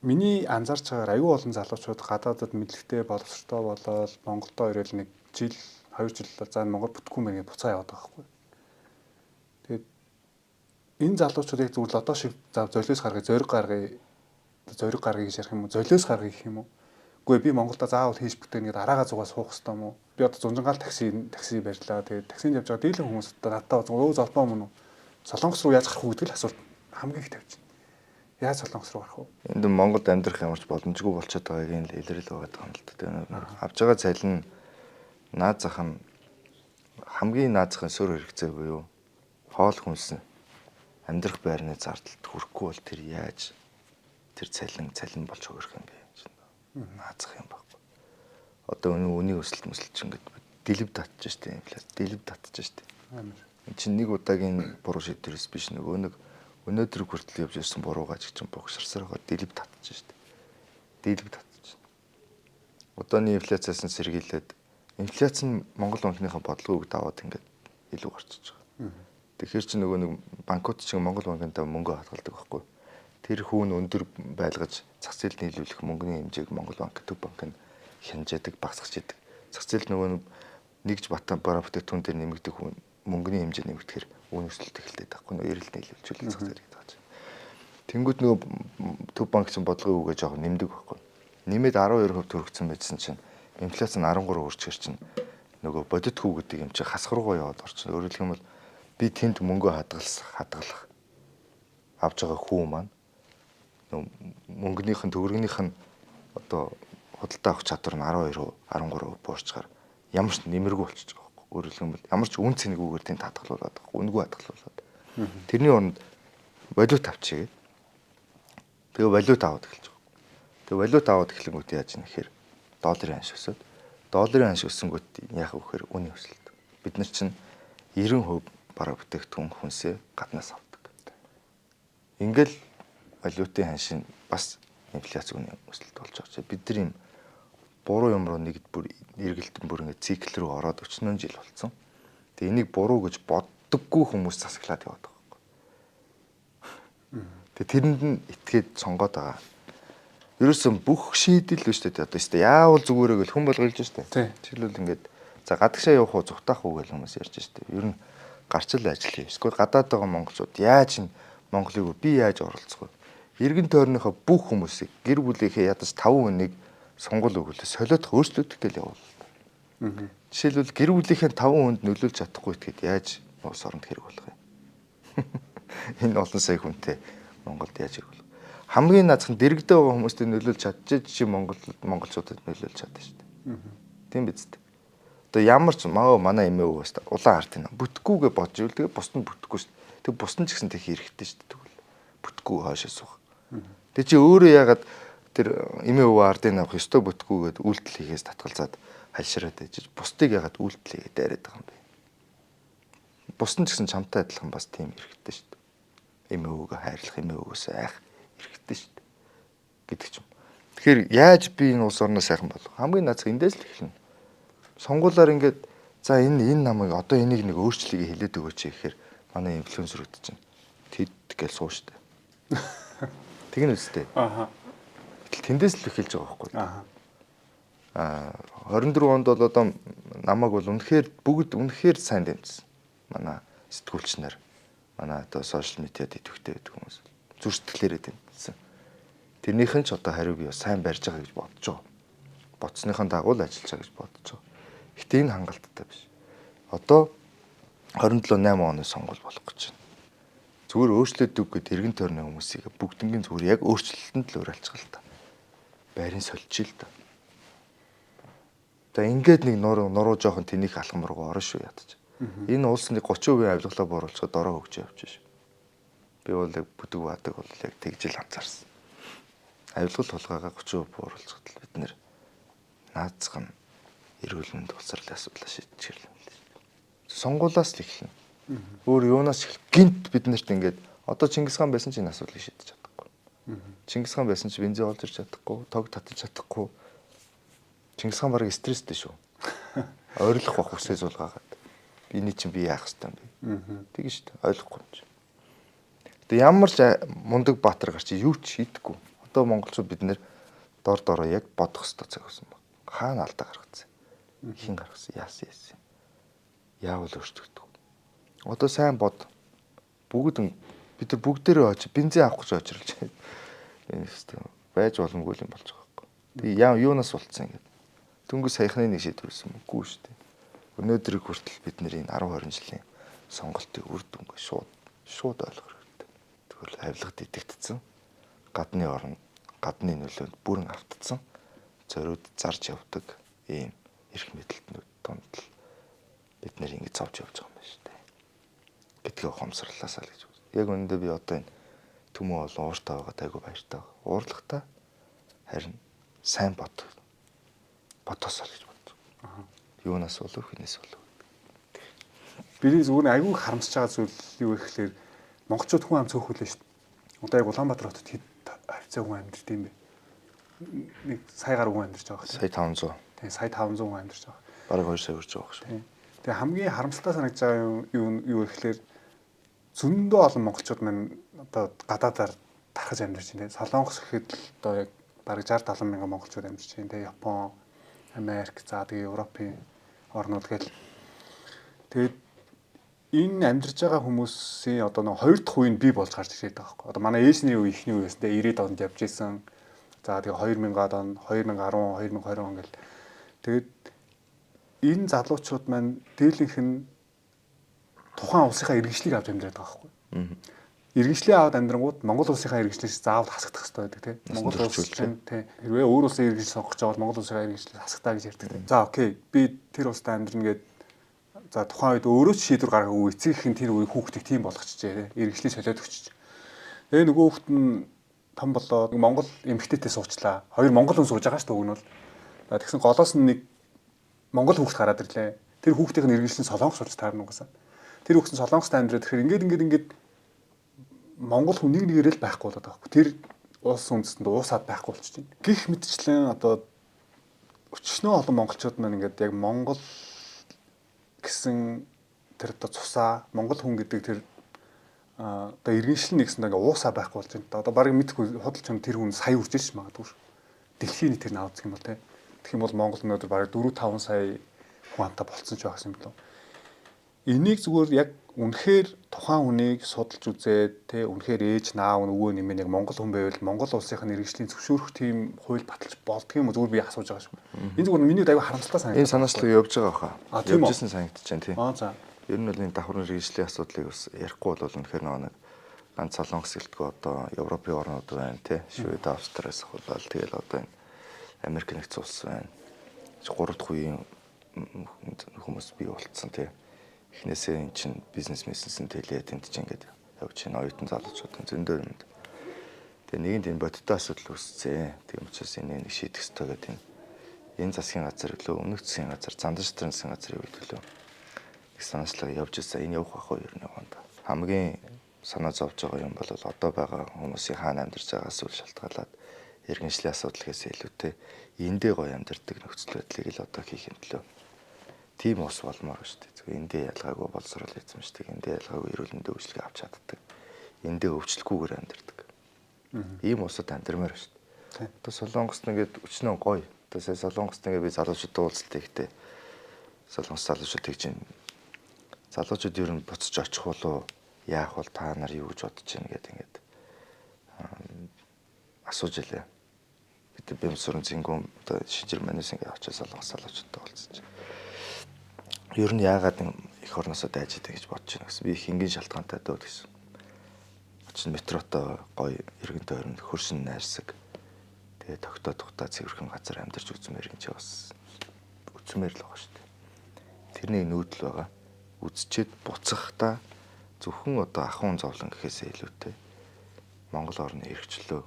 [SPEAKER 3] миний анзаарч байгаагаар аюул олон залуучууд гадаадд мэдлэгтэй боловсртой болоод Монголдо ирэл нэг жил 2 жил за Монгол бүтэхгүй мэн гэж буцаа яваад байгаа байхгүй. Тэгээд энэ залуучууд яг зүгээр л одоо шиг за золиос гаргая, зориг гаргая гэж ярих юм уу? Золиос гаргая гэх юм уу? Үгүй би Монголда заавал хийж бүтээнэ гэдэг араага зугаа суух хэрэгтэй юм уу? Би одоо Зунжангаал такси барьлаа. Тэгээд таксинд явж байгаа дийлэн хүмүүс одоо надад өө золбоо мөн үү? Солонгос руу яаж гарах уу гэдэг л асуулт хамгийн их тавьж байна. Яаж Солонгос руу гарах вэ?
[SPEAKER 2] Энд Монголд амьдрах ямарч боломжгүй болчиход байгааг нь илэрэл байгаа юм л да. Авж байгаа цалин наад зах нь хамгийн наад захын сөр хэрэгцээ буюу хоол хүнс амьдрах байрны зардалд хүрэхгүй бол тэр яаж тэр цалин болж хөрөх юм бэ? Наад зах юм байхгүй. Одоо үний өсөлт мэсэлч ингээд дэлб татж штэ инфляц дэлб татж штэ. Энд чинь нэг удаагийн буруу шийдвэрээс биш нөгөө нэг өнөөдөр хүртэл явж ирсэн буруугаа ч чинь богширсаар байгаа дэлб татж штэ. Дэлб татж. Одооны инфляцаас нь сэргийлээд инфляц нь Монгол банкныхаа бодлогыг даваад ингээд илүү гарчиж байгаа. Тэгэхээр чи нөгөө нэг банкуд чинь Монгол банкнда мөнгө хадгалдаг байхгүй. Тэр хүүн өндөр байлгаж зах зээлд нийлүүлэх мөнгөний хэмжээг Монгол банк, Төв банк нь хянжаадаг, багасгаж идэг. Зах зээл нөгөө нэгж батан бараа бүтээгдэхүүн дээр нэмэгдэх мөнгөний хэмжээ нэмэгдэхээр үн өсөлт эхэлдэг байхгүй нөө эрэлт нийлүүлжүүлэх зах зээл гэдэг байна. Тэнгүүд нөгөө Төв банк чинь бодлогын үгээ жоохон нэмдэг байхгүй. Нэмээд 12% төрөгцсөн байсан чинь инфляц нь 13 хүрчээр чинь нөгөө бодит хүү гэдэг юм чи хасах руугаа яваад орчин. Өөрөөр хэлбэл би тэнд мөнгө хадгалах авж байгаа хүү маань мөнгөнийх нь төгрөгнийх нь одоо худалдаа авах чадвар нь 12%, 13% буурчаар ямар ч нэмэргүй болчихж байгаа байхгүй. Өөрөөр хэлбэл ямар ч үн цэнэгүүгээр тэнд хадгалуулаад байгаа. Үнэгүй хадгалуулаад. Тэрний оронд валют авчихъя. Тэгээ валют аваад эхэлж байгаа. Тэгээ валют аваад эхлэнгүүт яаж юм нэхэр долларын ханш өсөд. Долларын ханш өссөнгүүт яах вэ гэхээр үнийн өсөлт. Бид нар чинь 90% бараа бүтээгдэхүүн хүнсээ гаднаас авдаг. Ингээл валютын ханш нь бас инфляц үнийн өсөлт болж байгаа. Бид нар юм буруу юм руу нэгд бүр эргэлтэн бүр ингэ цикл рүү ороод 40 жил болсон. Тэгээ энийг буруу гэж боддоггүй хүмүүс засаглаад яваад байгаа байхгүй. Тэгээ тэрэнд нь итгээд сонгоод байгаа. Ерөөсөн бүх шийдэл л шүү дээ. Одоо өстой яавал зүгээрээ гэл хүн болгоилж шүү дээ. Жишээлбэл ингээд за гадагшаа явах уу зүхтаах уу гэл хүмүүс ярьж шүү дээ. Ер нь гарч л ажиллая. Эсвэл гадаад байгаа монголчууд яаж ин Монголыг би яаж оролцох вэ? Иргэн тойрныхоо бүх хүмүүсийг гэр бүлийнхээ ядаж 5 хүнийг сонгол өгүүлээ солиодох өөрчлөлт гээл явуул. Жишээлбэл гэр бүлийнхээ 5 хүнд нөлөөлж чадахгүй тэгэхэд яаж улс оронд хэрэг болох вэ? Энэ олон сая хүнтэй Монголд яаж хэрэг болох? Хамгийн наазах нь дэрэгдээ байгаа хүмүүстээ нөлөөлж чадчих чи монголчуудад нөлөөлж чадна шүү дээ. Тийм биз дээ. Одоо ямар ч манай эмээ өвөөс улаан арт юм. Бүтггүйгээ бодж ивэл тэгээ бусд нь бүтэхгүй шүү дээ. Тэг бусд нь ч гэсэн тэг хэрэгтэй шүү дээ тэгвэл. Бүтггүй хаашаа суух. Тэг чи өөрөө ягаад тэр эмээ өвөө ардын авах ёстой бүтггүйгээд үйлдэл хийхээс татгалзаад хальшираад байж бусдыг ягаад үйлдэл хийгээд дайраад байгаа юм бэ? Бусд нь ч гэсэн чамтай адилхан бас тийм хэрэгтэй шүү дээ. Эмээ өвөөгөө хайрлах, эмээ өвөөсөө айх хэрэгтэй шүү дээ. Гэдэг ч юм. Тэгэхээр яаж би энэ улс орноо сайхан болох? Хамгийн наацх эндээс л эхэлнэ. Сонгуулаар ингээд за энэ намайг одоо энийг нэг өөрчлөгийг хэлээд өгөөч гэхээр манай инфлюенсерүүд чинь тэд гэж суу штэ. Тэгнэ үстэй. Аха. Тэндээс л эхэлж байгаа байхгүй. Аха. 24 онд бол одоо намайг бол үнэхээр сайн дэмжсэн. Манай сэтгүүлч нар манай одоо сошиал медиад идэвхтэй байдаг хүмүүс зүр сэтгэлээрээ дэмжсэн. Тэрнийхэн ч одоо хариу бий сайн барьж байгаа гэж бодож байгаа. Бодсныхан дагуу л ажиллаж байгаа гэж бодож байгаа. Гэтэ энэ хангалттай биш. Одоо 27-8 оны сонгуул болох гэж байна. Зүгээр өөрчлөлт үггээд эргэн тойрны хүмүүсийг бүгднгийн зүгээр яг өөрчлөлтөнд л уриалцгаа л та. Байрын сольчих л та. За ингээд нэг нуруу жоохон тэнийг алхам руу орно шүү ядаж. Энэ улсны 30% авилгалаа бууруулчихад дороо хөгжиж явж шүү. Би бол яг бүдэг баадаг бол яг тэгжил анзаарсан. Авилгал тулгаагаа 30% бууруулчихад л бид нэр наацхан эрүүл мэнд улсралын асуудлаа шийдэж ирлээ. Сонгуулаас л эхэлнэ. Өөр юунаас эхэл гинт бид нарт ингээд одоо Чингис хаан байсан ч энэ асуудлыг шийдэж чадахгүй. Чингис хаан байсан ч бензин олж ирч чадахгүй, тог татаж чадахгүй. Чингис хаан бараг стресстэй шүү. Ойрлох бах үсээ зулгаагаад. Эний чинь би яах ёстой юм бэ? Тэгэн шүү дээ. Ойлгохгүй юм чи. Тэгээ ямар ч мундаг баатар гарч юу ч хийдэггүй. Одоо монголчууд бид нэр дор дороо яг бодох ёстой цаг байсан баг. Хаана алдаа гаргацсан? Хин гаргасан? Яасан? Яавал өөрчлөгдөв. Одоо сайн бод. Бид нар бүгдээрээ очиж бензин авах гэж очирлж байна. Энэ хэвээр байж боломгүй юм болж байгаа байхгүй. Тэгээ юунаас болцсон ингэ. Дөнгөж саяхны нэг шийдвэрсэн мөхгүй шүү дээ. Өнөөдрийг хүртэл бид нэр энэ 10 20 жилийн сонголтыг үр дүнгээ шууд ойлгох хэрэгтэй. Тэгвэл авилгад итгэгдсэн. Гадны орн, гадны нөлөөнд бүрэн автцсан. Зориуд зарж явдаг ийм эрх мэдэлтнүүд донд л бид нэр ингэж зовж явж байгаа юм байна шүү дээ. Гэдгийг ухамсарлаасаа л гэж үз. Яг үүндээ би одоо энэ түмэн болон ууртай байгаа айгу баяртай байгаа. Уурлахтаа харин сайн бодосоо л гэж боддог. Юунаас болов хинээс болов.
[SPEAKER 3] Бидний зүгээр айгүй харамсаж байгаа зүйл юу вэ гэхээр монголчууд хүн ам цөөхүүлээ шүү дээ. Одоо яг Улаанбаатар хотод хэд хавцаа хүн амьдарч юм бэ? Нэг сая гаруй хүн амьдарч байгаа хэрэг.
[SPEAKER 2] Сая 500.
[SPEAKER 3] Тийм, сая 500 хүн амьдарч байгаа.
[SPEAKER 2] Бараг 2 сая хүрч байгаа шүү.
[SPEAKER 3] Тэгээ хамгийн харамсалтай санагдаж байгаа юу гэхээр зөндөө олон монголчууд маань одоо гадаадаар тархаж амьдарч байна. Солонгос гэхэд л одоо яг бараг 60 70 мянган монголчууд амьдарч байна. Тэгээ Япон, Америк, за тэгээ Европын орнууд гэл. Тэгээд энэ амьдарч байгаа хүмүүсийн одоо нэг хоёр дахь үеийг бий болж гарч ирээд байгаа байхгүй. Одоо манай ээжний үе, ихний үеэсдээ 90-ад онд явж исэн. За тэгээ 2000-ад он, 2010, 2020 он гэл. Тэгээд энэ залуучууд маань дийлэнх нь тухайн улсынхаа иргэншлийг авч амьдраад байгаа байхгүй. Иргэншлээ аваад амьдрангууд Монгол улсынхаа иргэншлээс заавал хасагдах хэрэгтэй байдаг тийм. Монгол улс чинь тийм. Хэрвээ өөр улсын иргэншил сонгох гэж байгаа бол Монгол улсынхаа иргэншлээс хасагдаа гэж ярьдаг тийм. За окей. Би тэр улсад амьдрна гээд за тухайн үед өөрөө ч шийдвэр гаргаагүй эцэгийнх нь тэр үеийг хүүхдийг тийм болгочихжээ тийм. Иргэншлийн солиод өгчөж. Тэгээ нөгөө хүүхд нь том болоод Монгол эмэгтэйтэй суучлаа. Хоёр монгол хүн сууж байгаа шүү дээ өгнөл. Тэгсэн голоос нь нэг монгол хүүхд гараад ирлээ. Тэр хүүхдийн иргэншлийн солонгос болж таарна угаасаа. Тэр хүүхд нь солонгост амьдраад тэгэхээр ингээд монгол хүн нэг нэгээрээ л байхгүй болоод байгаа. Тэр улс үндэстэнд уусаад байхгүй болчих чинь. Гэх мэтчлэн одоо өчнөө олон монголчууд маань ингээд яг монгол гэсэн тэр одоо цусаа монгол хүн гэдэг тэр одоо иргэншил нэгсэн ингээд уусаа байхгүй болж байна. Одоо барыг мэдхгүй худалч хүн тэр хүн сая үржиж ш магадгүй. Дэлхийн нийтээр наавдаг юм бол тэгэх юм бол Монгол өнөөдөр барыг 4-5 сая хүн амтаа болцсон ч байх юм болов. энийг зүгээр яг үнэхээр тухайн хүнийг судалж үзээд те үнэхээр ээж наав нөгөө нэмээ яг Монгол хүн байвал Монгол улсынхаа иргэжлийн зөвшөөрөх тийм хууль баталж болдго юм уу зүгээр би асууж байгаа шүү. Энэ зүгээр миний аягүй харамсалтай санагдав.
[SPEAKER 2] Энэ санаачлаг явж байгаа хаа.
[SPEAKER 3] Тийм үү?
[SPEAKER 2] Явжсэн санагдаж байна тийм.
[SPEAKER 3] За.
[SPEAKER 2] Ер нь бол энэ давхар мэргэжлийн асуудлыг бас ярихгүй бол үнэхээр нэг ганц солонгос гэлтгүй одоо Европын орнууд байна тий. Швед, Австриас хавлал тэгэл одоо энэ Америк нэгдсэн улс байна. 3 дахь үеийн хүмүүс бий болцсон тий. Эхнээсээ эн чин бизнес мэснсэн тэлээ тэмдэж ингээд явж байна. Оюутан залуучуудын зөндөө юмд. Тэгээ нэгэнд энэ бодиттой асуудал үүсцээ. Тийм учраас энийг шийдэх ёстой гэдэг энэ засгийн газар өглөө өмнөх засгийн газар, Зандан шатрын засгийн газрын үед өглөө их санаачлага явж ирсэн. Энэ явах ах уу ер нь яванд. Хамгийн санаа зовж байгаа юм бол одоо байгаа хүмүүсийн хаана амьдарч байгаас үл шалтгаалаад иргэншлийн асуудлаас илүүтэй эндээ гоё амьдардаг нөхцөл байдлыг л одоо хийх юм төлөө. Тийм ус болмоор шүү дээ. Зөв эндээ ялгаагүй боловсрол эзэмшдэг, эндээ ялгаагүй эрүүл мэндийн үйлчлэгээ авч чаддаг. Эндээ өвчлөхгүйгээр амьдардаг. Ийм усад амьдмаар шүү дээ. Одоо Солонгост ингээд өчнөө гоё. Одоо сая Солонгост ингээд би залуучуудтай уулзалт хийхдээ Солонгос залуучууд гэж чинь залуучууд ер нь буцаж очих болов яах бол та нар юу гэж бодож байна гэдэг ингээд асууж илээ. Бид Бямсурын зингүүн одоо Шинжир манайс ингээд очиж Солонгос залуучуудтай уулзаж. Ер нь яагаад их орносоо дайж идэг гэж бодож байна гэсэн. Би их энгийн шалтгаантай дөөд гэсэн. Очиж метрото гоё иргэнтэй өрөнд хөршин найрсаг. Тэгээ тогтоо цэвэрхэн газар амьдарч үзмээр юм чи бас үзмээр л байгаа шүү дээ. Тэрний нүүдэл байгаа. Үзчихэд буцахдаа зөвхөн одоо ахуйн зовлон гэхээсээ илүүтэй Монгол орны эрхчлөө,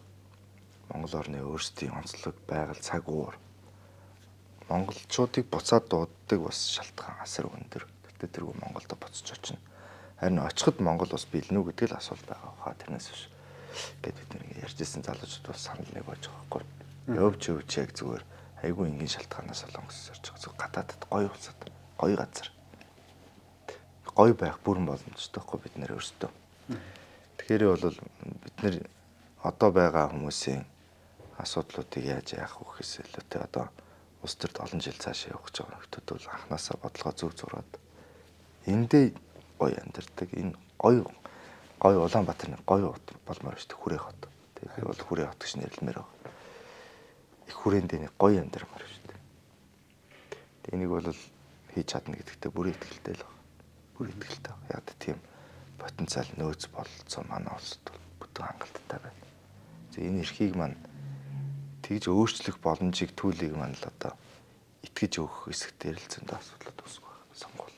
[SPEAKER 2] Монгол орны өөрсдийн онцлог, байгаль, цаг уур монголчуудыг буцаад дууддаг бас шалтгаан асар өндөр. Тэгтээ тэргүй Монголд буцаж очино. Харин очиход Монгол бас биелнэ үү гэдэг л асуулт байгаа хаа тэрнээс биш. Гэт бид нэг ярьжсэн залуучууд бас санал нэг болж байгаа байхгүй. Явж яг зүгээр айгүй энгийн шалтгаанаас Солонгос орж байгаа. Зөв гадаадд гоё улсад, гоё газар. Гоё байх бүрэн боломжтой байхгүй бид нэр өөрсдөө. Тэгэхээр бол бид нэр одоо байгаа хүмүүсийн асуудлуудыг яаж яах вэ гэхээс илүүтэй одоо улс төрд олон жил цаашаа явах гэж байгаа хүмүүс бол анханасаа бодлогоо зөв зураад эндээ гоё амьдардаг. Энэ гоё Улаанбаатар нэг гоё болмоор шүү дээ хүрээ хот. Тэгээ би бол хүрээ хот гэж нэрлэмээр байгаа. Их хүрээнд нэг гоё амьдармаар шүү дээ. Тэгээ энийг бол хийж чадна гэдэгтээ бүрийн итгэлтэй л байна. Бүр итгэлтэй. Яг тийм потенциал нөөц болцсон манай улсад бол бүтэн хангалттай байна. Энэ эрхийг маань тэгж өөрчлөх боломжийг түүлийг маань л одоо итгэж өгөх хэсэг дээр л зөндөө асуудлууд үүсэх байна. Сонгуул.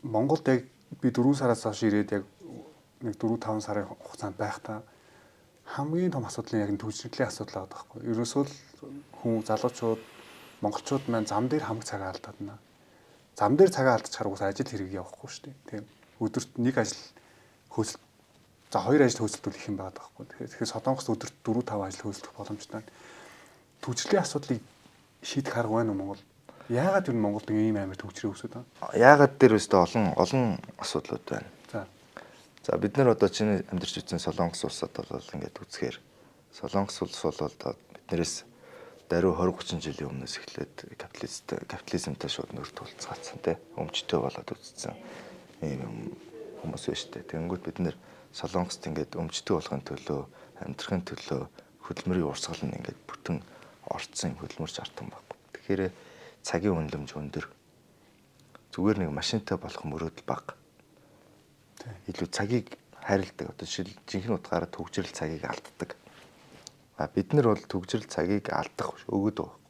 [SPEAKER 3] Монголд яг би 4 сараас хойш ирээд яг нэг 4-5 сарын хугацаанд байхдаа хамгийн том асуудал нь яг төвчрөлийн асуудал байгаа байхгүй. Ерөөсөө л хүн залуучууд монголчууд маань зам дээр хамаг цагаа алдаад байна. Зам дээр цагаа алдчихаар уусаа ажил хэрэг явахгүй шүү дээ. Тийм. Өдөрт нэг ажил хөөсөлт за 2 ажил хөөсөлтүүл их юм байгаа байхгүй. Тэгэхээр Солонгост өдөрт 4-5 ажил хөөсөлдөх боломжтой. Төвчрөлийн асуудлыг шийдэх арга байна уу Монгол? Яагаад юу Монголд ийм амар төвчрээ үүсээд байна?
[SPEAKER 2] Яагаад дээр өстө олон асуудлууд байна. За бид нар одоо чиний амьдарч үзсэн Солонгос улсад бол ингээд үзэхээр Солонгос улс бол одоо биднээс даруй 20-30 жилийн өмнөөс эхлээд капитализмтай шууд нөр тулцгаацсан тий өмчтэй болоод үзсэн ийм хүмүүс байна шүү дээ. Тэгэнгүүт бид нэр Солонгост ингээд өмчтэй болохын төлөө амьдрахын төлөө хөдөлмөрийн урсгал нь ингээд бүтэн орцсон хөдөлмөрч артан баггүй. Тэгэхээр цагийн үнэлэмж өндөр. Зүгээр нэг машинтай болох мөрөөдөл бага. Илүү цагийг хайрладаг. Одоо жишээл жинхэнэ утгаараа төгжрэл цагийг алддаг. Бид нар бол төгжрэл цагийг алдах өгöd байгаа.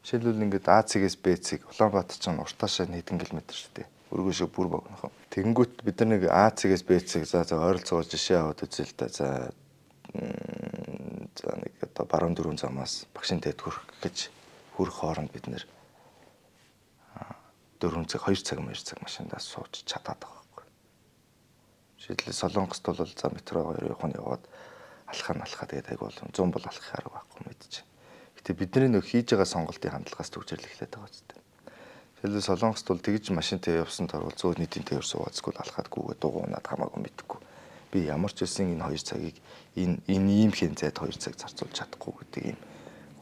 [SPEAKER 2] Жишээлбэл ингээд А цэгээс Б цэг Улаанбаатар ч уртаашаа хэдэн километр шүү дээ. Өргөн шиг бүр богинохон. Тэгэнгүүт бид нар нэг А цэгээс Б цэг за ойролцоогоор жишээ аваад үзье л да. За нэг одоо баруун дөрвөн замаас багшин дэд хүрэх гэж хүрэх хооронд бид нэр 4 цаг 2 цаг машиндаа сууж чадаад байгаа байхгүй. Жишээлбэл Солонгост бол за метроо 2 яваад алхаа тэгээд айгүй бол 100 бол алхах арга байхгүй мэдчих. Гэтэ бидний нөх хийж байгаа сонголтын хандлагаас төгжрөл эхлэх байгаа ч гэдэг. Жишээлбэл Солонгост бол тэгж машинтай явсан тарвал 100 нийтийн тээр суугаадгүй алхаадгүйгээ дугуунаад хамаагүй мэдхгүй. Би ямар ч үсэн энэ 2 цагийг энэ ийм хэмжээд 2 цаг зарцуулж чадахгүй гэдэг юм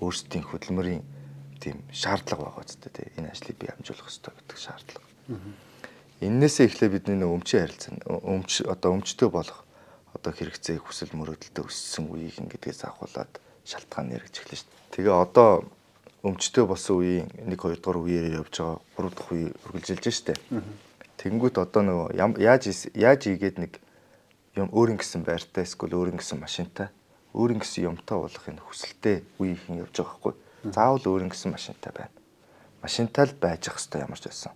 [SPEAKER 2] өөрсдийн хөдөлмөрийн тийм шаардлага байгаа ч гэдэг. Энэ ажлыг би амжуулах ёстой гэдэг шаардлага. Эннээсээ эхлээ бидний нөө өмчийн харилцаа өмчтөй болох хэрэгцээг хүсэл мөрөөдөлтөд өссөн үеийг ингэдгээс ахуулаад шалтгаан нэрэж эхэлнэ шүү дээ. Тэгээ одоо өмчтөй болсон үеийн 1 2 дугаар үеэр явж байгаа 3 дахь үе үргэлжилж штэ. Тэнгүүт одоо нөгөө яаж ийгээд нэг юм өөрийн гэсэн байртай эсвэл өөрийн гэсэн машинтай өөрийн гэсэн юмтай болох энэ хүсэлтэй үе их явж байгаа хгүй. Заавал өөрийн гэсэн машинтай байна. Машинтай л байж ах хэвээр ямар ч байсан.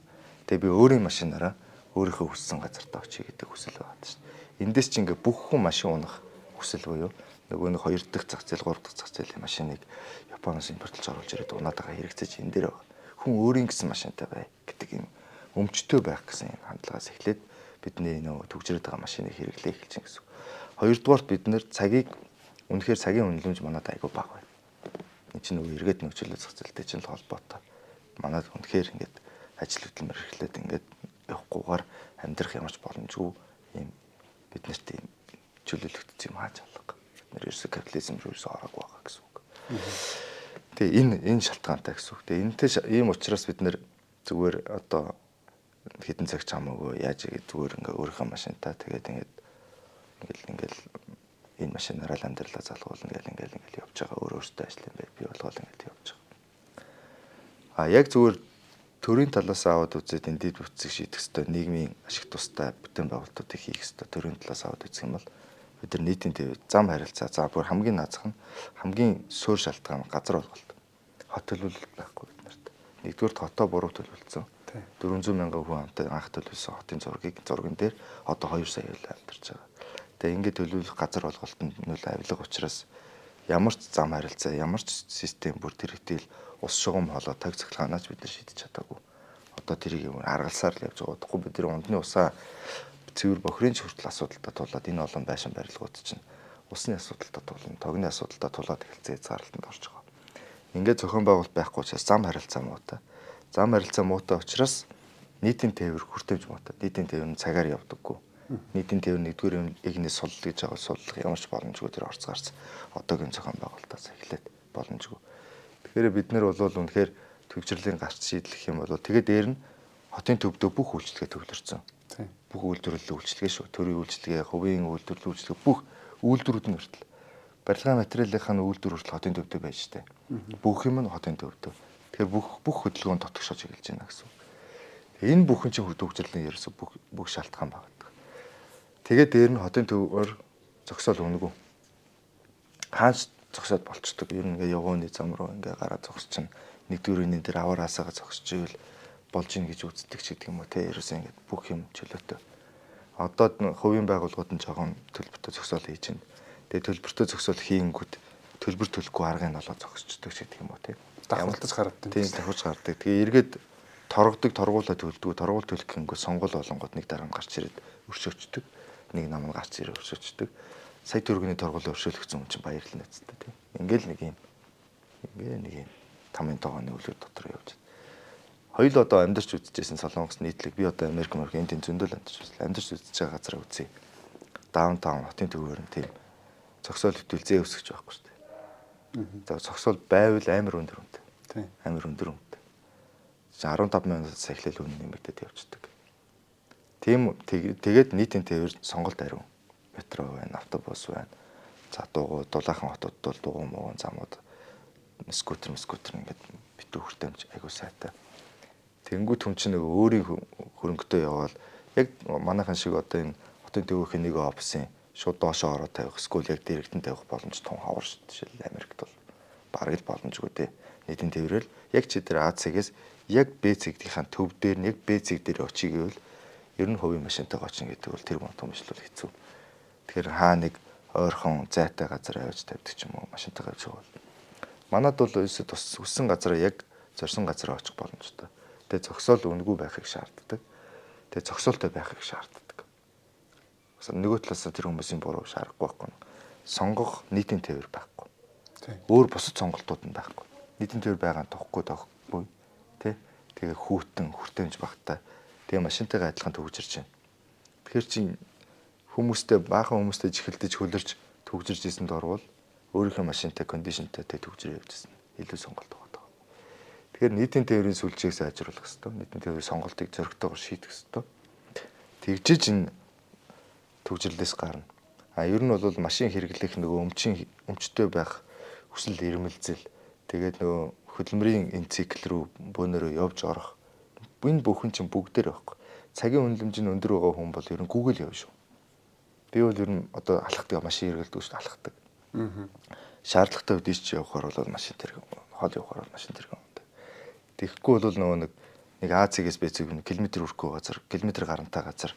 [SPEAKER 2] Тэгээ би өөрийн машинаараа өөрийнхөө хүссэн газартаа очие гэдэг хүсэл байгаа шүү дээ. Эндээс чи ингээ бүх хүн машин унах хүсэл буюу нөгөө нэг 2 дахь зах зээл 3 дахь зах зээлийн машиныг Японоос импортлж оруулж ирээд унаад байгаа хэрэгцээж энэ дээр байгаа. Хүн өөрийн гэсэн машинтай бай гэдэг юм өмчтөй байх гэсэн юм хандлагаас эхлээд бидний нөгөө төгжрээд байгаа машиныг хэрэглээ эхэлж байгаа гэсэн. Хоёрдугаарт бид нэр үнэхээр цагийн үнэлэмж манад айгүй бага байна. Энэ чинь нөгөө эргээд нөхцөлөө зах зээлтэй чинь холбоотой. Манад үнэхээр ингээд ажил хөдөлмөр эхлээд ингээд явахгүйгээр амьдрах ямарч боломжгүй юм бид нарт ийм чөлөөлөгдсөн юм хааж алга. Бид нэр ерөөсө капитализм руу ерөөсө ороогүй байгаа гэсэн үг. Тэгээ энэ шалтгаантай гэсэн үг. Тэгээ энэтэй ийм учраас бид нэр зүгээр одоо хэдэн цаг чамаагүй яаж игээд зүгээр ингээ өөрийнхөө машинтаа тэгээд ингээл энэ машинаараа л амьдралаа залгуулна ингээл явж байгаа өөрөөсөө ажил юм байна. Би болгоол ингээл явж байгаа. Яг зүгээр төрийн талаас аваад үзээд энэ дэд бүтцийг шийдэх ёстой, нийгмийн ашиг тустай бүтээн байгуулалтуудыг хийх ёстой. Төрийн талаас аваад үзэх юм бол бид нар нийтийн төвөд зам харилцаа, бүр хамгийн наазах нь хамгийн суур шалтгаан газар болголт. Хот төлөвлөлт байхгүй бид нарт. Нэгдүгээр хотоо буруу төлөвлөсөн. 400 мянган хүн амтай анх төлөвлөсөн хотын зурган дээр одоо 2 сая л амьдарч байгаа. Тэгээ ингээд төлөвлөх газар болголтод нөл авилга учраас ямар ч зам харилцаа, ямар ч систем бүр тэр хэтэл ус шугам холоо таг цахилгаанаач бид нар шийдэж чадаагүй. Одоо тэрийг юм аргалсаар л явж байгаа. Тэгэхгүй бид нар ундны усаа цэвэр бохирын хүртэл асуудалтай тулаад энэ олон байшин барилгууд чинь усны асуудалтай тулна, тогны асуудалтай тулаад эхэлцээ зарлалтанд орж байгаа. Ингээд зохион байгуулалт байхгүй учраас зам харилцаа муутай. Зам харилцаа муутай учраас нийтийн тээвэр хүртээмж муутай. Нийтийн тээвэр нь цагаар явдаггүй. Нийтийн тээвэр нэгдүгээр игнээс сул гэж байгаа суллах ямар ч боломжгүй тэр орцгаарц одоогийн зохион байгуулалтаас эхлээд боломжгүй. Тэгэхээр бид нар бол үнэхээр төвчрлийн гарч шийдлэх юм бол тэгээд дээр нь хотын төвдөө бүх үйлчлэгээ төвлөрсөн. Бүх үйлдвэрлэлийн үйлчлэгээ шүү. Төрийн үйлчлэгээ, хувийн үйлдвэрлэлийн үйлчлэгээ бүх үйлдвэрүүд нь хүртэл барилгын материалынхаа үйлдвэр хүртэл хотын төвдөө байж штэ. Бүх юм нь хотын төвдөө. Тэгэхээр бүх хөдөлгөөн дотгошож эхэлж байна гэсэн. Энэ бүхэн чинь төвчрлийн ерөөсө бүх шалтгаан багтдаг. Тэгээд дээр нь хотын төвөөр зогсоол өнгөө. Хаанч зогсоод болчдөг. Ер нь ингээ явгооны зам руу ингээ гараа зогсчихно. Нэгдүгээр энэ дээр аваараасаа зогсож ивэл болж ийн гэж үздэг ч гэдэг юм уу те. Ерөөсөө ингээ бүх юм чөлөөтэй. Одоо хувийн байгууллагууд нь жоохон төлбөртэй зогсоол хийж байна. Тэгээд төлбөртэй зогсоол хийнгүүт төлбөр төлөхгүй аргыг олоод зогсчдөг ч гэдэг юм уу те.
[SPEAKER 3] Давхалтаж гардаг.
[SPEAKER 2] Тийм давхаж гардаг. Тэгээ эргээд торгодог, торгуулаа төлдөг. Торгуул төлөх гингүү сонгол болонгод нэг дараа нь гарч ирээд өршөөчдөг. Нэг нам нь гарч ирээд өршөөчдөг. Сая төгрөгийн торгуулаа өршөөлөгцсөн хүн чинь баярлалаа нэцтэй тийм. Ингээл нэг юм тамийн тоогооны үлгэр дотор явж байна. Хоёул одоо амьдарч үзчихсэн Солонгос нийтлэг би одоо Америк энд зөндөл амьдарч үзлээ. Амьдарч үзэж байгаа газараа үзье. Даунтаун хотын төвөөр нь тийм зогсоол хөтөлзээ өсгөж байхгүй шүү дээ. За зогсоол байвал амар өндөр үнэтэй. Тийм. Амар өндөр үнэтэй. 15 мянгаас эхлээл үнэ нэмэгдээд явждаг. Тийм тэгээд нийтийн тээвэр сонголт ариун. Метро байна, автобус байна. За дулаахан хотод бол дугуй мууган замууд скутер ингээд битүү хүртээмж айгуу сайтай. Тэнгүүд хүн чинь өөрийн хөрөнгөтэй явбал яг манайхан шиг одоо энэ хотын төвөхийн нэг офисын шууд доошоо ороод тавих эсвэл яг дэрэгдэн тавих боломж тун хавар шүү дээ. Жишээл Америкт бол бараг л боломжгүй дээ. Нийтийн тээврэл яг чи тэр А цэгээс яг Б цэгдийнхаа төв дээр нь яг Б цэг дээр очие гэвэл ер нь хувийн машинтайгаа очино гэдэг бол тэр томчлол хэцүү. Тэгэхээр хаа нэг ойрхон зайтай газар авч тавьдаг ч юм уу машинтайгаа явж байгаа. Манад бол өсөд тус өссөн газараа яг зорьсон газараа очих боломжтой. Тэгээ зогсоол үнэгүй байхыг шаарддаг. Тэгээ зогсоолтой байхыг шаарддаг. Нөгөө талаас тэр хүмүүсийн буруу шаарахгүй байхгүй. Сонгох нийтийн тээвэр байхгүй. Өөр бусад сонголтууд нь байхгүй. Нийтийн тээвэр байгаа тоххгүй. Тэ? Тэгээ хүүтэн хүртээмж багтай. Тэгээ машинтайгаа адилхан төгжирч байна. Тэгэхээр чинь хүмүүстэй баахан хүмүүстэй чихэлдэж хөлөрч төгжирж исэн дорвол өөрийнхөө машинтай кондишнтэй төгжрөө явжсэн. Илүү сонголт байгаа. Тэгэхээр нийтийн тээврийн сүлжээг сайжруулах хэрэгтэй. Нийтийн тээврийн сонголтыг зөрөгтэйгээр шийдэх хэрэгтэй. Тэгжиж энэ төвжирлээс гарна. Ер нь бол машин хэрэглэх нөгөө өмчтэй байх хүсэл эрмэлзэл тэгээд нөгөө хөдөлмөрийн энэ цикл рүү бөөнөрөө явж орох. Энэ бүхэн чинь бүгдээр байхгүй. Цагийн үнэлэмж нь өндөр байгаа хүн бол ер нь Google явна шүү. Би бол ер нь одоо алхдаг машин хэрэглэдэг шүү дээ алхдаг. Шаардлагатай үед ич явахаар бол машин тэрэг хол явахаар бол машин тэрэг юм. Тэгэхгүй бол нөгөө нэг А-цэгээс Б-цэг километр өрөхгүй газар километр гарантай газар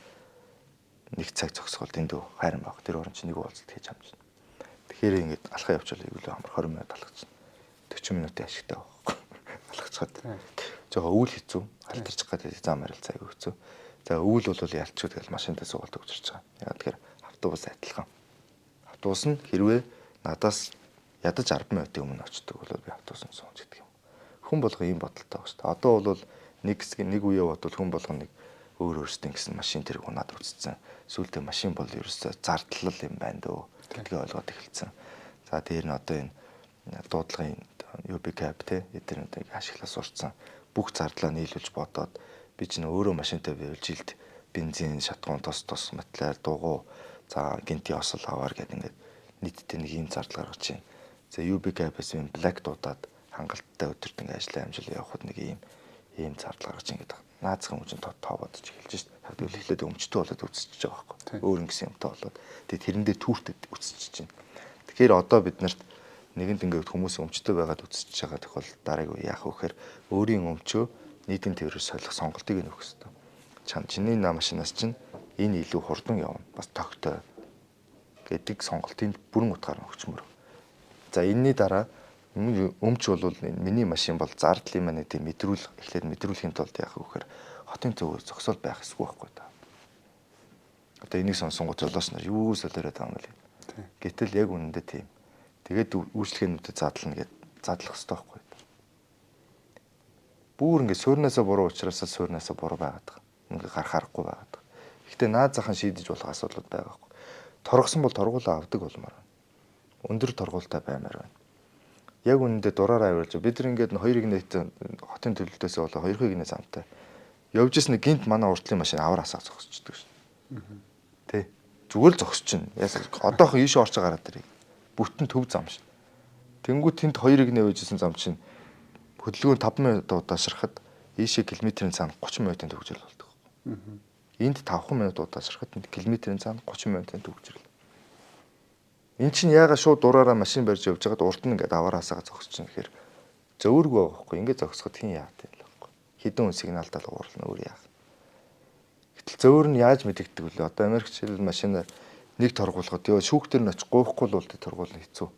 [SPEAKER 2] нэг цаг зогсгол дэндүү хайран баг. Тэр орон чинь нэг уулзалт хийж амжина. Тэгэхээр ингээд алхаа явуучвал ивэл амар 20 минут алхацсан. 40 минутын ашигтай байхгүй. Алхацгаад. Жохоо өвөл хэцүү. Алтарчих гэдэг зам харилцаа аягүй хэцүү. За өвөл бол ялчгүй тэгэл машинтаа суулгаад өгчөрч байгаа. Ягаад тэгэхээр автобус адилхан. Автобус нь хэрвээ надаас ядаж 10 минутын өмнө очдог бол би автобусанд сууж гэдэг юм. Хүн болго ийм бодолтой байна шүү дээ. Одоо бол нэг үе бодвол хүн болго нэг өөр өөрсдийн гэсэн машин тэрэг унаад үтцсэн. Сүүлдээ машин бол ерөөсөө зардлал юм байна дөө. Гэдгийг ойлгоод эхэлсэн. За дээр нь одоо энэ дуудлагын UB cab те эдгээрийг ашиглаж сурцсан. Бүх зардлаа нийлүүлж бодоод би ч нөө өөрөө машинтай байвал жилд бензин, шатгуун, тос материал, дугуй, за гинти осол аваар гэдэг ингээд нийтдээ нэг ийм зардал гаргаж чинь. За UB cab-ээс юм black дуудаад хангалттай өдөрт ингээд ажлын амжилт явахад нэг ийм зардал гаргаж ингээд наацхан үжин тоо бодож эхэлж шít. Тэгвэл эхлээд өмчтөө болоод үсчихэж байгаа байхгүй. Өөр ингэсэн юмтай болоод тэгээд тэрэндээ түүртэд үсчихэж байна. Тэгэхээр одоо бид нарт нэгэнд ингээд хүмүүс өмчтөө байгаад үсчихэж байгаа тохиол дараагийн үе яах вэ гэхээр өөрийн өмчөө нийтийн тээврээр солих сонголтыг нөхөх хэрэгтэй. Чиний машинаас чинь энэ илүү хурдан явна. Бас тогтой гэдэг сонголтыг бүрэн утгаар өгчмөр. За энэний дараа өмч бол миний машин бол зардлын маань тийм эхлээд мэдрүүлэхийн тулд яах вэ гэхээр хотын төвөө зогсоол байх эсгүй байхгүй та. Одоо энийг сонсонгууд жолооч нар юу солиороод байгаа юм бэ? Гэтэл яг үнэндээ тийм. Тэгээд үйлчлэгээнүүдэд задлана гэд задлах хэрэгтэй байхгүй. Бүр ингээд суурнаасаа буруу учраас суурнаасаа буруу байгаад байгаа. Ингээ гарахаарахгүй байгаад байгаа. Гэхдээ наад захын шийдэж болох асуудлууд байгаа байхгүй. Торгосон бол торгуулаа авдаг болмоор байна. Өндөр торгуултай баймаар байна. Яг үнэндээ дураараа авирж бид нар ингээд 2 гинэт хотын төлөлтөөсөө болоо 2 гинэ замтай явж ирсэн гинт манай уртлын машин авараасаа зогсчихдөг шин. Тэ. Зүгээр л зогсож чинь. Одоохон ийш орч гараад ирээ. Бүтэн төв зам шин. Тэнгүү тэнд 2 гинэ байжсэн зам чинь хөдөлгөөн 5 минут удаашрахад ийшээ километрийн цаана 30 минутын төгжрөл болдог. Энд 5 минут удаашрахад километрийн цаана 30 минутын төгжрөл. Эн чинь яагаад шууд дураараа машин барьж явж байгаад урд нь ингээд аваараасаа зогсчихно гэхээр зөөргөө байхгүй ингээд зогсоход хин яах вэ байхгүй. Хідэн сигналтай л уурлна өөр яах. Гэтэл зөөр нь яаж мэдэгддэг вүлээ? Одоо Америкч хэл машинаар нэг торгуулгад тэгээ шүүхтэр нь очих гоохгүй л болтой торгуулна хэцүү.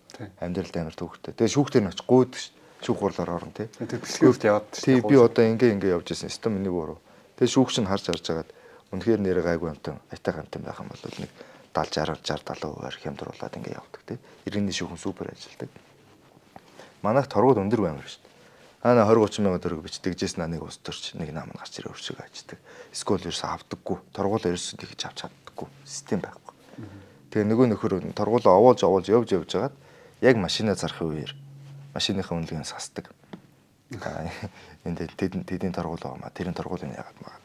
[SPEAKER 2] Амьдралд амар төвхтэй. Тэгээ шүүхтэр нь очих гүйдэг шүүх хурлаар орно тий.
[SPEAKER 3] Тэр бэлгүүрт яваад
[SPEAKER 2] тий би одоо ингээ явж ирсэн. Систем миний буруу. Тэгээ шүүгч нь харж хагаад үнэхээр нэрээ гайгүй амтан айтайхан амтан байх юм бол нэг 70-60-70% хямдруулаад ингээ явдаг тий. 90-ний шүүхэн супер ажилладаг. Манайх торгууд өндөр баймар шүү дээ. Ана 20-30 мянган төгрөг бичдэгжсэн нэг ус төрч нэг нам нь гарч ирээ өршөг аждаг. Эсвэл ерөөс авдаггүй. Торгуул ерөөс тэгж авч чаддаггүй. Систем байхгүй. Тэгээ нөгөө нөхөр торгуулаа овоолж явж байгаад яг машинаа зарах үеэр машиныхаа үнэлгээг сасдаг. Энд тэдний торгуул байгаа маа. Тэрийн торгуулын ягаад маа.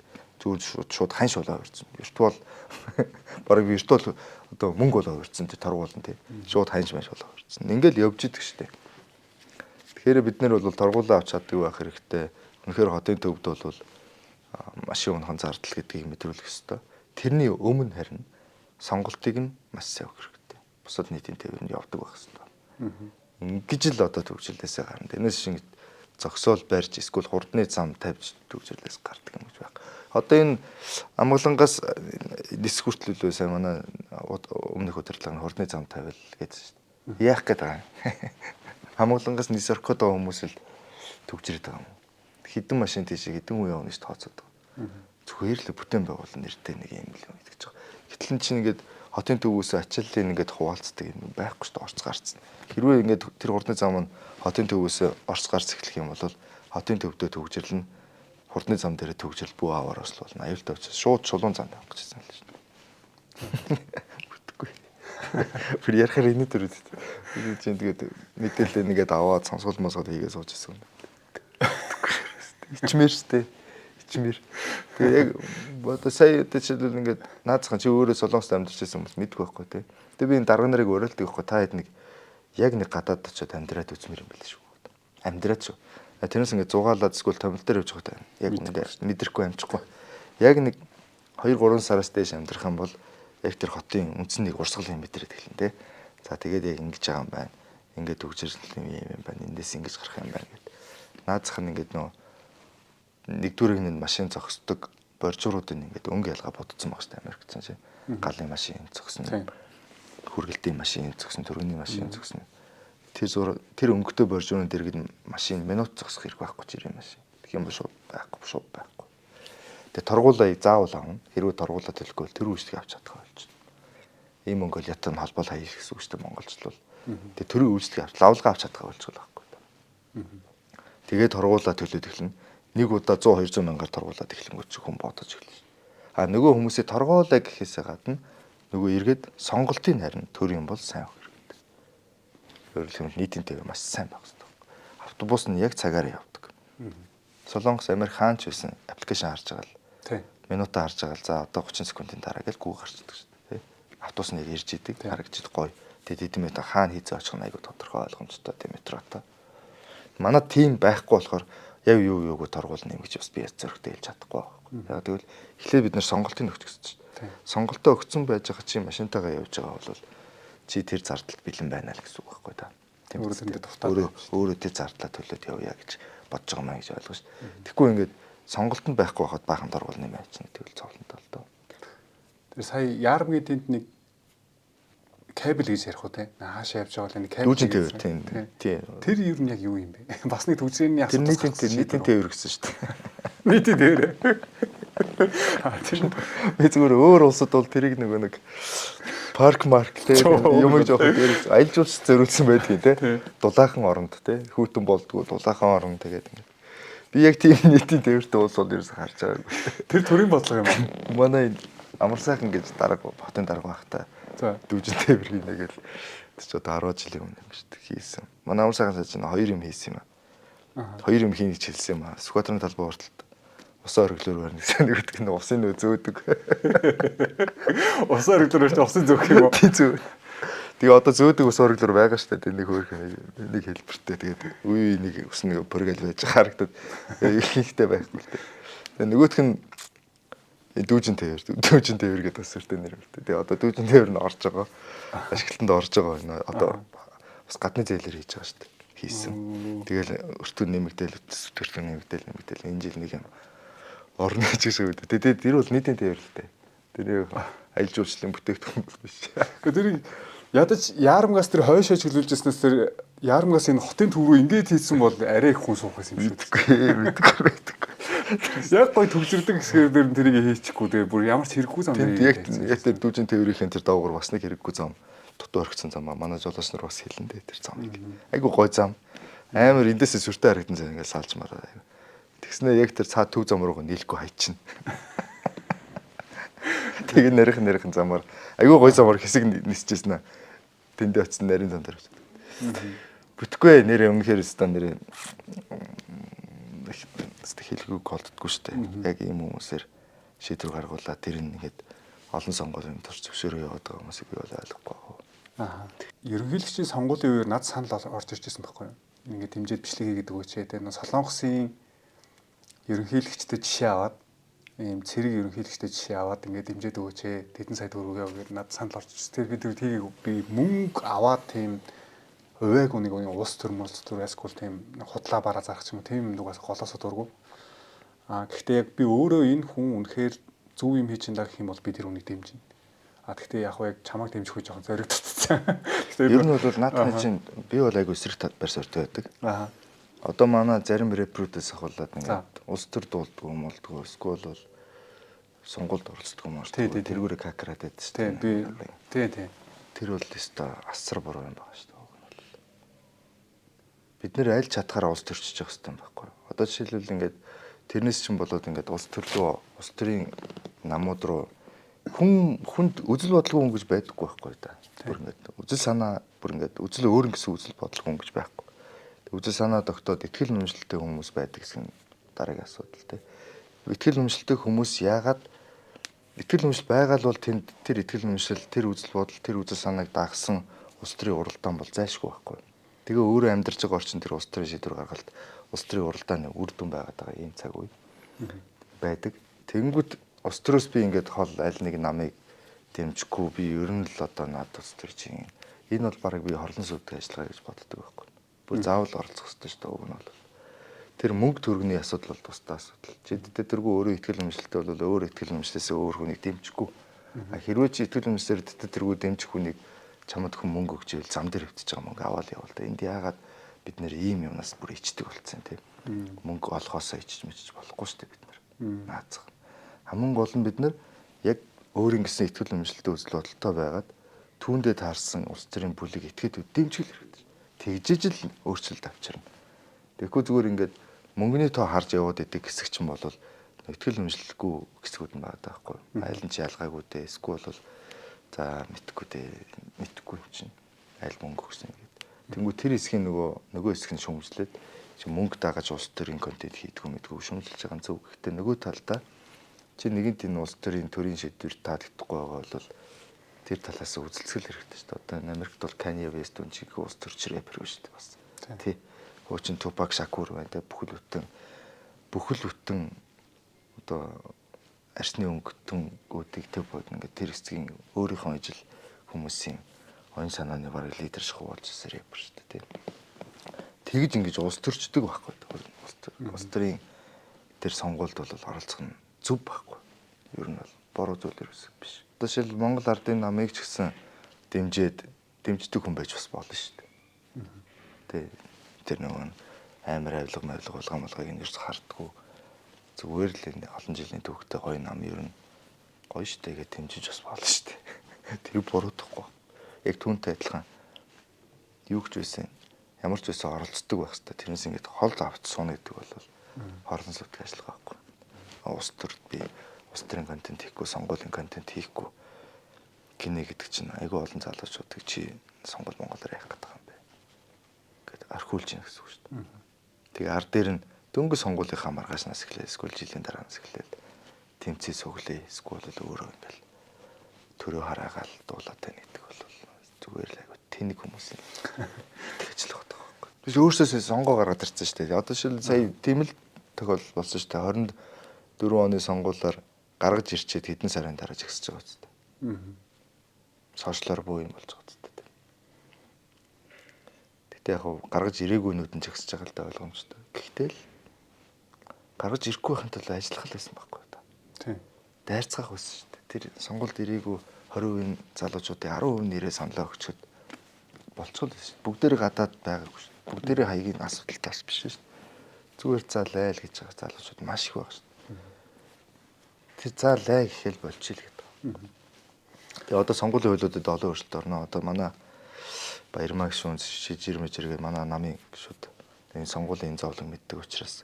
[SPEAKER 2] Зүгээр шууд хань шулаа өрцөн. Виртуал бараг виртуал одоо мөнгө болоо өрцөн тэр торгуулн тий. Шууд ханьж маш болоо өрцөн. Ингээл явж идэг штэ. Тэгэхээр бид нэр бол торгуулаа авч чаддаг байх хэрэгтэй. Үнэхээр хотын төвд бол машин унахын зардал гэдгийг мэдрүүлэх ёстой. Тэрний өмнө харин сонголтыг нь маш сайн өгөх хэрэгтэй. Бусад нийтийн тээвэнд явдаг байх ёстой. Ингэж л одоо төвчлэлээсээ гарна. Тэрнээс шиг зогсоол барьж эсвэл хурдны зам тавьж төвчлэлээс гардаг юм гэж байна. Одоо энэ амгалангаас нис хүртэл үгүй сайн манай өмнөх удирдлага нь хурдны зам тавил гэдэг шүү дээ. Яах гээд байгаа юм. Амгалангаас нис орох гэдэг хүмүүс л төвчрээд байгаа юм. Хідэн машин тийш хідэн үе явна гэж тооцоод байгаа. Зүгээр л бүтээн байгуулна нэртэй нэг юм л гэдэг ч. Гэтэл чинь ингээд хотын төвөөс ачааллын ингээд хуваалцдаг юм байхгүй шүү дээ орц гарцсан. Хэрвээ ингээд тэр хурдны зам нь хотын төвөөс орц гарц эхлэх юм бол хотын төвдөө төвжирлэн хурдны зам дээр төвжирл бүү аваар ослуулна. Аюултай учраас шууд чулуун зам тавих гэсэн л шүү дээ. Бүтггүй. Тэр ярахаар энэ төрөд. Би чинь тэгээд мэдээлэл нэгээд аваад сонсгол мосгол хийгээ сууж ирсэн. Ичмээр штэ. Ичмэр. Тэгээ яг одоо сая жишээлбэл ингээд наацхан чи өөрөө солонгост амьдарч байсан хүмүүс мэдгүй байхгүй тий. Тэгээ би энэ дарга нарыг уриалдаг байхгүй та хэд нэг яг нэг гадаад очиод амьдраад үзмэр юм байл шүү. Амьдраад шүү. Тэрнээс ингээд зугаалаад эсвэл томил дээр явж байгаа та. Яг ингээд мэдрэхгүй амжихгүй. Яг нэг 2-3 сараас дээш амьдрах юм бол яг тэр хотын үндснийг урсгал юм мэдрээд эхэлнэ тий. За тэгээд яг ингэж байгаа юм байна. Ингээд үгжирсэл юм байна. Эндээс ингэж гарах юм байна гэд. Наацх нь ингээд нөө нэгдүрийг нь машин зогсдог боржууруудын ингээд өнгө ялгаа бодсон байгаа шүү дээ Америкт чинь. Галын машин зогсно. Хүргэлтийн машин зогсно, төрөний машин зогсно. Тэр өнгөтэй боржуурын дэргэд машин минут зогсох хэрэг байхгүй ч юм машин. Тэгэх юм бол шууд байхгүй. Тэгээ торгуулаа заавал авна. Хэрвээ торгуулаа төлөхгүй бол тэр үйлчлэгийг авч чадах болж байна. Ийм Монголиатай холбоо хаяа гэсэн үг шүү дээ монголчлол. Тэгээ төрийн үйлчлэгийг авч лавлгаа авч чадах болж байгаа байхгүй. Тэгээд торгуулаа төлөөд эхэлнэ. Нэг удаа 100-200 мянгаар торгуулаад эхлэнгүүт хүн бодож эхэлнэ. А нөгөө хүмүүсээ торгуулаа гэхээсээ гадна нөгөө эргээд сонголтын харин төрийн бол сайн хэрэгтэй. Өөрөлдөх нийтийн төвөө маш сайн байх хэрэгтэй. Автобус нь яг цагаараа явдаг. Солонгос Америк хаач байсан аппликейшн харж байгаа л. Минутаа харж байгаа л за одоо 30 секундын дараа гэж гүү гарчдаг шүү дээ. Автобус нэг ирж идэг харагдчих гоё. Тэгээд эдмэт хаана хийцээ очих нь айгүй тодорхой ойлгомжтой тийм метрото. Манайд тийм байхгүй болохоор яв юуг торгуулна юм гэж бас би яз зөрөгтэй хэлж чадахгүй байхгүй. Яг тэгвэл эхлээд бид нэр сонголтын өгч гэсэн чинь. Сонголтоо өгсөн байж байгаа чи машинтайгаа явж байгаа бол чи тэр зардалд бэлэн байна л гэсэн үг байхгүй та. Тийм өөрөө тэр зардлаа төлөөд явъя гэж бодож байгаа маа гэж ойлгож шүү. Тэгэхгүй ингээд сонголтод байхгүй байхад баахан торгуулна юм аа чинь тэгвэл цовлонтой л доо.
[SPEAKER 3] Тэр сая Яармгийн тэнд нэг кабель гэж ярих уу те. Хаашаа явж байгаа бол энэ кабель.
[SPEAKER 2] Тийм.
[SPEAKER 3] Тэр юу нь яг юу юм бэ? Бас нэг төгсрийн асуудал.
[SPEAKER 2] Нийтийн тээвэр гэсэн шүү дээ.
[SPEAKER 3] Нийтийн тээвэр.
[SPEAKER 2] Би зүгээр өөр улсад бол тэрийг нэг парк те юм жоох дээр аялжуулж зориулсан байдгийг те. Дулаахан оронд те. Хүүтэн болдгоо дулаахан орон тэгээд ингээд. Би яг тийм нийтийн тээвэртэй улс бол ерөөсө харж байгаагүй. Тэр төрийн бодлого юм аа. Манай амар сайхан гэж дарга хотын дарга байхтай. Дүүжин тээвэр хийнэ гэл ч одоо 10 жилийн өмнө юм шүү дээ хийсэн. Манай амар сайхан саж 2 юм хийсэн юм аа. 2 юм хийнэ гэж хэлсэн юм аа. Сквадрын талбай хүртэл усаа өргөлөөр барьна гэсэн нэг гэдэг нь усын нөө зөөдөг. Усаа өргөлөөр усын зөөх юм уу? Тийм. Тэгээ одоо зөөдөг усаа өргөлөөр байгаа шүү дээ. Нэг хөөх нэг хэлбэртэй тэгээд үе нэг ус нэг бүргээл байж харагдаад ихтэй байхгүй л дээ. Тэгээ нөгөөх нь дүүжин тээвэр гэдэг бас өртөө нэр үлдээ. Тэгээ одоо дүүжин тээвэр нь орж байгаа. Ашиглалтанд орж байгаа. Одоо бас гадны зээлээр хийж байгаа шүү дээ. Хийсэн. Тэгэл өртөө нэмэгдээл энэ жил нэг юм орно гэж шүү дээ. Тэгээд тэр бол нийтийн тээвэр л дээ. Тэр аялал жуулчлалын бүтээгдэхүүн биш. Тэр ядаж Яармгаас тэр хойшоо чиглүүлжсэнээс тэр Яармгаас энэ хотын төв рүү ингэж хийсэн бол арай их хүн суухаас юм шүү дээ. Мэдгүй. Яг гой төгсөрдөг хэсгээр дээр тэрийг хийчихгүй тэгээ бүр ямар ч хэрэггүй зам дээр яг тэр дүүжин тээврийн тэр доогуур бас нэг хэрэггүй зам дутуу орхисон зам аа манай жолооч нар бас хэлэн дээ тэр замыг айгу гой зам амар эндээсээ сүртэй харагдан зам ингээд салж мараа тэгснэ яг тэр цаа төв зам руу нийлэхгүй хайчихна тэгээ нэрхэн замаар айгу гой замаар хэсэг нисчихсэн аа тэндээ очсон нарийн зам дээр бүтггүй нэрээ өмнөхөр стан нэрээ хэлхүүг голддгүй шүү дээ. Яг ийм хүмүүсээр шийдвэр гаргуулаад тэр нь ингээд олон сонгуулийн турш зөвшөөрөө яваад байгаа хүмүүсийг би бол ойлгохгүй байна. Ерөнхийлөгчийн сонгуулийн үеэр над санал орж ирж байсан байхгүй юу? Ингээд хэмжээд бичлэг хийгээд өгөөч. Тэгээ Солонгосын ерөнхийлөгчтэй жишээ аваад ийм цэрэг ерөнхийлөгчтэй жишээ аваад ингээд хэмжээд өгөөч. Тэдэн сая төгрөгөө өгөөд над санал орж ирсэн. Тэр бид тийг би мөнгө аваад тийм өвөөг нэг улс төр эсвэл тийм худлаа бараа зарах юм тийм нүгээс голоосоо дургу. Гэхдээ яг би өөрөө энэ хүн үнэхээр зөв юм хийж байгаа гэх юм бол би тэр хүнийг дэмжинэ. Гэхдээ яг чамайг дэмжих үе жоохон зоригдчихсан. Ер нь бол наадмын чинь би бол айгу эсрэг барьс өртөө байдаг. Одоо манай зарим репрутээс ахуулаад ингээд улс төр дуулдаг юм болдгоо эсвэл бол сонгуульд оролцдог юм шүү дээ. Тэргүүрээ какраад байдаг шүү дээ. Тийм. Тэр бол өстой асар буруу юм байна шүү дээ. Бид нэр аль чадхаараа улс төрчиж явах хэрэгтэй байхгүй. Одоо жишээлбэл ингээд тэрнээс чинь болоод ингээд улс төрлөө улс төрийн намууд руу хүнд үзэл бодлого хүн гэж байдаггүй байхгүй да. Бүр ингээд үзэл санаа бүр ингээд үзэл өөр гэсэн үзэл бодлого хүн гэж байхгүй. Үзэл санаа тогтоод ихтгэл үнэмшилтэй хүмүүс байдаг гэсэн дараагийн асуудал те. Итгэл үнэмшилтэй хүмүүс яагаад итгэл үнэмшил байгаа л бол тэр итгэл үнэмшил, тэр үзэл бодол, тэр үзэл санааг дагсан улс төрийн уралдаан бол зайлшгүй байхгүй. Тэгээ өөрөө амьдарч байгаа орчин тэр улс төрийн шийдвэр гаргалт, улс төрийн уралдааны үр дүн байгаад байгаа ийм цаг үе байдаг. Тэнгүүд улс төрөөс би ингээд хол аль нэг намыг дэмжихгүй би ер нь л одоо над улс төр чинь энэ бол бараг би хорлон сүрдэг ажиллагаа гэж боддог байхгүй. Бүр заавал оролцох хэрэгтэй шүү дээ. Уг нь бол тэр мөнгө төгрөгийн асуудал бол тусдаа асуудал. Жиддээ тэргүй өөрөө итгэл үнэмшилтэй бол өөрөө итгэл үнэмшлээсээ өөр хүнийг дэмжихгүй. Хэрвээ чи итгэл үнэмшлээр тэргүй дэмжих хүнийг чамд хүн мөнгө өгч ивэл зам дээр хөвтөж байгаа мөнгө аваад явал та. Энд яагаад бид нэр ийм юмнаас бүр ичдэг болцсон тийм. Мөнгө олохоосоо ичж мэдж болохгүй шүү дээ бид нар. Наацх. Хамгийн гол нь бид нар яг өөрийн гэсэн итгэл үнэмшилтэй үзэл бодолтой байгаад түүндээ таарсан улс төрийн бүлэг этгээд дэмжих хэрэгтэй. Тэгжиж л өөрчлөлт авчирна. Тэгэхгүй зүгээр ингээд мөнгөний тоо харж яваад идэг хэсэг чинь бол итгэл үнэмшилгүй хэсгүүд нь байгаа байхгүй. Айл нь ч ялгаагүй дээ. Эсвэл бол за мэдхгүй юм чинь айл мөнгө өгсөн гэдэг. Тэнгүү тэр хэсгийн нөгөө хэсэг нь шүмжлээд чи мөнгө дагаж улс төрийн контент хийдгүү мэдгүй шүмжилж байгаа нь зөв. Гэхдээ нөгөө талдаа чи нэгэнт энэ улс төрийн шийдвэр таалагдахгүй байгаа бол тэр талаас үзэлцэл хэрэгтэй шүү дээ. Одоо Америкт бол Kanye West үнчиг улс төрч рэпер биш шүү дээ бас. Тий. Хуучин Tupac Shakur байна те бүхэл бүтэн одоо арсны өнгөтөнгүүдийг төв бодно ингээд тэр хэсгийн өөрийнхөө ижил хүмүүсийн оюун санааны бараг лидер шиг болж ирсэн рэпер шүү дээ тийм. Тэгж ингэж улс төрчдөг байхгүй. Улс төрийн тэр сонгуульд бол оролцох нь зөв байхгүй. Ер нь бол буруу зүйл ерөөсөө биш. Одоо шил Монгол ардын намыг ч гэсэн дэмждэг хүн байж бас болно шүү дээ. Тэ тэр нөгөө амар авилга болгоомолгыг энэ ерөөс хардггүй. Зүгээр л олон жилийн түүхтэй гоё нам ер нь гоё штэ гэж дэмжиж бас болно штэ. Тэр буруудахгүй. Яг түүнтэй адилхан юу ч байсан ямар ч байсан оролцдог байх хэвээр. Тэрнээс ингээд хол авч суuna гэдэг бол хорлон сүтг ажиллагаа байхгүй. Улс төрд би улс төрийн контент хийхгүй, сонгуулийн контент хийхгүй гинэ гэдэг чинь айгүй олон залуучуудыг чи сонгол Монголоор яах гэдэг юм бэ гэдэг архиулж яах гэсэн үг шүү дээ. Тэгээ ард дээр нь дөнгөж сонгуулийнхаа маргаашнаас эхлээд эсвэл жилийн дараанаас эхлээд тэмцээ сүглээ эсвэл өөрөө ингээл төрөө хараагаал дуулаад тань гэдэг бол зүгээр л айгүй тэнэг хүмүүс юм. Тэгж л байгаа байхгүй. Биш өөрөөсөө сонгоо гаргаад ирсэн шүү дээ. Одоо шил сая тийм л тохиол болсон шүү дээ. 24 оны сонгуулиар гаргаж ирчээд хэдэн сарын дараа жигсэж байгаа үстэй. Сошиалар буу юм болж байгаа үстэй. Гэтэ яг гаргаж ирээгүйнүүд нь жигсэж байгаа л да ойлгомжтой. Гэхдээ л гаргаж ирэхгүй байхын тулд ажиллах л байсан байхгүй да. Тийм. Дайрцгаах байсан шүү дээ. Тэр сонгуульд ирээгүй 20% залуучуудын 10% нэрээ саналаа өгчөд болцгол байсан. Бүгдээрээ гадаад байгаагүй шүү. Бүгдээрээ хаягийн асуудалтай биш шүү. Зүгээр заалаа л гэж байгаа залуучууд маш их байгаа шүү. Тэр заалаа гэхэл болчихъя л гэдэг. Тэгээ одоо сонгуулийн хуулиудад олон өөрчлөлт орно. Одоо манай Баярмаа гишүүн шижир мэжэргээ манай намын гишүүд энэ сонгуулийн зовлон мэддэг учраас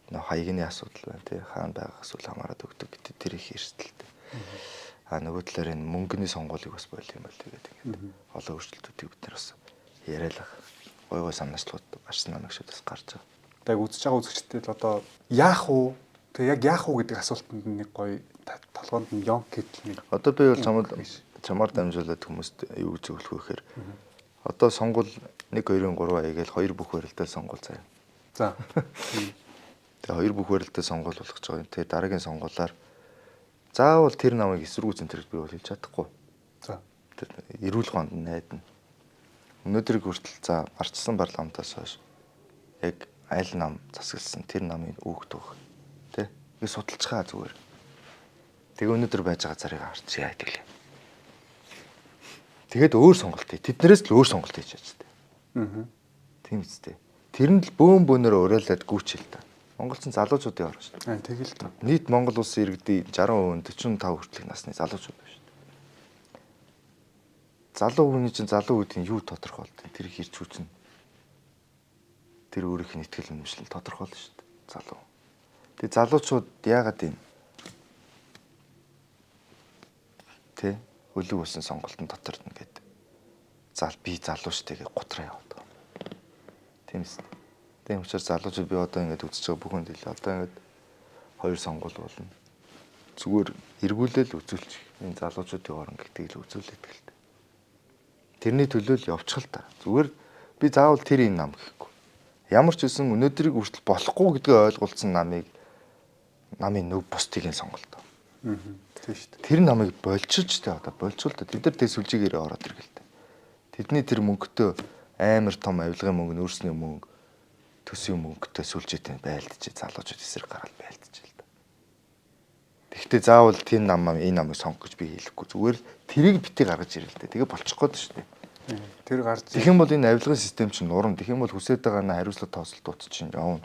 [SPEAKER 2] хаягны асуудал байна тий хаана байгаа асуудал хамаарат өгдөг гэдэг тэр их эрсдэлтэй. Нөгөө талаар энэ мөнгөний сонгуулийг бас бойл юм байна тэгээд ингээд олон өөрчлөлтүүдийг бид нар бас яриалах гой санаачлууд гарсан намайг шүдээс гарч байгаа.
[SPEAKER 3] Яг үзэж байгаа үзэгчдэд л одоо яах уу? Тэгээ яг яах уу гэдэг асуултанд нэг гоё толгойд нь ён гэдэл нэг.
[SPEAKER 2] Одоо би бол чамаар дамжуулаад хүмүүст юу гэж зөвлөх вэ гэхээр одоо сонгуул 1 2 3 аягээл 2 бүх барилдаа сонгуул заяа.
[SPEAKER 3] За.
[SPEAKER 2] Тэгээ 2 бүх барилдаа сонгуул болгож байгаа юм. Тэгээ дараагийн сонгуулаар заавал тэр намайг эсвэргүүцэн төрөл би бол хэлж чадахгүй.
[SPEAKER 3] За.
[SPEAKER 2] Тэр эрүүл гонд найдна. Өнөөдрийг хүртэл за арчсан парламентаас хойш яг айл нам засагласан тэр намын үүхт баг. Тэ? Би судалцгаа зүгээр. Тэгээ өнөөдөр байж байгаа зарыг харж яадаг лээ. Тэгээд өөр сонголт хий. Тэднэрээс л өөр сонголт хийж чаддаг. Тийм үстэй. Тэр нь л бөөнөр уриалаад гүйчил та. Монголчин залуучуудын орно шүү дээ.
[SPEAKER 3] Тэгэл та.
[SPEAKER 2] Нийт Монгол улсын иргэдийн 60% 45 хүртэлх насны залуучууд байна шүү дээ. Залуу хүний чинь залуу үеийн юу тодорхойлдог? Тэр их ирч хүчин. Тэр өөрийнх нь итгэл үнэмшил тодорхойлно шүү дээ. Залуу. Тэгээ залуучууд яагаад юм? Тэ? Өлөг усан сонголтын дотор нэгээд би залуу штэ гэж гутраа яваад байгаа. Тийм үст. Тийм учраас залуучууд би одоо ингэж үзэж байгаа бүхэнд л одоо ингэж хоёр сонгуул болно. Зүгээр эргүүлэл үзүүлчих. Энэ залуучуудын орон гэдэг л үзүүлээд гэлтэй. Тэрний төлөө л явчих л та. Зүгээр би заавал тэр энэ нам гэхгүй. Ямар ч үсэн өнөөдрийг хүртэл болохгүй гэдгээ ойлгуулсан намын нүг бусдыг нь сонголтоо.
[SPEAKER 3] Тийм шүү дээ.
[SPEAKER 2] Тэр намыг болчилж тэ одоо болчул та тэд нар тэг сүлжээгээрээ ороод иргэлтэй. Тэдний тэр мөнгөтэй амар том авилгын мөнгө, нөөцний мөнгө, төсвийн мөнгөтэй сүлжээтэй байлдаж залуучууд эсрэг гараад байлдаж л да. Тэгэхдээ заавал тэр энэ намыг сонгох гэж би хэлэхгүй. Зүгээр тэрийг битгий гаргаж ирэлтэй. Тэгээ болчих гээд шүү дээ.
[SPEAKER 3] Тэр гарч
[SPEAKER 2] Тэгэх юм бол энэ авилгын систем чинь нурам. Тэгэх юм бол хүсэж байгаа хариуцлага тооцолтууд чинь явна.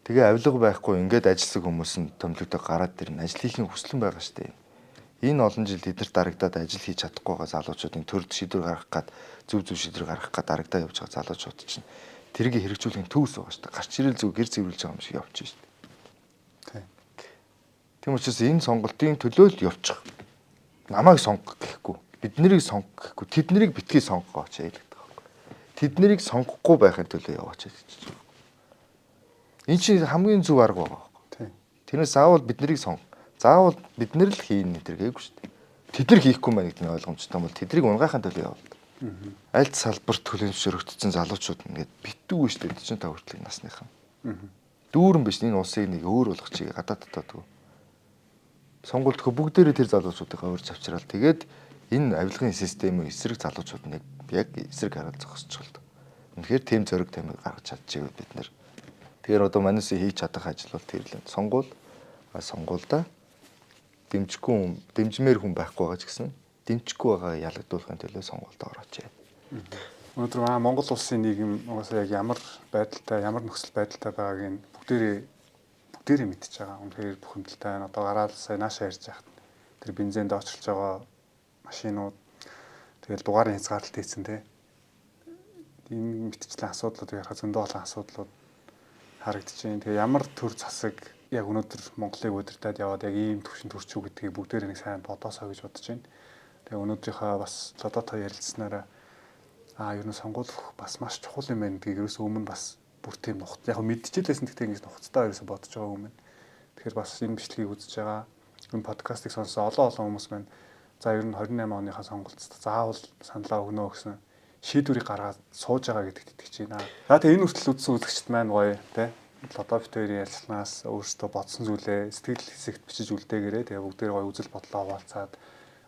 [SPEAKER 2] Тэгээ авилга байхгүй ингээд ажилласан хүмүүс нь томилогдоо гараад ирнэ. Ажил хийхин хүслэн байгаа шүү дээ. Энэ олон жил тэдэрт дарагдаад ажил хийж чадахгүй байгаа залуучуудын төрд шийдвэр гаргах гад зөв шийдвэр гаргах гад дарагдаа явж байгаа залуучууд чинь тэрийг хэрэгжүүлэх төвс байгаа шүү дээ. Гарч ирэл зөв гэр цэвэрлж байгаа юм шиг явчих шүү дээ. Тийм учраас энэ сонголтын төлөө л явчих. Намайг сонгох гэхгүй. Бид нарыг сонгох гэхгүй. Тэд нарыг битгий сонгохооч яадаг байхгүй. Тэд нарыг сонгохгүй байхын төлөө яваач гэж байна. Энэ чинь хамгийн зөв арга байгаа байхгүй. Тэрнээс заавал бид нарыг заавал бид нар л хийн нэтэр гээгүй шүү дээ. Тэд нар хийхгүй маа гэдэг нь ойлгомжтой бол тэдрийг унгахын төлөө явуулдаг. Аль салбарт төлөвшөрөгдсөн залуучууд ингээд битүү шүү дээ 45 хүртэлх насныхан. Дүүрэн биш энэ улсыг нэг өөр болгох чигээ гадаад татаадаг. Сонгуульдхөө бүгдээрээ тэр залуучуудыг өөр завчраал. Тэгээд энэ авилгын системийн эсрэг залуучууд нэг яг эсрэг хараад зогсчих л. Үнэхээр тэм зөрөг тамиг гаргаж чадчихвэл бид нэр. Тэгэхээр одоо манайс хийж чадах ажил бол тэр л сонгуульдаа дэмжмээр хүн байхгүй байгаа ч гэсэн дэмжихгүй байгаа ялагдуулахын төлөө сонгуульд орооч.
[SPEAKER 3] Өнөөдөр Монгол улсын нийгэм угаасаа яг ямар байдалтай, ямар нөхцөл байдалтай байгааг нь бүгдээрээ мэдчихэж байгаа. Үнэхээр бухимдалтай байна. Одоо гараад сая наашаа ярьж байхад тэр бензинд очилж байгаа машинууд тэгэл дугаарын хязгаарлалт хийсэн те. Энэ мэтчлэн асуудлууд ярих зөндөө олон асуудлууд харагдчихээн. Тэгээ ямар төр засаг яг өнөөдөр Монголыг удирдаад яваад яг ийм төвшин төрчүү гэдгийг бүгдээр нэг сайн бодоосоо гэж бодож байна. Тэгээ өнөөдрийнхөө бас лодотой ярилцсанараа ер нь сонгуулах бас маш чухал юм байна гэдгийг ерөөсөө өмнө бас бүр тийм нухц яг мэдчихлээсэн гэхдээ ингэж нухцтай ерөөсөө бодож байгаа юм байна. Тэгэхээр бас энэ бичлэгийг үзэж байгаа энэ подкастыг сонссон олон хүмүүс байна. За ер нь 28 оныхаа сонголтод заавал саналаа өгнө гэсэн шийдвэрийг гаргаад сууж байгаа гэдэгт итгэж байна. За тэгээ энэ хүртэл үзсэн үзэгчд маань гоё тий. Лодо битүүрийн ярилцлагаас өөрсдөө бодсон зүйлээ сэтгэл хэсэгт бичиж үлдээгээрээ тэгээ бүгдээр гоё үзэл бодлоо хуваалцаад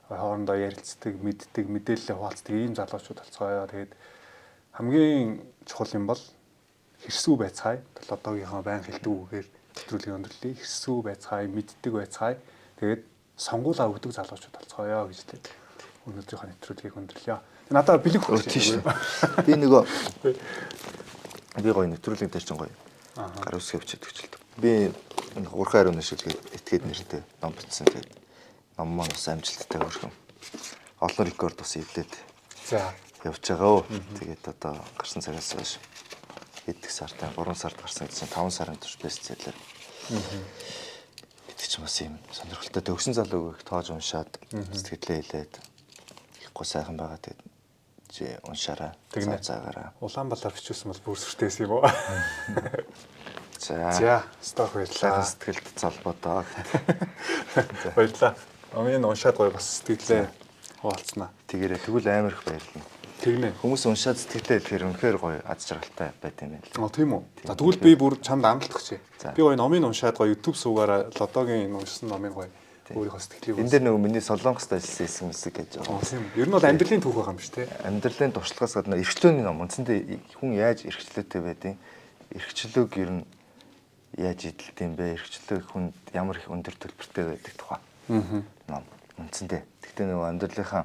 [SPEAKER 3] хоорондоо ярилцдаг, мэддэг, мэдээлэл хуваалцдаг ийм залуучууд болцгоё. Тэгээд хамгийн чухал юм бол хэрсүү байцгаая. Лодогийнхоо байн хэлдэг үгээр нэвтрүүлгийн өндөрлөе. Хэрсүү байцгаая, мэддэг байцгаая. Тэгээд сонгуулаа өгдөг залуучууд болцгоё гэж тэгээд өнөөдрийнхөө нэвтрүүлгийг өндөрлөё. Надад бэлэг
[SPEAKER 2] тийм. Би нөгөө би гоё нэвтрүүлэг дээр чинь гоё гар үсгээ өчөд өгчлээ. Би энэ урхан хариуны шилгээд этгээд нэртэй ном бичсэн. Тэгээд ном маань бас амжилттай өрхөн. Олон рекорд бас эвлээд.
[SPEAKER 3] За
[SPEAKER 2] явж байгаа. Тэгээд одоо гарсан цагаас хойш хэдэн сартай 3 сард гарсан гэсэн 5 сарын турш бестселлер. Бид ч бас юм сонирхолтой төгсөн залууг их тоож уншаад сэтгэлээ хэлээд ихгүй сайхан байгаа. Тэгээд уншаараа. Цагаараа.
[SPEAKER 3] Улаанбаатар бичүүлсэн бол бүр сүртэйс юм уу? За, сток баярлаа.
[SPEAKER 2] Сэтгэлд залбуудаа.
[SPEAKER 3] Баярлаа. Амын уншаад гоё бас сэтгэлээ хуваалцнаа.
[SPEAKER 2] Тэгээрээ тэгвэл амар их баярлна.
[SPEAKER 3] Тэгнэ.
[SPEAKER 2] Хүмүүс уншаад сэтгэлээ тэр үнэхээр гоё аз жаргалтай байт юм байна.
[SPEAKER 3] Тийм үү. За тэгвэл би бүр чамд амлалт өгчээ. Би гоё номын уншаад гоё YouTube суугаараа лодогийн уншсан номын гоё өөрийнхөө сэтгэлийг.
[SPEAKER 2] Энд дээр нөгөө миний солонгост ажилласан хэсэг гэж байгаа.
[SPEAKER 3] Тийм. Ер нь бол амьдралын түүх байгаа юм шүү, те.
[SPEAKER 2] Амьдралын туршлагаас гадна эрхчлөөний ном. Үндсэндээ хүн яаж эрхчлөөтэй байдیں۔ Эрхчлөөг ер нь яаж идэлт юм бэ? Эрхчлөө хүнд ямар их өндөр төлбөртэй байдаг тухай. Ном. Үндсэндээ. Гэхдээ нөгөө амьдралынхаа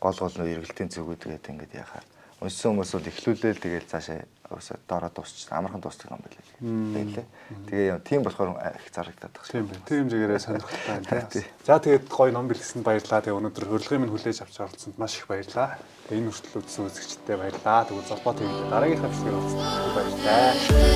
[SPEAKER 2] гол нь эргэлтийн зүгүүд гэдэг ингээд яхаа. Уншсан хүмүүс бол эхлүүлээл тэгэл цаашаа өсөө доороо дуусчих. Амархан дуусдаг юм байлээ. Тэгээ тийм болохоор их зарагдаад байгаа.
[SPEAKER 3] Тийм байна. Тэр хэмжээгээр сонирхолтой байна. За тэгээд гоё ном бэлгэсэнд баярлалаа. Тэгээ өнөөдөр хөрлөгийн минь хүлээж авч оролцсонд маш их баярлалаа. Тэгээ энэ хүртэл үзсэн үзэгчдээ баярлалаа. Тэгвэл Золбоо TV дараагийнхаа бичлэгээр уулзсан. Баярлалаа.